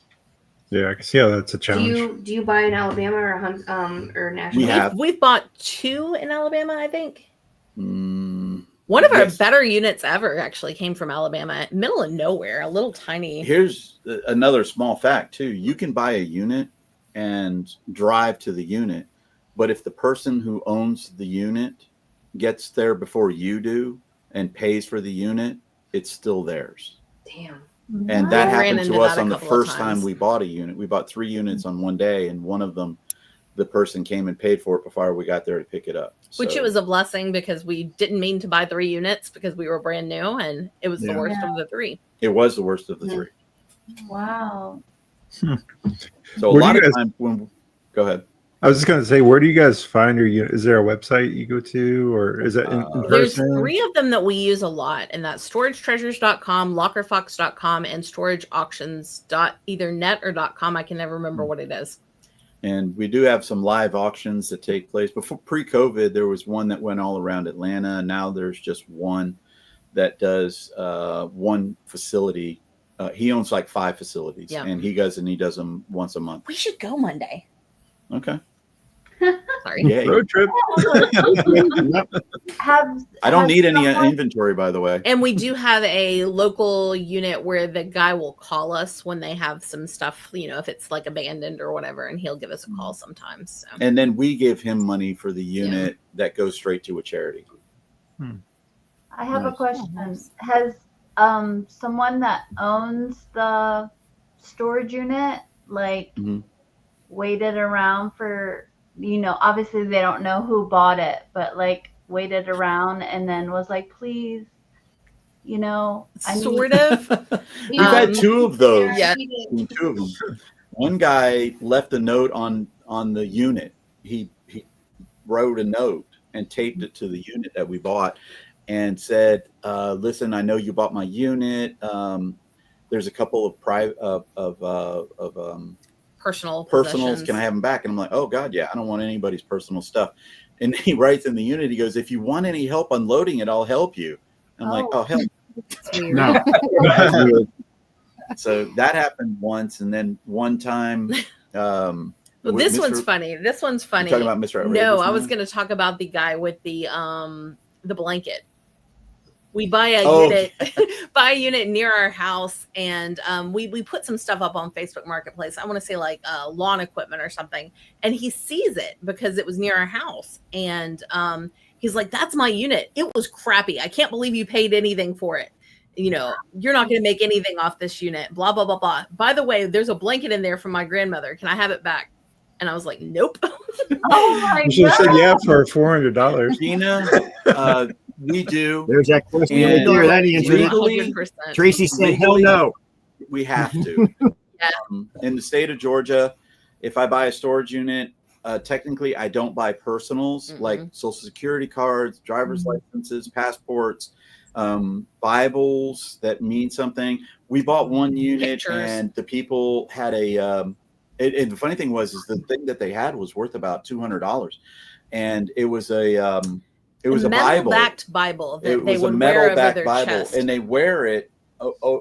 [SPEAKER 1] Yeah, I can see how that's a challenge.
[SPEAKER 4] Do you buy in Alabama or national?
[SPEAKER 7] We have.
[SPEAKER 8] We've bought 2 in Alabama, I think.
[SPEAKER 7] One
[SPEAKER 8] of our better units ever actually came from Alabama, middle of nowhere, a little tiny.
[SPEAKER 7] Here's another small fact too. You can buy a unit and drive to the unit, but if the person who owns the unit gets there before you do and pays for the unit, it's still theirs.
[SPEAKER 4] Damn.
[SPEAKER 7] And that
[SPEAKER 8] We ran
[SPEAKER 7] happened
[SPEAKER 8] into
[SPEAKER 7] to us
[SPEAKER 8] that a
[SPEAKER 7] on the
[SPEAKER 8] couple of
[SPEAKER 7] first time
[SPEAKER 8] times.
[SPEAKER 7] we bought a unit. We bought 3 units on one day, and one of them, the person came and paid for it before we got there to pick it up.
[SPEAKER 8] Which
[SPEAKER 7] So-
[SPEAKER 8] it was a blessing because we didn't mean to buy 3 units because we were brand new, and it was the
[SPEAKER 1] Yeah.
[SPEAKER 8] worst of the 3.
[SPEAKER 7] It was the worst of the
[SPEAKER 4] Yeah.
[SPEAKER 7] 3.
[SPEAKER 5] Wow.
[SPEAKER 7] So a
[SPEAKER 1] Where do
[SPEAKER 7] lot
[SPEAKER 1] you
[SPEAKER 7] of
[SPEAKER 1] guys-
[SPEAKER 7] times when, go ahead.
[SPEAKER 1] I was just going to say, where do you guys find your unit? Is there a website you go to, or is that in
[SPEAKER 8] There's
[SPEAKER 1] person?
[SPEAKER 8] 3 of them that we use a lot, and that's storagetreasures.com, lockerfox.com, and storageauctions.either net or .com. I can never remember what it is.
[SPEAKER 7] And we do have some live auctions that take place. Before pre-COVID, there was one that went all around Atlanta. Now there's just one that does one facility. He owns like 5 facilities,
[SPEAKER 8] Yeah.
[SPEAKER 7] and he does them once a month.
[SPEAKER 8] We should go Monday.
[SPEAKER 7] Okay.
[SPEAKER 8] Sorry.
[SPEAKER 7] Yay.
[SPEAKER 1] Road trip.
[SPEAKER 7] I don't need any inventory, by the way.
[SPEAKER 8] And we do have a local unit where the guy will call us when they have some stuff, if it's like abandoned or whatever, and he'll give us a call sometimes. So.
[SPEAKER 7] And then we give him money for the unit that goes straight to a charity.
[SPEAKER 5] I have a
[SPEAKER 7] Nice.
[SPEAKER 5] question. Has someone that owns the storage unit
[SPEAKER 7] Mhm.
[SPEAKER 5] waited around for, obviously they don't know who bought it, but waited around and then was like, please, I need
[SPEAKER 8] Sort of.
[SPEAKER 7] We've had 2 of those.
[SPEAKER 8] Yeah.
[SPEAKER 7] Seen 2 of them. One guy left a note on the unit. He wrote a note and taped it to the unit that we bought and said, listen, I know you bought my unit. There's a couple of private
[SPEAKER 8] Personals.
[SPEAKER 7] personals. Can I have them back? And I'm like, oh God, yeah, I don't want anybody's personal stuff. And he writes in the unit, he goes, if you want any help unloading it, I'll help you. I'm like, oh hell.
[SPEAKER 3] No.
[SPEAKER 7] So that happened once, and then one time.
[SPEAKER 8] Well,
[SPEAKER 7] with
[SPEAKER 8] this
[SPEAKER 7] Mr.
[SPEAKER 8] one's funny. This one's funny.
[SPEAKER 7] You're talking about Mr.
[SPEAKER 8] No,
[SPEAKER 7] Outrageous
[SPEAKER 8] I was
[SPEAKER 7] Man?
[SPEAKER 8] going to talk about the guy with the blanket. We buy a
[SPEAKER 7] Oh.
[SPEAKER 8] unit, near our house, and we put some stuff up on Facebook Marketplace. I want to say like lawn equipment or something, and he sees it because it was near our house, and he's like, "That's my unit. It was crappy. I can't believe you paid anything for it. You're not going to make anything off this unit. Blah blah blah blah. By the way, there's a blanket in there from my grandmother. Can I have it back?" And I was like, "Nope."
[SPEAKER 5] Oh my
[SPEAKER 1] You should have said
[SPEAKER 5] God.
[SPEAKER 1] yeah for $400.
[SPEAKER 7] Gina, we do.
[SPEAKER 3] There's that question
[SPEAKER 7] And
[SPEAKER 3] right there. That answered it.
[SPEAKER 7] legally-
[SPEAKER 8] 100%.
[SPEAKER 3] Tracy said, hell
[SPEAKER 7] legally-
[SPEAKER 3] no.
[SPEAKER 7] We have to. In the state of Georgia, if I buy a storage unit, technically I don't buy personals like Social Security cards, driver's licenses, passports, Bibles that mean something. We bought one unit,
[SPEAKER 8] Pictures.
[SPEAKER 7] and the people had and the funny thing was, is the thing that they had was worth about $200, and it was a Bible.
[SPEAKER 8] metal-backed Bible that
[SPEAKER 7] It
[SPEAKER 8] they
[SPEAKER 7] was a
[SPEAKER 8] would wear over
[SPEAKER 7] metal-backed
[SPEAKER 8] their
[SPEAKER 7] Bible,
[SPEAKER 8] chest.
[SPEAKER 7] and they wear it.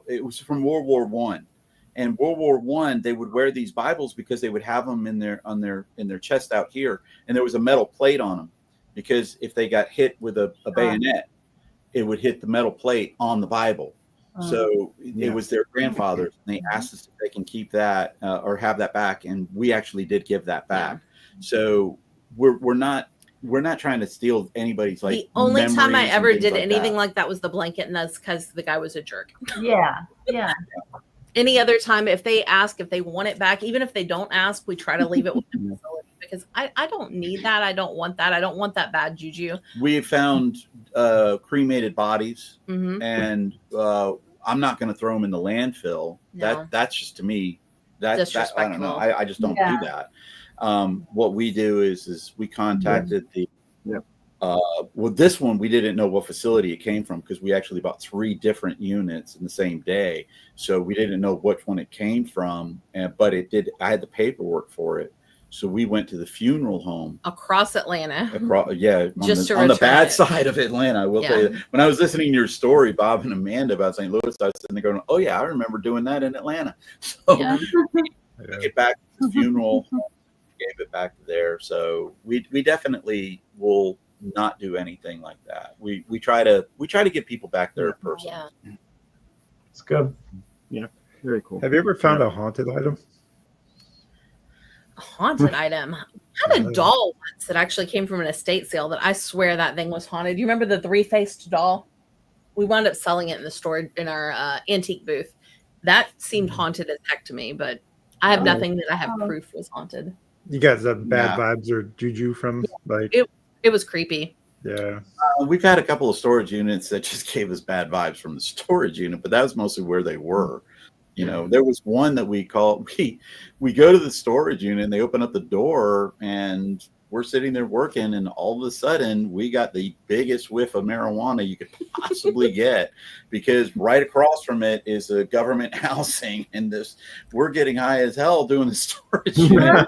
[SPEAKER 7] It was from World War One, and World War One they would wear these Bibles because they would have them in their chest out here, and there was a metal plate on them because if they got hit with a bayonet, it would hit the metal plate on the Bible. So it was their grandfather's, and they asked us if they can keep that or have that back, and we actually did give that back. So we're not trying to steal anybody's like.
[SPEAKER 8] The only time I
[SPEAKER 7] memories and
[SPEAKER 8] ever
[SPEAKER 7] things
[SPEAKER 8] did
[SPEAKER 7] like
[SPEAKER 8] anything
[SPEAKER 7] that.
[SPEAKER 8] like that was the blanket, and that's because the guy was a jerk.
[SPEAKER 5] Yeah. Yeah.
[SPEAKER 8] Any other time, if they ask if they want it back, even if they don't ask, we try to leave it with the facility because I don't need that. I don't want that. I don't want that bad juju.
[SPEAKER 7] We found cremated bodies,
[SPEAKER 8] Mhm.
[SPEAKER 7] and I'm not going to throw them in the landfill.
[SPEAKER 8] No.
[SPEAKER 7] That's just, to me, that I don't know.
[SPEAKER 8] Disrespectful.
[SPEAKER 7] I just don't
[SPEAKER 5] Yeah.
[SPEAKER 7] do that. What we do is we contacted the.
[SPEAKER 3] Yep.
[SPEAKER 7] Well, this one we didn't know what facility it came from because we actually bought 3 different units in the same day, so we didn't know which one it came from. But it did. I had the paperwork for it, so we went to the funeral home
[SPEAKER 8] Across Atlanta.
[SPEAKER 7] Just
[SPEAKER 8] to
[SPEAKER 7] on the
[SPEAKER 8] return
[SPEAKER 7] bad
[SPEAKER 8] it.
[SPEAKER 7] side of Atlanta. I will tell you that. When I was listening to your story, Bob and Amanda, about St. Louis, I was sitting there going, "Oh yeah, I remember doing that in Atlanta." So
[SPEAKER 8] Yeah.
[SPEAKER 7] we get back to the funeral, gave it back to there. So we definitely will not do anything like that. We try to get people back there in person.
[SPEAKER 8] Yeah.
[SPEAKER 2] It's good.
[SPEAKER 3] Very cool.
[SPEAKER 1] Have you ever found a haunted item?
[SPEAKER 8] A haunted item. I had a doll once that actually came from an estate sale that I swear that thing was haunted. You remember the 3-faced doll? We wound up selling it in the store in our antique booth. That seemed haunted as heck to me, but I have nothing that I have proof was haunted.
[SPEAKER 1] You got the bad
[SPEAKER 7] Yeah.
[SPEAKER 1] vibes or juju from like?
[SPEAKER 8] It was creepy.
[SPEAKER 1] Yeah.
[SPEAKER 7] We've had a couple of storage units that just gave us bad vibes from the storage unit, but that was mostly where they were. You know, there was one that we go to the storage unit and they open up the door and we're sitting there working, and all of a sudden we got the biggest whiff of marijuana you could possibly get, because right across from it is a government housing, and we're getting high as hell doing the storage unit.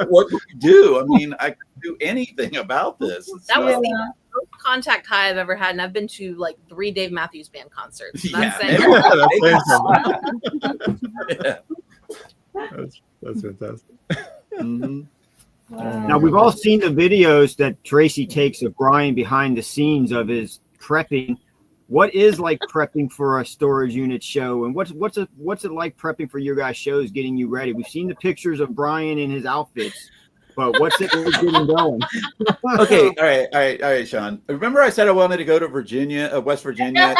[SPEAKER 7] What do we do? I mean, I could do anything about this.
[SPEAKER 8] That was the most contact high I've ever had, and I've been to like 3 Dave Matthews Band concerts. And I'm saying,
[SPEAKER 1] That's fantastic.
[SPEAKER 7] Mhm.
[SPEAKER 3] Now, we've all seen the videos that Tracy takes of Brian behind the scenes of his prepping. What is like prepping for a storage unit show, and what's it like prepping for your guys' shows, getting you ready? We've seen the pictures of Brian in his outfits, but what's it like getting going?
[SPEAKER 7] Okay, all right, Sean. Remember I said I wanted to go to Virginia, West Virginia?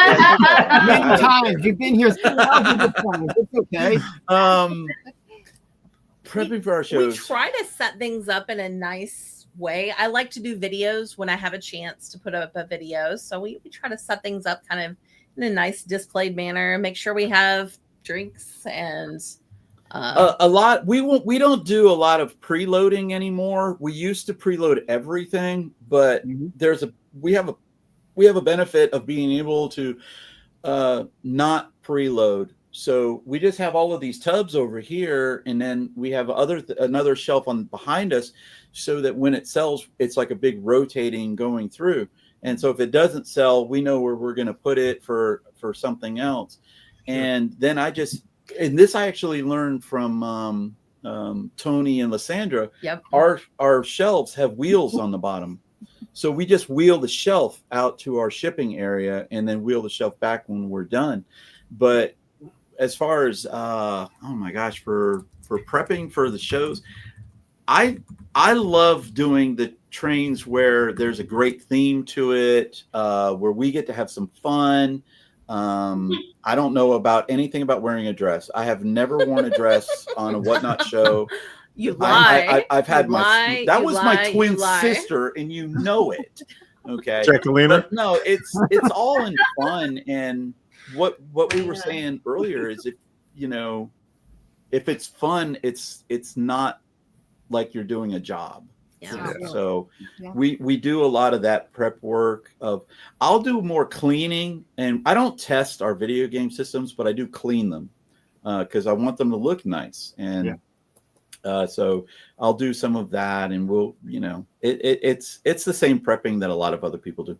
[SPEAKER 3] Many times you've been here thousands of times. It's okay.
[SPEAKER 7] Prepping for our
[SPEAKER 8] we
[SPEAKER 7] shows.
[SPEAKER 8] try to set things up in a nice way. I like to do videos when I have a chance to put up a video. So we try to set things up kind of in a nice displayed manner, make sure we have drinks and
[SPEAKER 7] A lot. We don't do a lot of preloading anymore. We used to preload everything, but we have a benefit of being able to not preload. So we just have all of these tubs over here, and then we have another shelf on behind us, so that when it sells, it's like a big rotating going through. And so if it doesn't sell, we know where we're going to put it for something else. And then I actually learned from Tony and Lysandra.
[SPEAKER 8] Yep.
[SPEAKER 7] Our shelves have wheels on the bottom. So we just wheel the shelf out to our shipping area and then wheel the shelf back when we're done. But as far as oh my gosh, for prepping for the shows, I love doing the trains where there's a great theme to it, where we get to have some fun. I don't know about anything about wearing a dress. I have never worn a dress on a Whatnot show.
[SPEAKER 8] You lie.
[SPEAKER 7] I've had that was my twin
[SPEAKER 8] lie.
[SPEAKER 7] sister, and you know it. Okay.
[SPEAKER 1] Jacqueline.
[SPEAKER 7] But no, it's all in fun. And what we were saying earlier is, if it's fun, it's not like you're doing a job.
[SPEAKER 8] Yeah.
[SPEAKER 7] So we do a lot of that prep work. I'll do more cleaning, and I don't test our video game systems, but I do clean them because I want them to look nice. And so I'll do some of that, and we'll, it's the same prepping that a lot of other people do.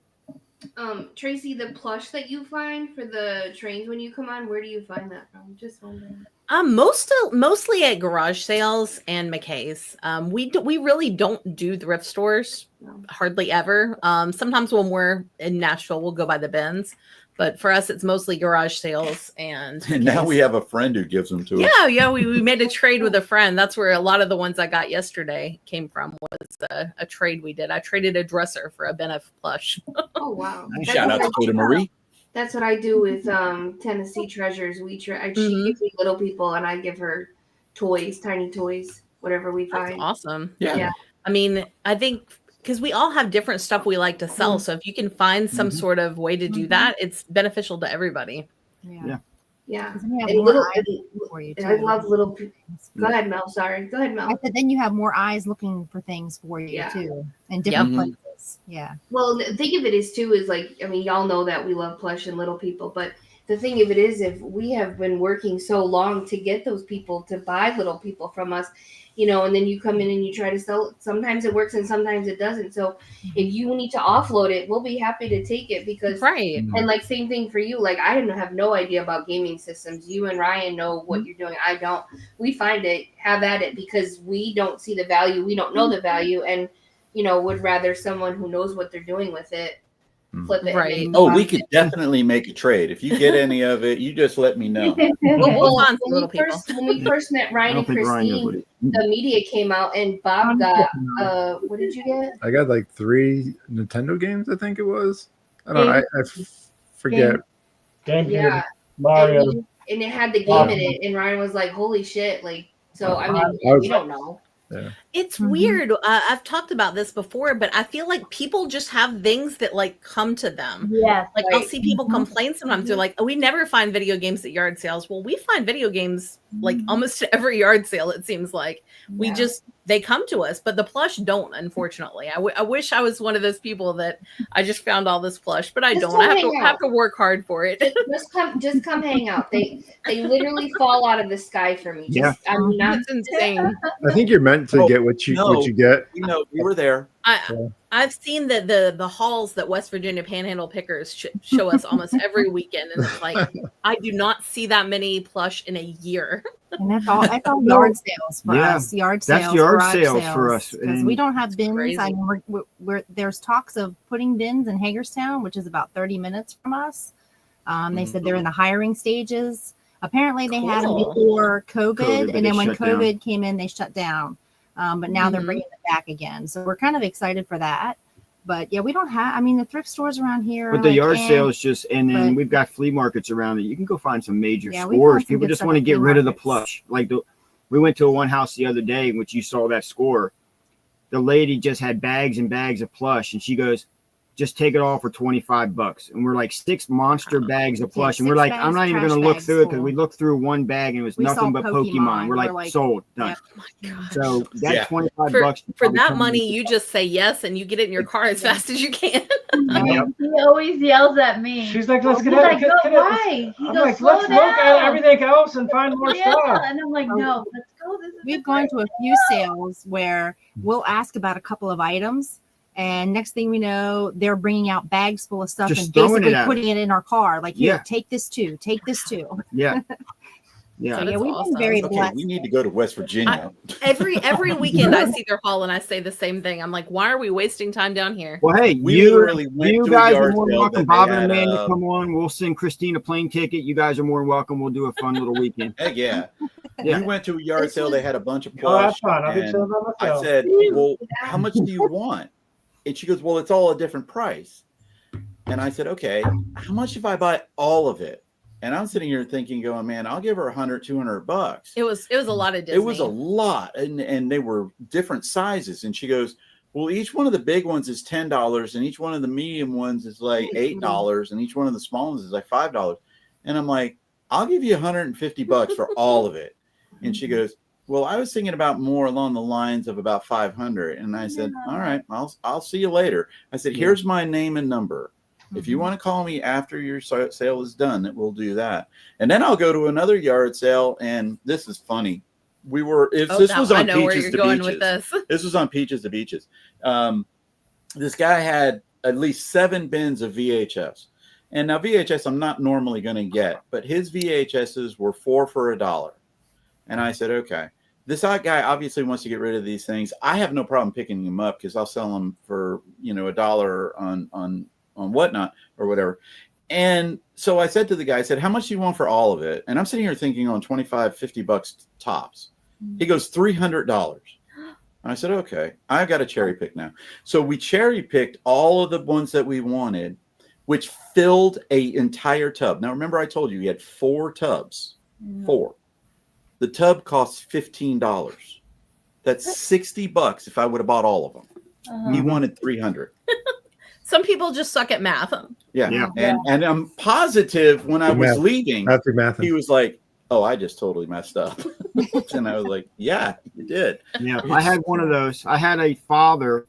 [SPEAKER 4] Tracy, the plush that you find for the trains when you come on, where do you find that from? Just wondering.
[SPEAKER 8] Mostly at garage sales and McKay's. We really don't do thrift stores, hardly ever. Sometimes when we're in Nashville, we'll go by the bins, But for us, it's mostly garage sales. And
[SPEAKER 7] now we have a friend who gives them to us.
[SPEAKER 8] Yeah, we made a trade with a friend. That's where a lot of the ones I got yesterday came from, was a trade we did. I traded a dresser for a Benef plush.
[SPEAKER 4] Oh wow!
[SPEAKER 7] Shout out to Kate Marie.
[SPEAKER 4] That's what I do with Tennessee Treasures. She gives me little people, and I give her toys, tiny toys, whatever we find.
[SPEAKER 8] That's awesome.
[SPEAKER 4] Yeah.
[SPEAKER 8] I mean, I think because we all have different stuff we like to sell. So if you can find some sort of way to do that, it's beneficial to everybody.
[SPEAKER 4] Yeah.
[SPEAKER 6] And
[SPEAKER 4] I love little. Go ahead, Mel. Sorry. Go ahead, Mel.
[SPEAKER 6] I said then you have more eyes looking for things for you too, in different places. Yeah.
[SPEAKER 4] Well, the thing of it is too is like, I mean, y'all know that we love plush and little people, but the thing of it is, if we have been working so long to get those people to buy little people from us, you know, and then you come in and you try to sell it. Sometimes it works and sometimes it doesn't. So if you need to offload it, we'll be happy to take it because, and like same thing for you. Like I have no idea about gaming systems. You and Ryan know what you're doing. I don't. We find it, have at it, because we don't see the value. We don't know the value, and you know, would rather someone who knows what they're doing with it flip it.
[SPEAKER 8] Right.
[SPEAKER 7] Oh, we could definitely make a trade. If you get any of it, you just let me know.
[SPEAKER 8] We'll find some little
[SPEAKER 4] people. When we first met Ryan and Christine, the media came out and Bob got, what did you get?
[SPEAKER 1] I got like 3 Nintendo games, I think it was. I don't know. I forget.
[SPEAKER 2] Game.
[SPEAKER 4] Mario. And it had the game in it, and Ryan was like, holy shit. Like, so, I mean, we don't know.
[SPEAKER 1] Yeah.
[SPEAKER 8] It's weird. I've talked about this before, but I feel like people just have things that like come to them.
[SPEAKER 5] Yeah.
[SPEAKER 8] Like I'll see people complain sometimes. They're like, oh, we never find video games at yard sales. Well, we find video games like almost at every yard sale, it seems like. They come to us, but the plush don't, unfortunately. I wish I was one of those people that I just found all this plush, but I don't. I have to work hard for it.
[SPEAKER 4] Just come hang out. They literally fall out of the sky for me.
[SPEAKER 8] That's insane.
[SPEAKER 1] I think you're meant to get what you get.
[SPEAKER 7] You know, we were there.
[SPEAKER 8] I've seen that the hauls that West Virginia Panhandle pickers show us almost every weekend, and it's like I do not see that many plush in a year.
[SPEAKER 6] And that's all yard sales for us.
[SPEAKER 3] That's yard sales for us
[SPEAKER 6] because we don't have bins. I mean, we're there's talks of putting bins in Hagerstown, which is about 30 minutes from us. They said they're in the hiring stages. Apparently, they had them before COVID, and then when COVID came in, they shut down. But now they're bringing it back again. So we're kind of excited for that. But yeah, we don't have, I mean, the thrift stores around here.
[SPEAKER 3] But the yard sales and then we've got flea markets around it. You can go find some major scores. People just want to get rid of the plush. Like we went to one house the other day in which you saw that score. The lady just had bags and bags of plush, and she goes, just take it all for $25. And we're like 6 monster bags of plush. And we're like, I'm not even going to look through it because we looked through one bag and it was nothing but Pokemon. We're like, sold, done.
[SPEAKER 8] Oh my gosh.
[SPEAKER 3] So that's $25
[SPEAKER 8] for that money. You just say yes and you get it in your car as fast as you can.
[SPEAKER 5] He always yells at me.
[SPEAKER 2] She's like, let's get out.
[SPEAKER 5] Why?
[SPEAKER 2] I'm like, let's look at everything else and find more stuff.
[SPEAKER 5] And I'm like, no, let's go.
[SPEAKER 6] We've gone to a few sales where we'll ask about a couple of items. And next thing we know, they're bringing out bags full of stuff and basically putting it in our car. Like, here, take this too. Take this too.
[SPEAKER 3] Yeah. Yeah.
[SPEAKER 6] So, we've been very blessed.
[SPEAKER 7] We need to go to West Virginia.
[SPEAKER 8] Every weekend I see their haul and I say the same thing. I'm like, why are we wasting time down here?
[SPEAKER 3] Well, hey, you guys are more than welcome. Bob and Amanda, come on. We'll send Christine a plane ticket. You guys are more than welcome. We'll do a fun little weekend.
[SPEAKER 7] Heck yeah. We went to a yard sale. They had a bunch of
[SPEAKER 2] plush. Oh, that's fun.
[SPEAKER 7] I said, well, how much do you want? And she goes, well, it's all a different price. And I said, okay, how much if I buy all of it? And I'm sitting here thinking, going, man, I'll give her $100, $200.
[SPEAKER 8] It was a lot of Disney.
[SPEAKER 7] It was a lot. And they were different sizes. And she goes, well, each one of the big ones is $10. And each one of the medium ones is like $8. And each one of the small ones is like $5. And I'm like, I'll give you $150 for all of it. And she goes, well, I was thinking about more along the lines of about 500. And I said, all right, I'll see you later. I said, here's my name and number. If you want to call me after your sale is done, we'll do that. And then I'll go to another yard sale. And this is funny. This was on Peaches to Beaches. This was on Peaches to Beaches. This guy had at least 7 bins of VHS. And now VHS I'm not normally going to get, but his VHSs were 4 for $1. And I said, okay, this guy obviously wants to get rid of these things. I have no problem picking them up because I'll sell them for, $1 on Whatnot or whatever. And so I said to the guy, I said, how much do you want for all of it? And I'm sitting here thinking on $25-50 tops. He goes, $300. I said, okay, I got to cherry pick now. So we cherry picked all of the ones that we wanted, which filled an entire tub. Now, remember I told you we had 4 tubs, 4. The tub costs $15. That's $60 if I would have bought all of them. He wanted 300.
[SPEAKER 8] Some people just suck at math.
[SPEAKER 7] Yeah. And I'm positive when I was leaving, he was like, oh, I just totally messed up. And I was like, yeah, you did.
[SPEAKER 3] Yeah, I had one of those. I had a father.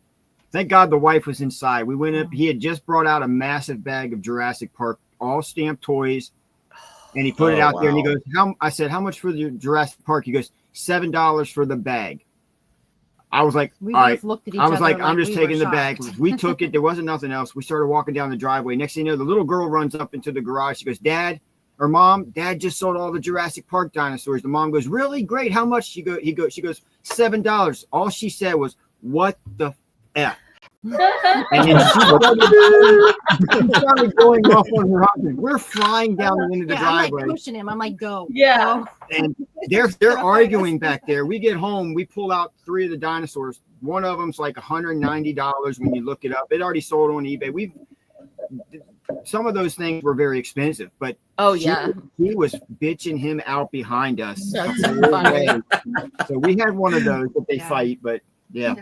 [SPEAKER 3] Thank God the wife was inside. We went up. He had just brought out a massive bag of Jurassic Park, all stamped toys. And he put it out there and he goes, I said, how much for the Jurassic Park? He goes, $7 for the bag. I was like,
[SPEAKER 6] We
[SPEAKER 3] all right.
[SPEAKER 6] looked at each
[SPEAKER 3] I was
[SPEAKER 6] other
[SPEAKER 3] like, I'm
[SPEAKER 6] we
[SPEAKER 3] just
[SPEAKER 6] were
[SPEAKER 3] taking the
[SPEAKER 6] shocked.
[SPEAKER 3] bag. We took it. There wasn't nothing else. We started walking down the driveway. Next thing you know, the little girl runs up into the garage. She goes, Dad, just sold all the Jurassic Park dinosaurs. The mom goes, really? Great. How much? She goes, $7. All she said was, what the F? And then she started going off on her husband. We're flying down the end of the driveway.
[SPEAKER 6] I'm like pushing him. I'm like, go.
[SPEAKER 5] Yeah.
[SPEAKER 6] Go.
[SPEAKER 3] And they're arguing back there. We get home. We pull out 3 of the dinosaurs. One of them's like $190 when you look it up. It already sold on eBay. Some of those things were very expensive, but he was bitching him out behind us.
[SPEAKER 8] That's funny.
[SPEAKER 3] So we had one of those that they fight, but yeah.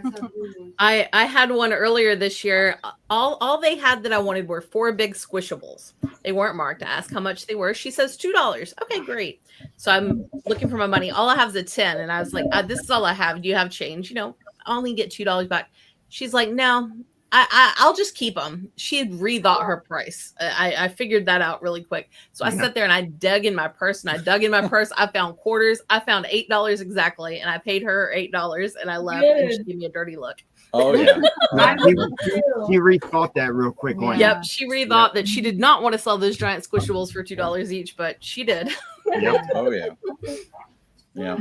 [SPEAKER 8] I had one earlier this year. All they had that I wanted were 4 big squishables. They weren't marked. I asked how much they were. She says $2. Okay, great. So I'm looking for my money. All I have is a 10. And I was like, this is all I have. Do you have change? I only get $2 back. She's like, no, I'll just keep them. She had rethought her price. I figured that out really quick. So I sat there and I dug in my purse I found quarters. I found $8 exactly. And I paid her $8 and I left and she gave me a dirty look.
[SPEAKER 7] Oh, yeah.
[SPEAKER 3] He rethought that real quick.
[SPEAKER 8] Yep. She rethought that she did not want to sell those giant squishables for $2 each, but she did.
[SPEAKER 7] Yep. Oh, yeah. Yeah.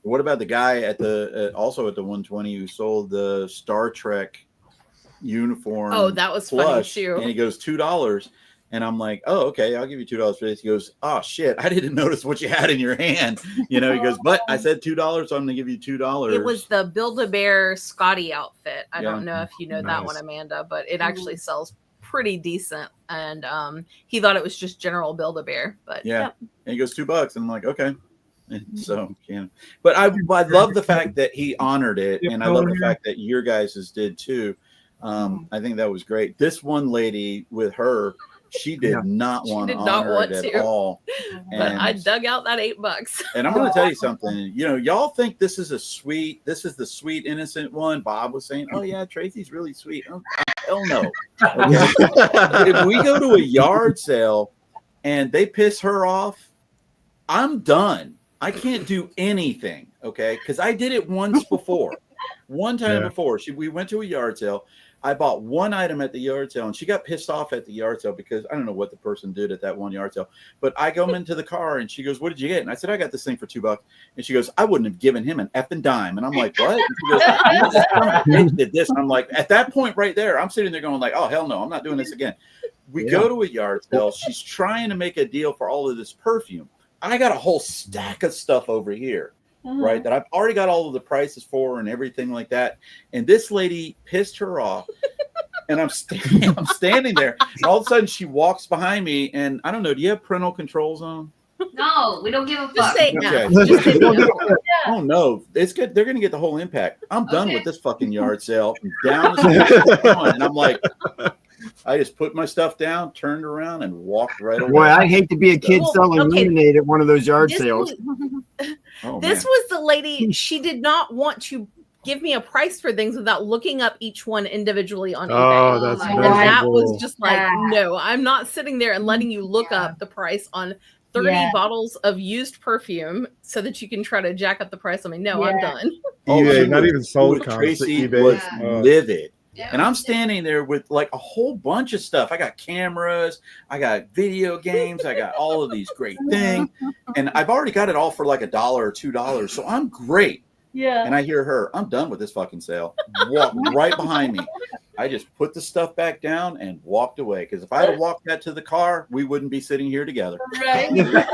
[SPEAKER 7] What about the guy also at the 120 who sold the Star Trek uniform?
[SPEAKER 8] Oh, that was funny too.
[SPEAKER 7] And he goes $2, and I'm like, oh, okay, I'll give you $2 for this. He goes, oh shit, I didn't notice what you had in your hand. He goes, but I said $2, so I'm gonna give you $2.
[SPEAKER 8] It was the Build-A-Bear Scotty outfit. I don't know if you know that one, Amanda, but it actually sells pretty decent. And he thought it was just general Build-A-Bear, but
[SPEAKER 7] and he goes $2, and I'm like, okay. And so but I love the fact that he honored it, and I love the fact that your guys's did too. I think that was great. This one lady with her, she did not want to honor it at all.
[SPEAKER 8] But I dug out that $8.
[SPEAKER 7] And I'm going to tell you something. Y'all think this is the sweet, innocent one. Bob was saying, oh yeah, Tracy's really sweet. Oh, hell no. Okay? If we go to a yard sale and they piss her off, I'm done. I can't do anything. Okay. Because I did it once before. One time before. We went to a yard sale. I bought one item at the yard sale, and she got pissed off at the yard sale because I don't know what the person did at that one yard sale. But I go into the car, and she goes, "What did you get?" And I said, "I got this thing for $2." And she goes, "I wouldn't have given him an effing dime." And I'm like, "What?" And she goes, "Bitch did this." And I'm like, at that point right there, I'm sitting there going like, "Oh hell no, I'm not doing this again." We go to a yard sale. She's trying to make a deal for all of this perfume. I got a whole stack of stuff over here. Right, that I've already got all of the prices for and everything like that. And this lady pissed her off, and I'm standing there. And all of a sudden, she walks behind me, and I don't know. Do you have parental controls on?
[SPEAKER 4] No, we don't give a fuck.
[SPEAKER 8] Just say no. Just say no.
[SPEAKER 7] Oh no, it's good. They're gonna get the whole impact. I'm done with this fucking yard sale. Down the street, and I'm like, I just put my stuff down, turned around, and walked right away.
[SPEAKER 3] Boy, I'd hate to be a kid selling lemonade at one of those yard sales.
[SPEAKER 8] This was the lady. She did not want to give me a price for things without looking up each one individually on eBay.
[SPEAKER 1] Oh, that's
[SPEAKER 8] and that was just like, no, I'm not sitting there and letting you look up the price on 30 bottles of used perfume so that you can try to jack up the price on me. No, I'm done.
[SPEAKER 1] eBay, not even sold comps.
[SPEAKER 7] Tracy
[SPEAKER 1] eBay
[SPEAKER 7] was livid. And I'm standing there with like a whole bunch of stuff. I got cameras, I got video games, I got all of these great things. And I've already got it all for like $1 or $2. So I'm great.
[SPEAKER 5] Yeah.
[SPEAKER 7] And I hear her, I'm done with this fucking sale. Walk right behind me. I just put the stuff back down and walked away. Because if I had walked that to the car, we wouldn't be sitting here together.
[SPEAKER 5] Right.
[SPEAKER 4] That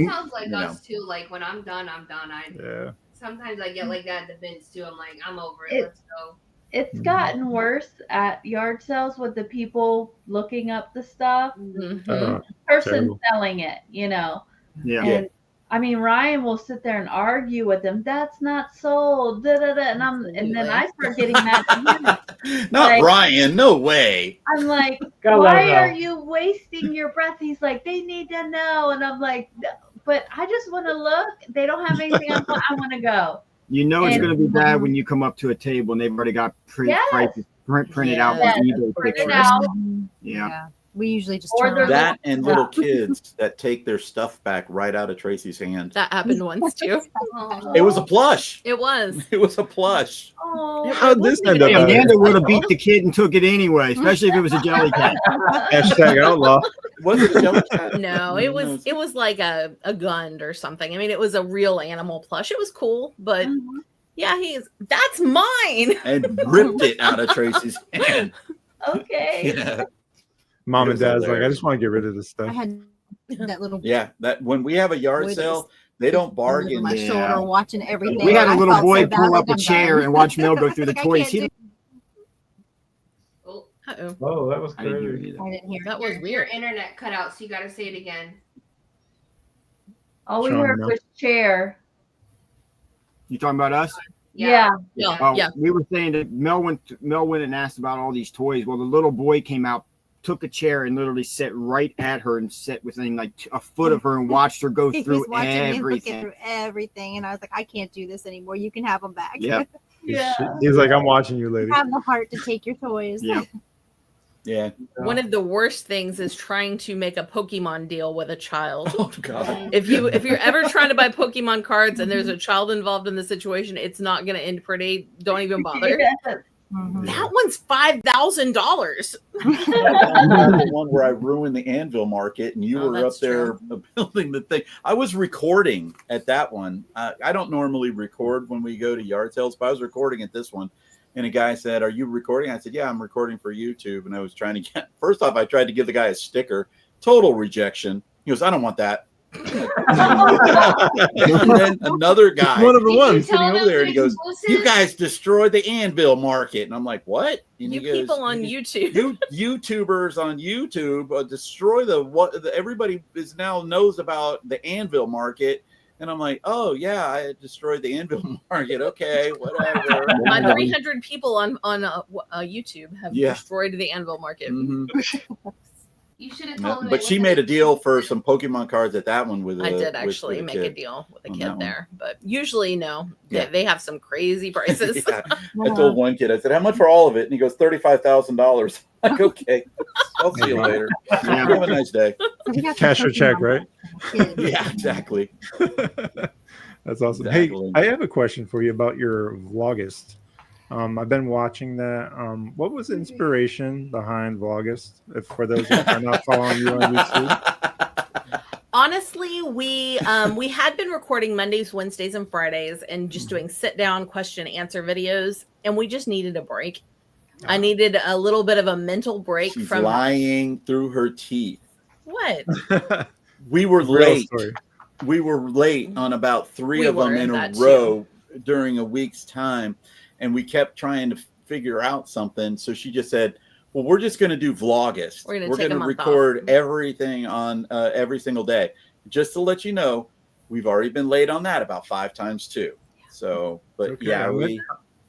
[SPEAKER 4] sounds like us too. Like when I'm done, I'm done. Sometimes I get like that at the bins too. I'm like, I'm over it. Let's go.
[SPEAKER 5] It's gotten worse at yard sales with the people looking up the stuff.
[SPEAKER 8] Mhm.
[SPEAKER 5] Person
[SPEAKER 1] Terrible.
[SPEAKER 5] selling it, you know.
[SPEAKER 3] Yeah.
[SPEAKER 5] And I mean, Ryan will sit there and argue with them. That's not sold. Da, da, da. And then I start getting mad at him.
[SPEAKER 7] Not
[SPEAKER 5] Like-
[SPEAKER 7] Ryan, no way.
[SPEAKER 5] I'm like,
[SPEAKER 2] Gotta let
[SPEAKER 5] why
[SPEAKER 2] him
[SPEAKER 5] are
[SPEAKER 2] know.
[SPEAKER 5] you wasting your breath? He's like, they need to know. And I'm like, but I just want to look. They don't have anything I want to go.
[SPEAKER 3] You know it's
[SPEAKER 5] And-
[SPEAKER 3] going to be bad when you come up to a table and they've already got
[SPEAKER 5] Yes.
[SPEAKER 3] prices printed out
[SPEAKER 8] Yes.
[SPEAKER 3] with eBay
[SPEAKER 5] Print it
[SPEAKER 3] pictures.
[SPEAKER 5] out.
[SPEAKER 3] Yeah.
[SPEAKER 6] We usually just
[SPEAKER 5] Or
[SPEAKER 6] turn
[SPEAKER 5] they're
[SPEAKER 6] around.
[SPEAKER 7] That and little kids that take their stuff back right out of Tracy's hand.
[SPEAKER 8] That happened once too.
[SPEAKER 7] It was a plush.
[SPEAKER 8] It was.
[SPEAKER 7] It was a plush.
[SPEAKER 5] Oh,
[SPEAKER 1] How'd this end up?
[SPEAKER 3] Hey, Amanda would have beat the kid and took it anyway, especially if it was a jelly cat.
[SPEAKER 1] Hashtag outlaw.
[SPEAKER 7] Was it a jelly cat?
[SPEAKER 8] No, it was like a Gund or something. I mean, it was a real animal plush. It was cool, but yeah, that's mine.
[SPEAKER 7] And ripped it out of Tracy's hand.
[SPEAKER 5] okay.
[SPEAKER 7] Yeah.
[SPEAKER 1] Mom
[SPEAKER 7] It
[SPEAKER 1] and
[SPEAKER 7] was
[SPEAKER 1] dad's like, I
[SPEAKER 7] hilarious.
[SPEAKER 1] just want to get rid of this
[SPEAKER 6] I
[SPEAKER 1] stuff.
[SPEAKER 6] had that little
[SPEAKER 7] Yeah, that when we have a yard
[SPEAKER 6] Boy,
[SPEAKER 7] sale, they don't
[SPEAKER 6] over
[SPEAKER 7] bargain.
[SPEAKER 6] my
[SPEAKER 3] Yeah.
[SPEAKER 6] shoulder watching everything.
[SPEAKER 3] We had a
[SPEAKER 6] I
[SPEAKER 3] little
[SPEAKER 6] felt
[SPEAKER 3] boy
[SPEAKER 6] so bad,
[SPEAKER 3] pull
[SPEAKER 6] like,
[SPEAKER 3] up a
[SPEAKER 6] I'm
[SPEAKER 3] chair
[SPEAKER 6] done.
[SPEAKER 3] and watch Mel go through the
[SPEAKER 6] Like, I
[SPEAKER 3] toys.
[SPEAKER 6] can't
[SPEAKER 4] Oh,
[SPEAKER 8] Uh-oh.
[SPEAKER 2] Oh, that was
[SPEAKER 3] I didn't hear
[SPEAKER 2] crazy.
[SPEAKER 3] it either.
[SPEAKER 6] I didn't hear.
[SPEAKER 8] That was
[SPEAKER 4] your
[SPEAKER 8] weird.
[SPEAKER 4] internet cut out, so you got to say it again.
[SPEAKER 5] All we
[SPEAKER 1] Sean,
[SPEAKER 5] heard
[SPEAKER 1] no.
[SPEAKER 5] was chair.
[SPEAKER 3] You talking about us?
[SPEAKER 5] Yeah.
[SPEAKER 8] Yeah.
[SPEAKER 3] Oh,
[SPEAKER 8] Yeah.
[SPEAKER 3] we were saying that Mel went and asked about all these toys. Well, the little boy came out, took a chair, and literally sat right at her and sat within like a foot of her and watched her go
[SPEAKER 6] He
[SPEAKER 3] through
[SPEAKER 6] was watching me looking
[SPEAKER 3] everything.
[SPEAKER 6] through everything, and I was like, I can't do this anymore. You can have them back.
[SPEAKER 3] Yep.
[SPEAKER 5] Yeah.
[SPEAKER 1] He's like, I'm watching you, lady.
[SPEAKER 6] Have the heart to take your toys.
[SPEAKER 3] Yeah.
[SPEAKER 7] Yeah.
[SPEAKER 8] One of the worst things is trying to make a Pokemon deal with a child.
[SPEAKER 7] Oh God.
[SPEAKER 8] If you're ever trying to buy Pokemon cards and there's a child involved in the situation, it's not going to end pretty. Don't even bother.
[SPEAKER 5] Yeah.
[SPEAKER 6] Mhm.
[SPEAKER 8] That one's $5,000.
[SPEAKER 7] The one where I ruined the anvil market and you
[SPEAKER 8] Oh,
[SPEAKER 7] were up
[SPEAKER 8] that's
[SPEAKER 7] there building the thing. I was recording at that one. I don't normally record when we go to yard sales, but I was recording at this one. And a guy said, "Are you recording?" I said, "Yeah, I'm recording for YouTube." And I was trying to get, first off, I tried to give the guy a sticker. Total rejection. He goes, "I don't want that." And then another guy,
[SPEAKER 1] One of the
[SPEAKER 4] Did you
[SPEAKER 1] ones
[SPEAKER 4] tell
[SPEAKER 1] sitting
[SPEAKER 4] them
[SPEAKER 1] over there,
[SPEAKER 4] the
[SPEAKER 1] and he goes,
[SPEAKER 4] exclusive?
[SPEAKER 7] "You guys destroyed the anvil market." And I'm like, "What?" And
[SPEAKER 8] You
[SPEAKER 7] he goes,
[SPEAKER 8] people on YouTube.
[SPEAKER 7] You YouTubers on YouTube destroy everybody is now knows about the anvil market. And I'm like, "Oh yeah, I destroyed the anvil market. Okay, whatever."
[SPEAKER 8] My 300 people on YouTube have destroyed the anvil market.
[SPEAKER 7] Mhm.
[SPEAKER 4] You should have
[SPEAKER 7] No,
[SPEAKER 4] told them.
[SPEAKER 7] but she made a deal for some Pokemon cards at that one with.
[SPEAKER 8] I did
[SPEAKER 7] with
[SPEAKER 8] actually
[SPEAKER 7] a
[SPEAKER 8] make a
[SPEAKER 7] kid.
[SPEAKER 8] deal with a
[SPEAKER 7] on that
[SPEAKER 8] kid
[SPEAKER 7] one.
[SPEAKER 8] there, but usually no.
[SPEAKER 7] Yeah.
[SPEAKER 8] They have some crazy prices.
[SPEAKER 7] Yeah. I told one kid, I said, "How much for all of it?" And he goes, $35,000. Like, okay, I'll see you later.
[SPEAKER 3] Yeah.
[SPEAKER 7] Have a nice day.
[SPEAKER 6] So we got
[SPEAKER 1] cash
[SPEAKER 6] some
[SPEAKER 1] or check,
[SPEAKER 6] Pokemon
[SPEAKER 1] right?
[SPEAKER 6] kids.
[SPEAKER 7] Yeah, exactly.
[SPEAKER 1] That's awesome.
[SPEAKER 7] Exactly.
[SPEAKER 1] Hey, I have a question for you about your Vlogist. I've been watching that. What was the inspiration behind Vlogist? If for those that are not following you on YouTube,
[SPEAKER 8] Honestly, we had been recording Mondays, Wednesdays, and Fridays, and just doing sit down question answer videos, and we just needed a break. I needed a little bit of a mental break
[SPEAKER 7] She's
[SPEAKER 8] from
[SPEAKER 7] lying through her teeth.
[SPEAKER 8] what?
[SPEAKER 7] We were
[SPEAKER 1] real
[SPEAKER 7] late.
[SPEAKER 1] story.
[SPEAKER 7] We were late on about three
[SPEAKER 8] We
[SPEAKER 7] of them
[SPEAKER 8] were,
[SPEAKER 7] in a
[SPEAKER 8] that
[SPEAKER 7] row during a week's time, and we kept trying to figure out something. So she just said, "Well, we're just going to do Vlogist.
[SPEAKER 8] We're gonna take a
[SPEAKER 7] gonna
[SPEAKER 8] month
[SPEAKER 7] record everything on every single day." Just to let you know, we've already been late on that about 5 times too. So, but
[SPEAKER 1] Okay,
[SPEAKER 7] yeah,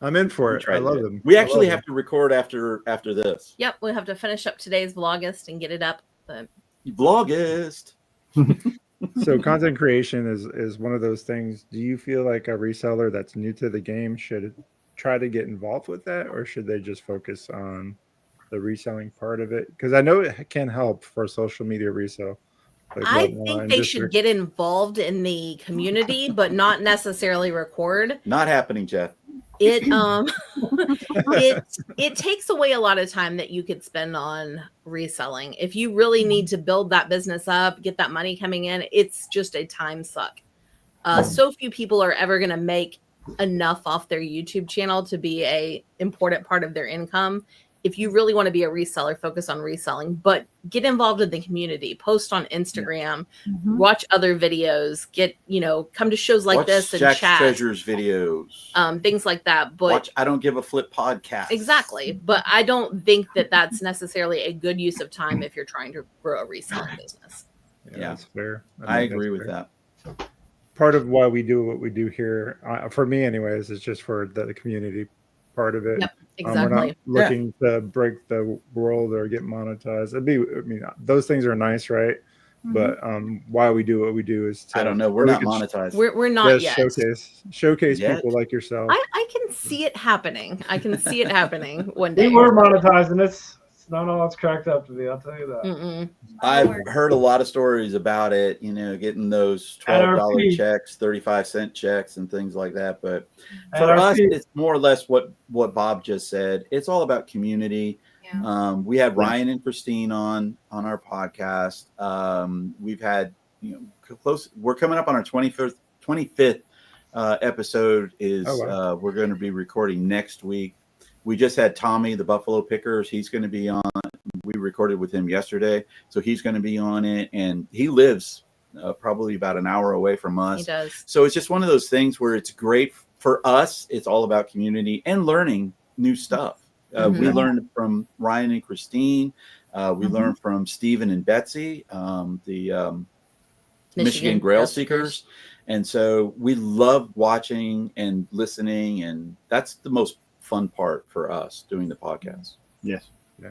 [SPEAKER 1] I'm in for
[SPEAKER 7] we
[SPEAKER 1] it.
[SPEAKER 7] tried
[SPEAKER 1] I love
[SPEAKER 7] it.
[SPEAKER 1] them.
[SPEAKER 7] We
[SPEAKER 1] I
[SPEAKER 7] actually
[SPEAKER 1] love
[SPEAKER 7] have to record after this.
[SPEAKER 8] Yep, we have to finish up today's Vlogist and get it up. But
[SPEAKER 7] Vlogist.
[SPEAKER 1] them. So content creation is one of those things. Do you feel like a reseller that's new to the game should try to get involved with that, or should they just focus on the reselling part of it? Because I know it can help for social media resale. Like
[SPEAKER 8] I
[SPEAKER 1] Bloodline,
[SPEAKER 8] think they should get involved in the community, but not necessarily record.
[SPEAKER 7] Not happening, Jeff.
[SPEAKER 8] It it takes away a lot of time that you could spend on reselling. If you really need to build that business up, get that money coming in, it's just a time suck. So few people are ever going to make enough off their YouTube channel to be a important part of their income. If you really want to be a reseller, focus on reselling, but get involved in the community, post on Instagram, watch other videos, come to shows like this and
[SPEAKER 7] Jack's
[SPEAKER 8] chat.
[SPEAKER 7] Treasures videos.
[SPEAKER 8] Things like that. But
[SPEAKER 7] watch I Don't Give a Flip podcast.
[SPEAKER 8] Exactly. But I don't think that that's necessarily a good use of time if you're trying to grow a reselling business.
[SPEAKER 1] Yeah, that's fair.
[SPEAKER 7] I agree with that.
[SPEAKER 1] Part of why we do what we do here, for me anyways, is just for the community part of it.
[SPEAKER 8] Yep, exactly.
[SPEAKER 1] We're not looking to break the world or get monetized. Those things are nice, right? But why we do what we do is to,
[SPEAKER 7] I don't know. We're not monetized.
[SPEAKER 8] We're not yet.
[SPEAKER 1] Showcase people like yourself.
[SPEAKER 8] I can see it happening. I can see it happening one day.
[SPEAKER 2] We were monetized, and it's not all it's cracked up to be. I'll tell you that.
[SPEAKER 7] I've heard a lot of stories about it. Getting those $12 checks, 35-cent checks, and things like that. But for us, it's more or less what Bob just said. It's all about community. Yeah. We had Ryan and Christine on our podcast. We've had close. We're coming up on our 25th episode. We're going to be recording next week. We just had Tommy, the Buffalo Pickers. He's going to be on. We recorded with him yesterday, so he's going to be on it. And he lives probably about an hour away from us.
[SPEAKER 8] He does.
[SPEAKER 7] So it's just one of those things where it's great for us. It's all about community and learning new stuff. We learned from Ryan and Christine. We learned from Stephen and Betsy, the Michigan Grail Seekers. And so we love watching and listening. And that's the most fun part for us doing the podcast.
[SPEAKER 3] Yes. Yeah.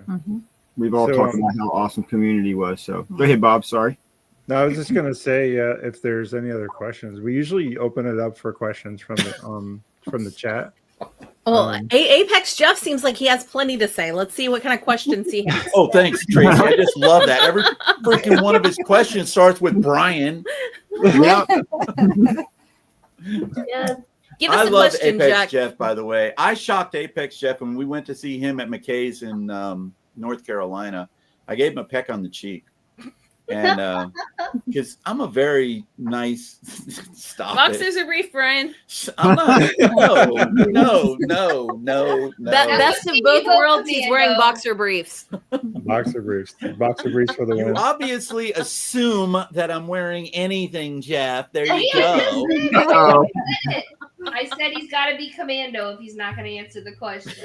[SPEAKER 3] We've all talked about how awesome community was. So go ahead, Bob. Sorry.
[SPEAKER 1] No, I was just going to say, if there's any other questions, we usually open it up for questions from the chat.
[SPEAKER 8] Well, Apex Jeff seems like he has plenty to say. Let's see what kind of questions he has.
[SPEAKER 7] Oh, thanks, Tracy. I just love that. Every freaking one of his questions starts with Brian.
[SPEAKER 3] Yeah.
[SPEAKER 8] Yes. Give us
[SPEAKER 7] I
[SPEAKER 8] a
[SPEAKER 7] love
[SPEAKER 8] question,
[SPEAKER 7] Apex
[SPEAKER 8] Jack.
[SPEAKER 7] Jeff, by the way. I shocked Apex Jeff when we went to see him at McKay's in North Carolina. I gave him a peck on the cheek. And because I'm a very nice
[SPEAKER 8] Boxers are brief, Brian.
[SPEAKER 7] I'm not. No.
[SPEAKER 8] That best of both worlds. He's wearing boxer briefs.
[SPEAKER 1] Boxer briefs for the
[SPEAKER 7] You
[SPEAKER 1] win.
[SPEAKER 7] obviously assume that I'm wearing anything, Jeff. There you go.
[SPEAKER 4] I said he's got to be commando if he's not going to answer the question.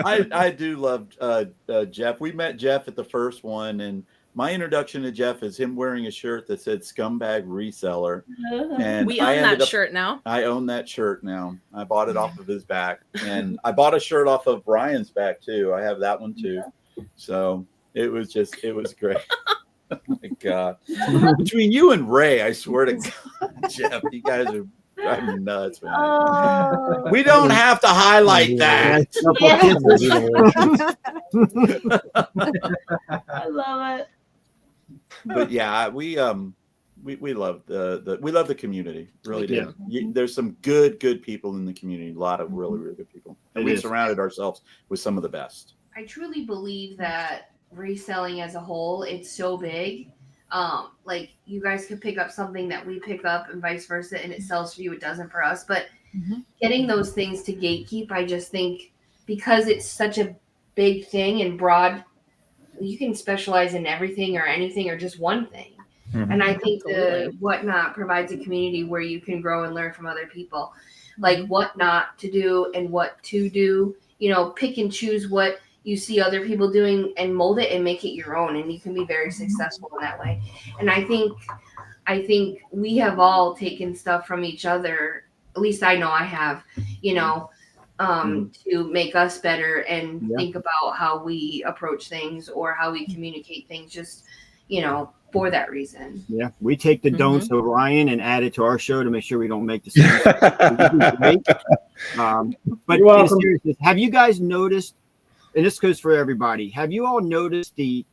[SPEAKER 7] I do love Jeff. We met Jeff at the first one, and my introduction to Jeff is him wearing a shirt that said "Scumbag Reseller." And
[SPEAKER 8] we own that shirt now.
[SPEAKER 7] I own that shirt now. I bought it off of his back, and I bought a shirt off of Brian's back too. I have that one too. So it was great. Oh my God. Between you and Ray, I swear to God, Jeff, you guys are driving me nuts, man.
[SPEAKER 5] Oh.
[SPEAKER 7] We don't have to highlight that.
[SPEAKER 5] I love it.
[SPEAKER 7] But yeah, we love the community. Really do. There's some good people in the community. A lot of really good people. And we've surrounded ourselves with some of the best.
[SPEAKER 4] I truly believe that reselling as a whole, it's so big. Like you guys could pick up something that we pick up and vice versa, and it sells for you, it doesn't for us. But getting those things to gatekeep, I just think because it's such a big thing and broad, you can specialize in everything or anything or just one thing. And I think the Whatnot provides a community where you can grow and learn from other people, like what not to do and what to do. Pick and choose what you see other people doing and mold it and make it your own, and you can be very successful in that way. And I think we have all taken stuff from each other, at least I know I have, to make us better and think about how we approach things or how we communicate things, just for that reason.
[SPEAKER 3] Yeah, we take the don'ts of Ryan and add it to our show to make sure we don't make the same mistake. But in seriousness, have you guys noticed, and this goes for everybody, have you all noticed the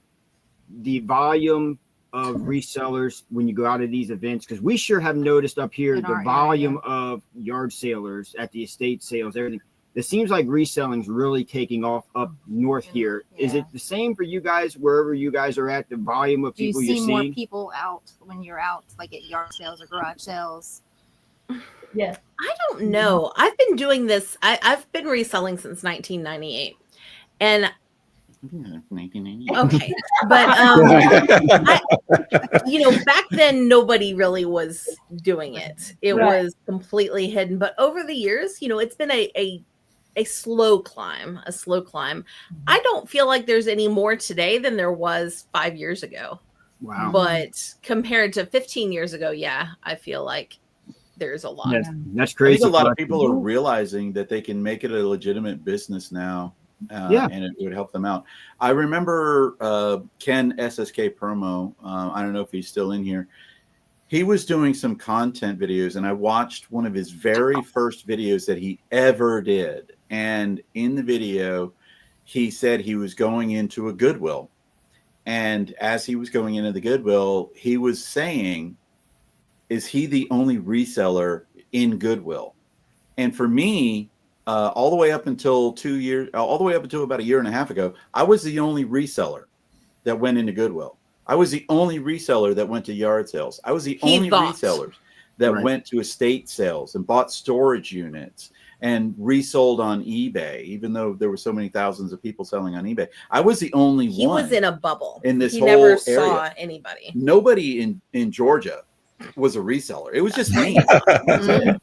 [SPEAKER 3] volume of resellers when you go out of these events? Because we sure have noticed up here the volume of yard sailors at the estate sales, everything. It seems like reselling's really taking off up north here.
[SPEAKER 4] Yeah.
[SPEAKER 3] Is it the same for you guys wherever you guys are at? The volume of
[SPEAKER 6] Do you
[SPEAKER 3] people
[SPEAKER 6] see
[SPEAKER 3] you're
[SPEAKER 6] more
[SPEAKER 3] seeing?
[SPEAKER 6] people out when you're out, like at yard sales or garage sales?
[SPEAKER 5] Yes.
[SPEAKER 8] I don't know. I've been doing this. I've been reselling since 1998, and
[SPEAKER 7] 1990.
[SPEAKER 8] okay, but back then nobody really was doing it. It
[SPEAKER 5] Right.
[SPEAKER 8] was completely hidden. But over the years, it's been a slow climb, I don't feel like there's any more today than there was 5 years ago.
[SPEAKER 3] Wow.
[SPEAKER 8] But compared to 15 years ago, yeah, I feel like there's a lot.
[SPEAKER 3] That's
[SPEAKER 7] I
[SPEAKER 3] crazy.
[SPEAKER 7] think a lot of people are realizing that they can make it a legitimate business now, and it would help them out. I remember Ken SSK Promo. I don't know if he's still in here. He was doing some content videos, and I watched one of his very first videos that he ever did. And in the video, he said he was going into a Goodwill. And as he was going into the Goodwill, he was saying, is he the only reseller in Goodwill? And for me, all the way up until about a year and a half ago, I was the only reseller that went into Goodwill. I was the only reseller that went to yard sales. I was the only resellers that went to estate sales and bought storage units and resold on eBay, even though there were so many thousands of people selling on eBay. I was the only one.
[SPEAKER 8] He was in a bubble.
[SPEAKER 7] In this
[SPEAKER 8] he
[SPEAKER 7] whole
[SPEAKER 8] never
[SPEAKER 7] area.
[SPEAKER 8] saw anybody.
[SPEAKER 7] Nobody in Georgia was a reseller. It was just me. That's it.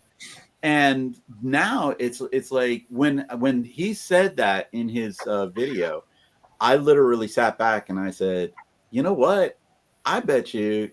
[SPEAKER 7] And now it's like when he said that in his video, I literally sat back and I said, you know what? I bet you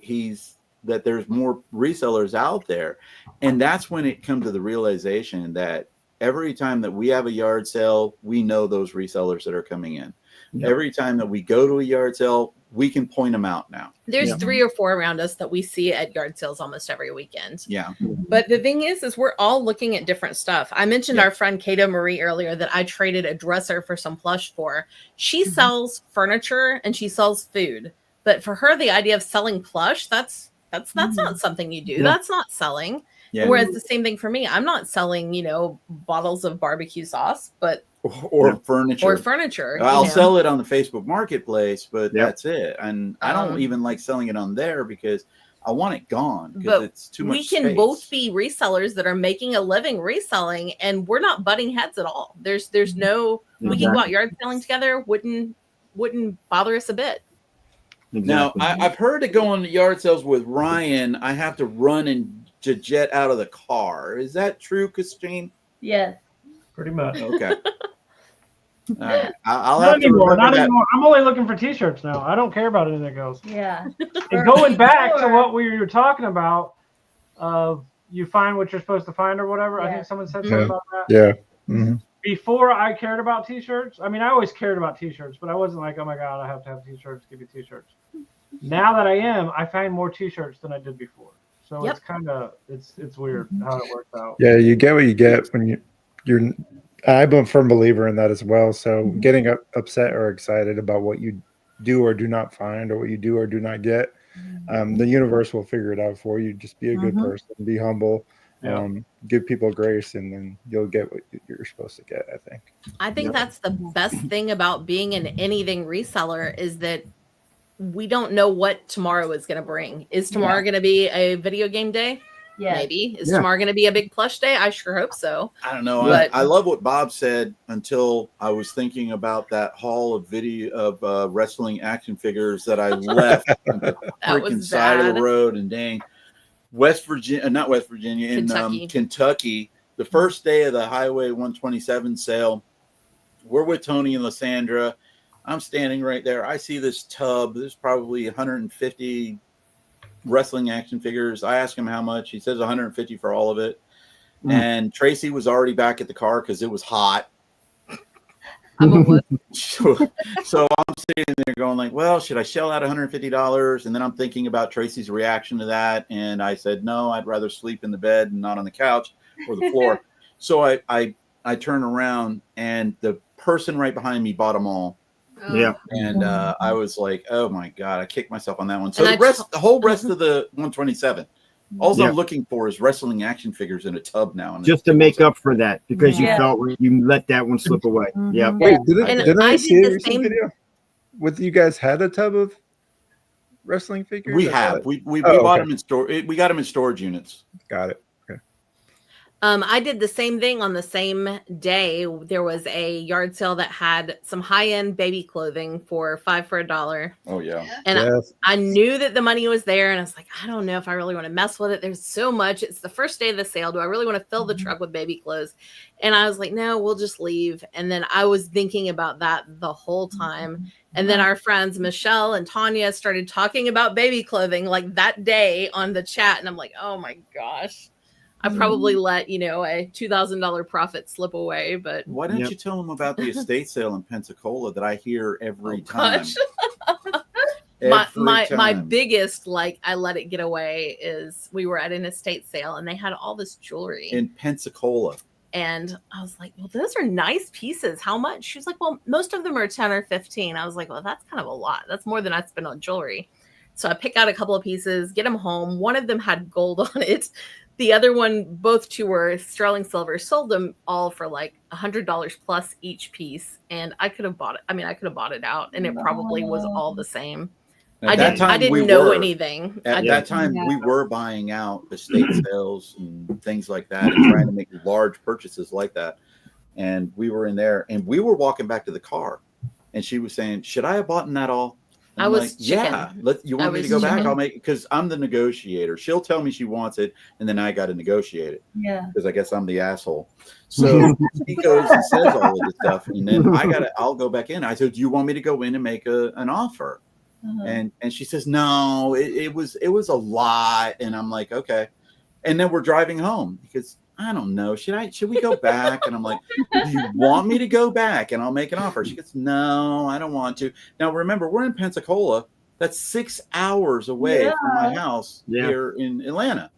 [SPEAKER 7] that there's more resellers out there. And that's when it comes to the realization that every time that we have a yard sale, we know those resellers that are coming in. Yep. Every time that we go to a yard sale, we can point them out now.
[SPEAKER 8] There's 3 or 4 around us that we see at yard sales almost every weekend.
[SPEAKER 7] Yeah.
[SPEAKER 8] But the thing is we're all looking at different stuff. I mentioned our friend Kato Marie earlier that I traded a dresser for some plush for. She sells furniture and she sells food. But for her, the idea of selling plush, that's not something you do. Yeah. That's not selling. Yeah. Whereas the same thing for me, I'm not selling, bottles of barbecue sauce, but
[SPEAKER 7] or
[SPEAKER 8] furniture.
[SPEAKER 7] I'll sell it on the Facebook Marketplace, but that's it. And I don't even like selling it on there because I want it gone because it's too much.
[SPEAKER 8] We can both be resellers that are making a living reselling, and we're not butting heads at all. There's no we can go out yard selling together. Wouldn't bother us a bit.
[SPEAKER 7] Exactly. Now I've heard that going to yard sales with Ryan, I have to run and to jet out of the car. Is that true, Christine?
[SPEAKER 5] Yes.
[SPEAKER 2] Pretty much.
[SPEAKER 7] Okay. I'll
[SPEAKER 2] not
[SPEAKER 7] have
[SPEAKER 2] anymore.
[SPEAKER 7] To
[SPEAKER 2] not
[SPEAKER 7] that.
[SPEAKER 2] anymore. I'm only looking for T-shirts now. I don't care about anything else.
[SPEAKER 5] Yeah.
[SPEAKER 2] And going back to what we were talking about, you find what you're supposed to find or whatever. I think someone said something about that.
[SPEAKER 1] Yeah. Mm-hmm.
[SPEAKER 2] Before I cared about T-shirts, I mean, I always cared about T-shirts, but I wasn't like, oh my God, I have to have T-shirts. Give me T-shirts. Now that I am, I find more T-shirts than I did before. So it's kind of it's weird how it works out.
[SPEAKER 1] Yeah, you get what you get when you're. I'm a firm believer in that as well. So getting upset or excited about what you do or do not find, or what you do or do not get, the universe will figure it out for you. Just be a good person, be humble, give people grace, and then you'll get what you're supposed to get.
[SPEAKER 8] I think that's the best thing about being an anything reseller is that we don't know what tomorrow is going to bring. Is tomorrow going to be a video game day? Yeah. Maybe. Is tomorrow going to be a big plush day? I sure hope so.
[SPEAKER 7] I don't know. But I love what Bob said until I was thinking about that haul of video of wrestling action figures that I left on the freaking side of the road. And dang, not West Virginia, in Kentucky, the first day of the Highway 127 sale, we're with Tony and Lysandra. I'm standing right there. I see this tub. There's probably 150 wrestling action figures. I ask him how much. He says 150 for all of it. And Tracy was already back at the car because it was hot. So I'm sitting there going like, well, should I shell out $150? And then I'm thinking about Tracy's reaction to that. And I said, no, I'd rather sleep in the bed and not on the couch or the floor. So I turn around and the person right behind me bought them all.
[SPEAKER 3] Yeah.
[SPEAKER 7] And I was like, oh my God, I kicked myself on that one. So the whole rest of the 127 All I'm looking for is wrestling action figures in a tub now. And
[SPEAKER 3] just to make up for that, because you felt you let that one slip away. Yeah.
[SPEAKER 1] Wait, didn't I see a
[SPEAKER 8] the
[SPEAKER 1] recent
[SPEAKER 8] same
[SPEAKER 1] video with you guys had a tub of wrestling figures?
[SPEAKER 7] We have. We bought them in store. We got them in storage units.
[SPEAKER 1] Got it.
[SPEAKER 8] I did the same thing on the same day. There was a yard sale that had some high-end baby clothing for 5 for $1.
[SPEAKER 7] Oh yeah.
[SPEAKER 8] And I knew that the money was there, and I was like, I don't know if I really want to mess with it. There's so much. It's the first day of the sale. Do I really want to fill the truck with baby clothes? And I was like, no, we'll just leave. And then I was thinking about that the whole time. And then our friends Michelle and Tanya started talking about baby clothing like that day on the chat, and I'm like, oh my gosh. I probably let, a $2,000 profit slip away, but
[SPEAKER 7] why don't you tell them about the estate sale in Pensacola that I hear every time?
[SPEAKER 8] My biggest, I let it get away is we were at an estate sale and they had all this jewelry
[SPEAKER 7] in Pensacola.
[SPEAKER 8] And I was like, well, those are nice pieces. How much? She was like, well, most of them are 10 or 15. I was like, well, that's kind of a lot. That's more than I spend on jewelry. So I pick out a couple of pieces, get them home. One of them had gold on it. The other one, both two were sterling silver. Sold them all for like $100 plus each piece, and I could have bought it. I mean, I could have bought it out, and it probably was all the same. I didn't know anything.
[SPEAKER 7] At that time, we were buying out estate sales and things like that, and trying to make large purchases like that. And we were in there, and we were walking back to the car, and she was saying, "Should I have bought in that all?"
[SPEAKER 8] I was
[SPEAKER 7] like, yeah. You want me to go back? I'll make, because I'm the negotiator. She'll tell me she wants it, and then I got to negotiate it.
[SPEAKER 5] Yeah.
[SPEAKER 7] Because I guess I'm the asshole. So she goes and says all of this stuff, and then I'll go back in. I said, "Do you want me to go in and make an offer?" And she says, "No, it was a lot." And I'm like, "Okay." And then we're driving home because I don't know. Should we go back? And I'm like, "Do you want me to go back and I'll make an offer?" She goes, "No, I don't want to." Now, remember, we're in Pensacola. That's 6 hours away from my house here in Atlanta.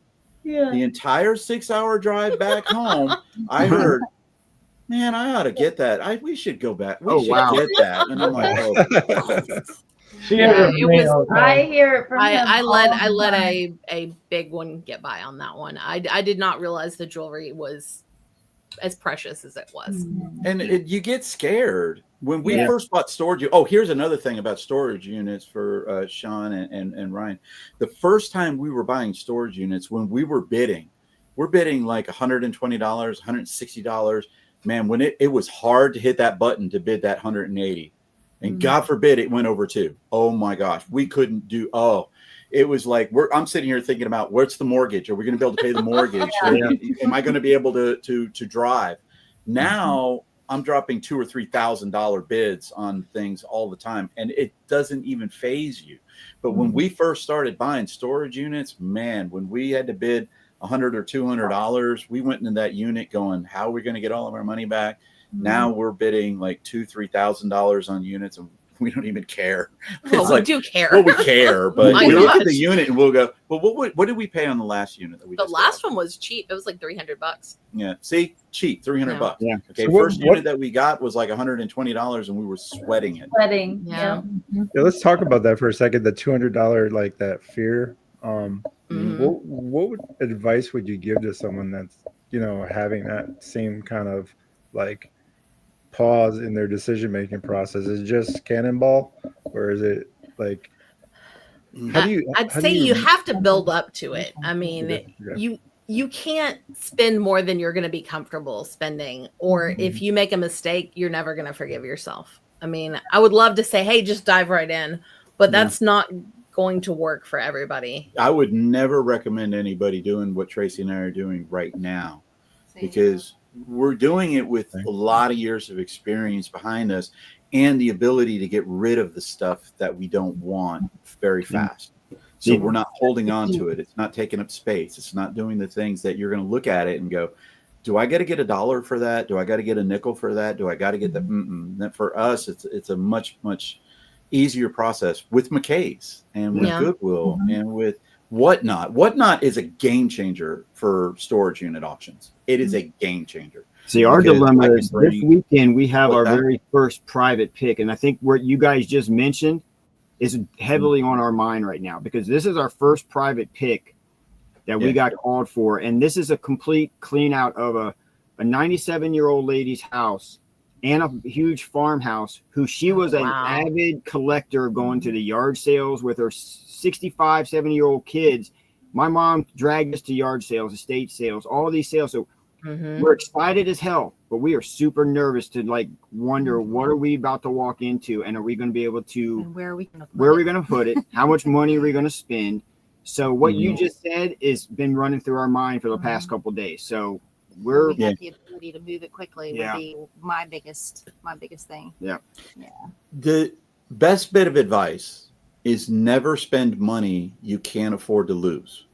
[SPEAKER 7] Yeah. The entire 6-hour drive back home, I heard, "Man, I ought to get that. We should go back. We should get that." And I'm like, "Oh."
[SPEAKER 5] I hear it from him.
[SPEAKER 8] I let a big one get by on that one. I did not realize the jewelry was as precious as it was.
[SPEAKER 7] And you get scared when we first bought storage. Here's another thing about storage units for Sean and Ryan. The first time we were buying storage units, when we were bidding, we're bidding like $120, $160. Man, when it was hard to hit that button to bid that $180. And God forbid it went over 2. Oh my gosh, we couldn't do. It was like I'm sitting here thinking about what's the mortgage? Are we going to be able to pay the mortgage? Am I going to be able to drive? Now I'm dropping $2,000 or $3,000 bids on things all the time, and it doesn't even faze you. But when we first started buying storage units, man, when we had to bid $100 or $200, we went into that unit going, "How are we going to get all of our money back?" Now we're bidding like $2,000-$3,000 on units, and we don't even care.
[SPEAKER 8] Well, we do care.
[SPEAKER 7] Well, we care, but we look at the unit and we'll go, "Well, what did we pay on the last unit that we?"
[SPEAKER 8] The last one was cheap. It was like $300.
[SPEAKER 7] Yeah, see, cheap, $300.
[SPEAKER 3] Yeah.
[SPEAKER 7] Okay, so first unit that we got was like $120, and we were sweating it.
[SPEAKER 8] Yeah.
[SPEAKER 1] Let's talk about that for a second. The $200, like that fear. What advice would you give to someone that's having that same kind of like pause in their decision-making process? Is it just cannonball, or is it like
[SPEAKER 8] I'd say you have to build up to it. I mean, you can't spend more than you're going to be comfortable spending, or if you make a mistake, you're never going to forgive yourself. I mean, I would love to say, "Hey, just dive right in," but that's not going to work for everybody.
[SPEAKER 7] I would never recommend anybody doing what Tracy and I are doing right now, because we're doing it with a lot of years of experience behind us and the ability to get rid of the stuff that we don't want very fast. So we're not holding on to it. It's not taking up space. It's not doing the things that you're going to look at it and go, "Do I got to get $1 for that? Do I got to get a nickel for that? Do I got to get the?" That for us, it's a much easier process with McKay's and with Goodwill and with Whatnot. Whatnot is a game changer for storage unit auctions. It is a game changer.
[SPEAKER 3] See, our dilemma is this weekend we have our very first private pick, and I think what you guys just mentioned is heavily on our mind right now, because this is our first private pick that we got called for. And this is a complete clean out of a 97-year-old lady's house and a huge farmhouse who she was an avid collector going to the yard sales with her 65, 70-year-old kids. My mom dragged us to yard sales, estate sales, all these sales. So we're excited as hell, but we are super nervous to like wonder what are we about to walk into, and are we going to be able to,
[SPEAKER 6] And where are we
[SPEAKER 3] going to put it? How much money are we going to spend? So what you just said is been running through our mind for the past couple of days. So
[SPEAKER 6] we got the ability to move it quickly would be my biggest thing.
[SPEAKER 7] The best bit of advice is never spend money you can't afford to lose.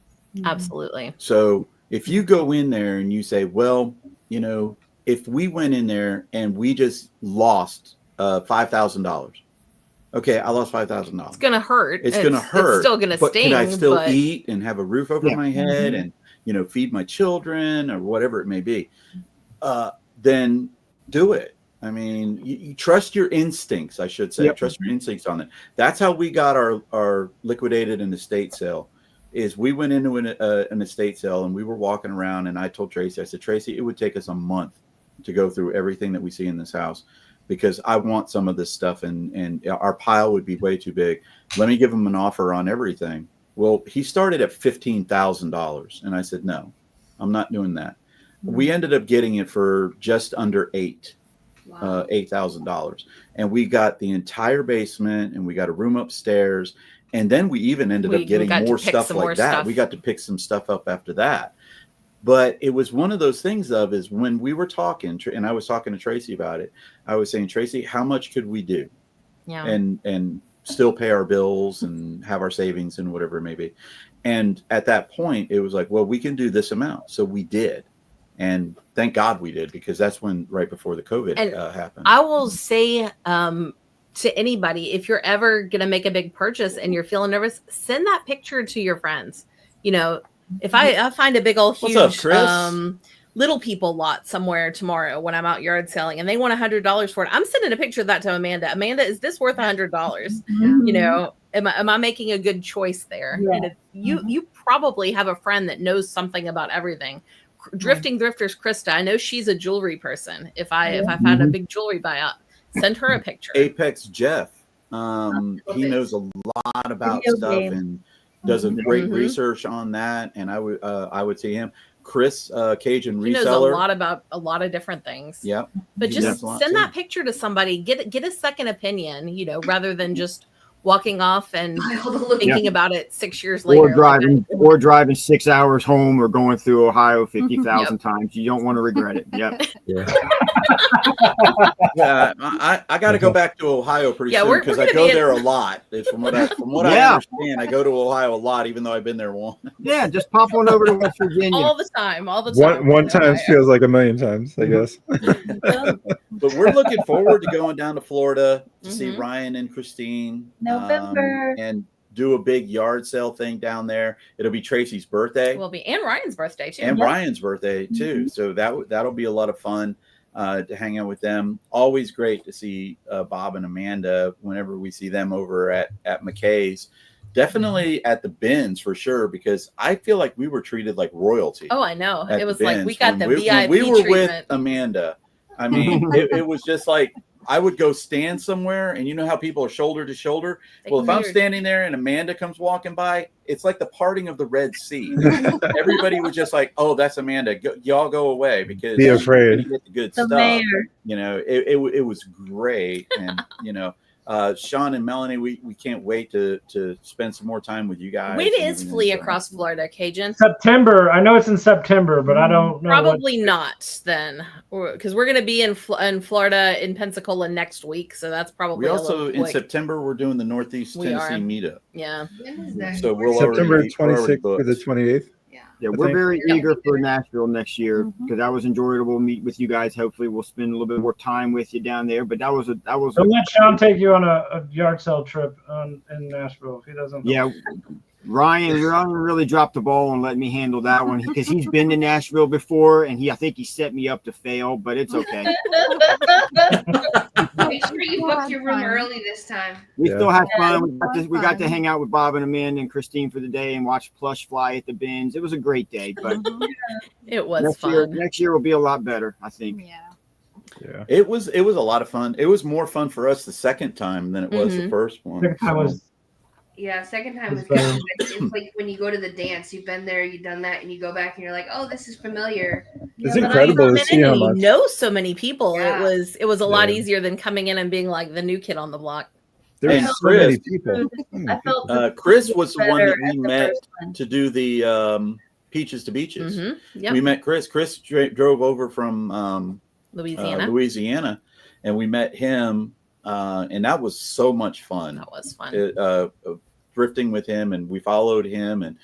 [SPEAKER 8] Absolutely.
[SPEAKER 7] So if you go in there and you say, well, you know, if we went in there and we just lost $5,000, okay, I lost $5,000.
[SPEAKER 8] It's gonna hurt.
[SPEAKER 7] It's gonna hurt.
[SPEAKER 8] It's still gonna
[SPEAKER 7] but
[SPEAKER 8] sting.
[SPEAKER 7] Can I still
[SPEAKER 8] but...
[SPEAKER 7] eat and have a roof over my head and, you know, feed my children or whatever it may be? Then do it. I mean, you trust your instincts, I should say. Trust your instincts on it. That's how we got our liquidated and estate sale. Is we went into an estate sale and we were walking around, and I told Tracy, I said, Tracy, it would take us a month to go through everything that we see in this house because I want some of this stuff and our pile would be way too big. Let me give him an offer on everything. Well, he started at $15,000 and I said, no, I'm not doing that. We ended up getting it for just under $8,000. And we got the entire basement and we got a room upstairs. And then we even ended up getting more stuff like that. We got to pick some stuff up after that. But it was one of those things is when we were talking, and I was talking to Tracy about it, I was saying, Tracy, how much could we do? And still pay our bills and have our savings and whatever it may be. And at that point, it was like, well, we can do this amount. So we did. And thank God we did, because that's when right before the COVID happened.
[SPEAKER 8] I will say to anybody, if you're ever going to make a big purchase and you're feeling nervous, send that picture to your friends. You know, if I find a big old huge little people lot somewhere tomorrow when I'm out yard selling and they want $100 for it, I'm sending a picture of that to Amanda. Amanda, is this worth $100? You know, am I making a good choice there? Yeah. And you probably have a friend that knows something about everything. Drifting Thrifters Krista, I know she's a jewelry person. If I found a big jewelry buyout, send her a picture.
[SPEAKER 7] Apex Jeff, he knows a lot about stuff and does a great research on that. And I would see him. Chris, Cajun Reseller. He knows
[SPEAKER 8] a lot about a lot of different things.
[SPEAKER 7] Yep.
[SPEAKER 8] But just send that picture to somebody. Get a second opinion, you know, rather than just walking off and thinking about it 6 years later.
[SPEAKER 3] Or driving 6 hours home or going through Ohio 50,000 times. You don't want to regret it. Yep.
[SPEAKER 7] I got to go back to Ohio pretty soon because I go there a lot. From what I understand, I go to Ohio a lot, even though I've been there once.
[SPEAKER 3] Yeah, just pop on over to West Virginia.
[SPEAKER 8] All the time.
[SPEAKER 1] One time feels like a million times, I guess.
[SPEAKER 7] But we're looking forward to going down to Florida to see Ryan and Christine.
[SPEAKER 5] November.
[SPEAKER 7] And do a big yard sale thing down there. It'll be Tracy's birthday.
[SPEAKER 8] Will be, and Ryan's birthday too.
[SPEAKER 7] And Ryan's birthday too. So that'll be a lot of fun to hang out with them. Always great to see Bob and Amanda whenever we see them over at McKay's. Definitely at the bins for sure, because I feel like we were treated like royalty.
[SPEAKER 8] Oh, I know. It was like we got the VIP
[SPEAKER 7] we were
[SPEAKER 8] treatment.
[SPEAKER 7] With Amanda. I mean, it was just like I would go stand somewhere, and you know how people are shoulder to shoulder. Well, if I'm standing there and Amanda comes walking by, it's like the parting of the Red Sea. Everybody was just like, "Oh, that's Amanda. Y'all go away because
[SPEAKER 1] be afraid."
[SPEAKER 7] Get the good stuff. Mayor. You know, it was great, and you know. Sean and Melanie, we can't wait to spend some more time with you guys.
[SPEAKER 8] When is Flea across Florida, Cajun?
[SPEAKER 2] September. I know it's in September, but I don't know.
[SPEAKER 8] Probably not then, because we're going to be in Florida in Pensacola next week, so that's probably.
[SPEAKER 7] We also in September we're doing the Northeast Tennessee meetup.
[SPEAKER 8] Yeah.
[SPEAKER 7] So we'll
[SPEAKER 1] September 26th to the 28th.
[SPEAKER 3] Yeah, we're very eager for Nashville next year because that was enjoyable. Meet with you guys. Hopefully, we'll spend a little bit more time with you down there. But that was.
[SPEAKER 2] Don't let Sean take you on a yard sale trip in Nashville if he doesn't.
[SPEAKER 3] Yeah, Ryan really dropped the ball and let me handle that one because he's been to Nashville before and I think he set me up to fail, but it's okay.
[SPEAKER 4] Make sure you book your room early this time.
[SPEAKER 3] We
[SPEAKER 1] Yeah.
[SPEAKER 3] still had fun.
[SPEAKER 6] Yeah,
[SPEAKER 3] We got to hang out with Bob and Amanda and Christine for the day and watch plush fly at the bins. It was a great day, but
[SPEAKER 8] It was fun.
[SPEAKER 3] next year will be a lot better, I think.
[SPEAKER 6] Yeah.
[SPEAKER 7] It was a lot of fun. It was more fun for us the second time than it was the first one.
[SPEAKER 2] Second time was
[SPEAKER 4] Yeah, second time was
[SPEAKER 2] It's
[SPEAKER 4] good.
[SPEAKER 2] better.
[SPEAKER 4] It's like when you go to the dance, you've been there, you've done that, and you go back and you're like, oh, this is familiar.
[SPEAKER 1] It's
[SPEAKER 8] But
[SPEAKER 1] incredible to
[SPEAKER 8] I
[SPEAKER 1] see how
[SPEAKER 8] you
[SPEAKER 1] much.
[SPEAKER 8] know so many people.
[SPEAKER 4] Yeah.
[SPEAKER 8] It was a lot
[SPEAKER 1] Yeah.
[SPEAKER 8] easier than coming in and being like the new kid on the block.
[SPEAKER 1] There's
[SPEAKER 7] And
[SPEAKER 1] so many
[SPEAKER 7] Chris-
[SPEAKER 1] people.
[SPEAKER 5] I felt
[SPEAKER 7] Chris was the one that
[SPEAKER 5] better
[SPEAKER 7] we
[SPEAKER 5] at the
[SPEAKER 7] met
[SPEAKER 5] first one.
[SPEAKER 7] to do the Peaches to Beaches.
[SPEAKER 8] Mhm. Yep.
[SPEAKER 7] We met Chris. Chris drove over from
[SPEAKER 8] Louisiana.
[SPEAKER 7] Louisiana, and we met him, and that was so much fun.
[SPEAKER 8] That was fun.
[SPEAKER 7] Drifting with him, and we followed him, and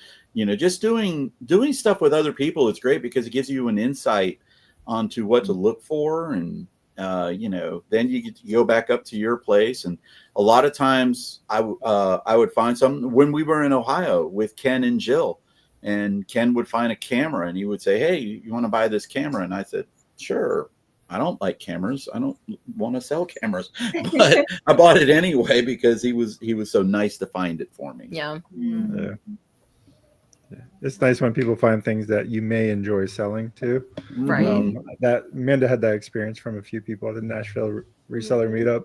[SPEAKER 7] just doing stuff with other people. It's great because it gives you an insight onto what to look for, and then you get to go back up to your place. And a lot of times I would find something when we were in Ohio with Ken and Jill, and Ken would find a camera and he would say, hey, you want to buy this camera? And I said, sure. I don't like cameras. I don't want to sell cameras, but I bought it anyway because he was so nice to find it for me.
[SPEAKER 8] Yeah.
[SPEAKER 1] Yeah. It's nice when people find things that you may enjoy selling too.
[SPEAKER 8] Right.
[SPEAKER 1] That Amanda had that experience from a few people at the Nashville reseller meetup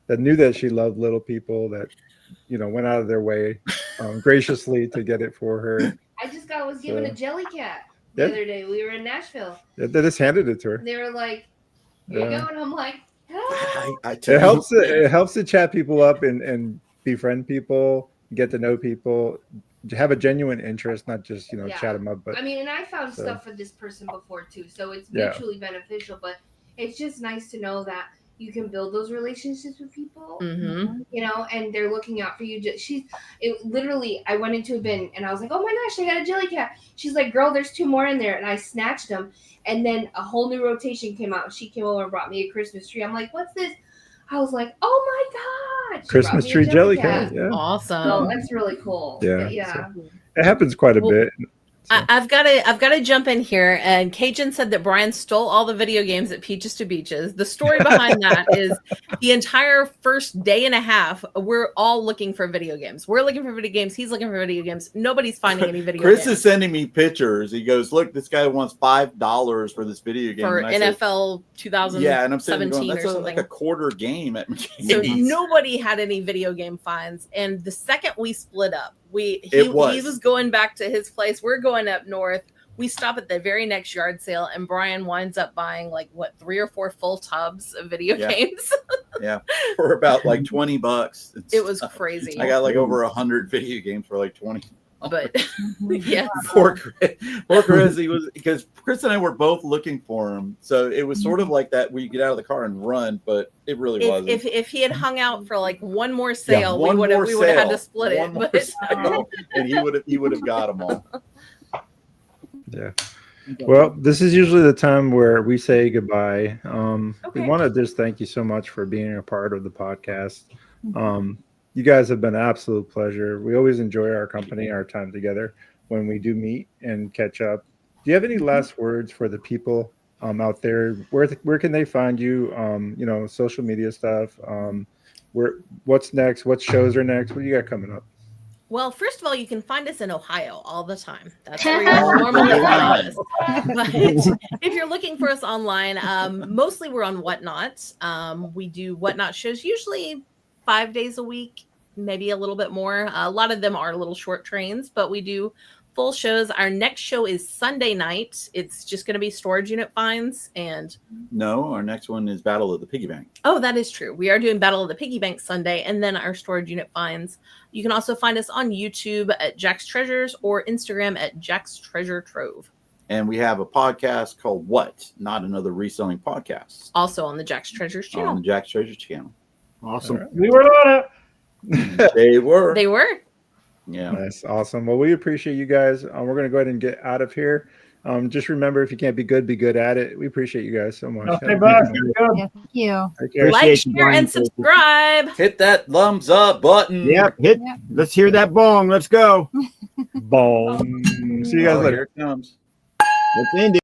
[SPEAKER 1] that knew that she loved little people that went out of their way graciously to get it for her.
[SPEAKER 4] I just was given a jelly cat the
[SPEAKER 1] Yep.
[SPEAKER 4] other day. We were in Nashville.
[SPEAKER 1] They just handed it to her.
[SPEAKER 4] They were like, here you
[SPEAKER 1] Yeah.
[SPEAKER 4] go. And I'm like, oh.
[SPEAKER 7] I tell
[SPEAKER 1] It
[SPEAKER 7] you-
[SPEAKER 1] helps. It helps to chat people up and befriend people, get to know people, have a genuine interest, not just
[SPEAKER 4] Yeah.
[SPEAKER 1] chat them up. But
[SPEAKER 4] I mean, and I found
[SPEAKER 1] So-
[SPEAKER 4] stuff for this person before too, so it's
[SPEAKER 1] Yeah.
[SPEAKER 4] mutually beneficial. But it's just nice to know that you can build those relationships with people,
[SPEAKER 8] Mm-hmm.
[SPEAKER 4] and they're looking out for you. Literally, I went into a bin and I was like, oh my gosh, I got a jelly cat. She's like, girl, there's 2 more in there, and I snatched them, and then a whole new rotation came out. She came over and brought me a Christmas tree. I'm like, what's this? I was like, oh my god, she
[SPEAKER 1] Christmas
[SPEAKER 4] brought me a
[SPEAKER 1] tree jelly cat. Yeah,
[SPEAKER 4] So
[SPEAKER 8] Awesome.
[SPEAKER 4] that's really cool.
[SPEAKER 1] Yeah.
[SPEAKER 4] Yeah.
[SPEAKER 1] it happens quite a
[SPEAKER 8] Well,
[SPEAKER 1] bit.
[SPEAKER 8] I've got to jump in here. And Cajun said that Brian stole all the video games at Peaches to Beaches. The story behind that is the entire first day and a half, we're all looking for video games. We're looking for video games. He's looking for video games. Nobody's finding any video
[SPEAKER 7] Chris
[SPEAKER 8] games.
[SPEAKER 7] is sending me pictures. He goes, look, this guy wants $5 for this video game.
[SPEAKER 8] For
[SPEAKER 7] And I said,
[SPEAKER 8] NFL 2017
[SPEAKER 7] yeah, and I'm sitting there going, that's
[SPEAKER 8] or something.
[SPEAKER 7] like a quarter game at
[SPEAKER 8] So
[SPEAKER 7] McKinney's.
[SPEAKER 8] nobody had any video game finds. And the second we split up, he
[SPEAKER 7] It was.
[SPEAKER 8] was going back to his place. We're going up north. We stop at the very next yard sale, and Brian winds up buying 3 or 4 full tubs of video
[SPEAKER 7] Yeah.
[SPEAKER 8] games.
[SPEAKER 7] Yeah, for about like $20.
[SPEAKER 8] It was crazy.
[SPEAKER 7] I got like over 100 video games for like 20.
[SPEAKER 8] But yes.
[SPEAKER 7] Poor Chris, because Chris and I were both looking for him, so it was sort of like that where you get out of the car and run, but it really wasn't.
[SPEAKER 8] If he had hung out for one more sale,
[SPEAKER 7] one
[SPEAKER 8] we would have
[SPEAKER 7] more
[SPEAKER 8] had
[SPEAKER 7] sale,
[SPEAKER 8] to split
[SPEAKER 7] one
[SPEAKER 8] it.
[SPEAKER 7] more
[SPEAKER 8] But
[SPEAKER 7] sale, and he would have got them all.
[SPEAKER 1] Yeah. Well, this is usually the time where we say goodbye. We
[SPEAKER 8] Okay.
[SPEAKER 1] want to just thank you so much for being a part of the podcast. You guys have been an absolute pleasure. We always enjoy our company, our time together when we do meet and catch up. Do you have any last words for the people out there? Where can they find you? Social media stuff. What's next? What shows are next? What do you got coming up?
[SPEAKER 8] well, first of all, you can find us in Ohio all the time. That's where you normally find us. But if you're looking for us online, mostly we're on Whatnot. We do Whatnot shows usually 5 days a week, maybe a little bit more. A lot of them are little short trains, but we do full shows. Our next show is Sunday night. It's just going to be storage unit finds. And
[SPEAKER 7] No, our next one is Battle of the Piggy Bank.
[SPEAKER 8] oh, that is true. We are doing Battle of the Piggy Bank Sunday, and then our storage unit finds. You can also find us on YouTube at Jack's Treasures or Instagram at Jack's Treasure Trove.
[SPEAKER 7] And we have a podcast called What? Not Another Reselling Podcast
[SPEAKER 8] Also on the Jack's Treasures
[SPEAKER 7] on
[SPEAKER 8] channel.
[SPEAKER 7] the Jack's Treasure channel.
[SPEAKER 3] Awesome.
[SPEAKER 2] We were on it.
[SPEAKER 7] They were.
[SPEAKER 8] They were.
[SPEAKER 7] Yeah.
[SPEAKER 1] Nice. Awesome. Well, we appreciate you guys. We're going to go ahead and get out of here. Just remember, if you can't be good at it. We appreciate you guys so much.
[SPEAKER 2] Okay, bye. Good.
[SPEAKER 6] Yeah, thank you.
[SPEAKER 1] Take care.
[SPEAKER 8] Like,
[SPEAKER 3] Appreciate you,
[SPEAKER 8] share,
[SPEAKER 3] Brian
[SPEAKER 8] and
[SPEAKER 3] Tracy.
[SPEAKER 8] subscribe.
[SPEAKER 7] Hit that thumbs up button.
[SPEAKER 3] Yep. Let's hear that bong. Let's go.
[SPEAKER 1] Boom. See you guys
[SPEAKER 7] Oh,
[SPEAKER 1] later.
[SPEAKER 7] here it comes.
[SPEAKER 3] Let's end it.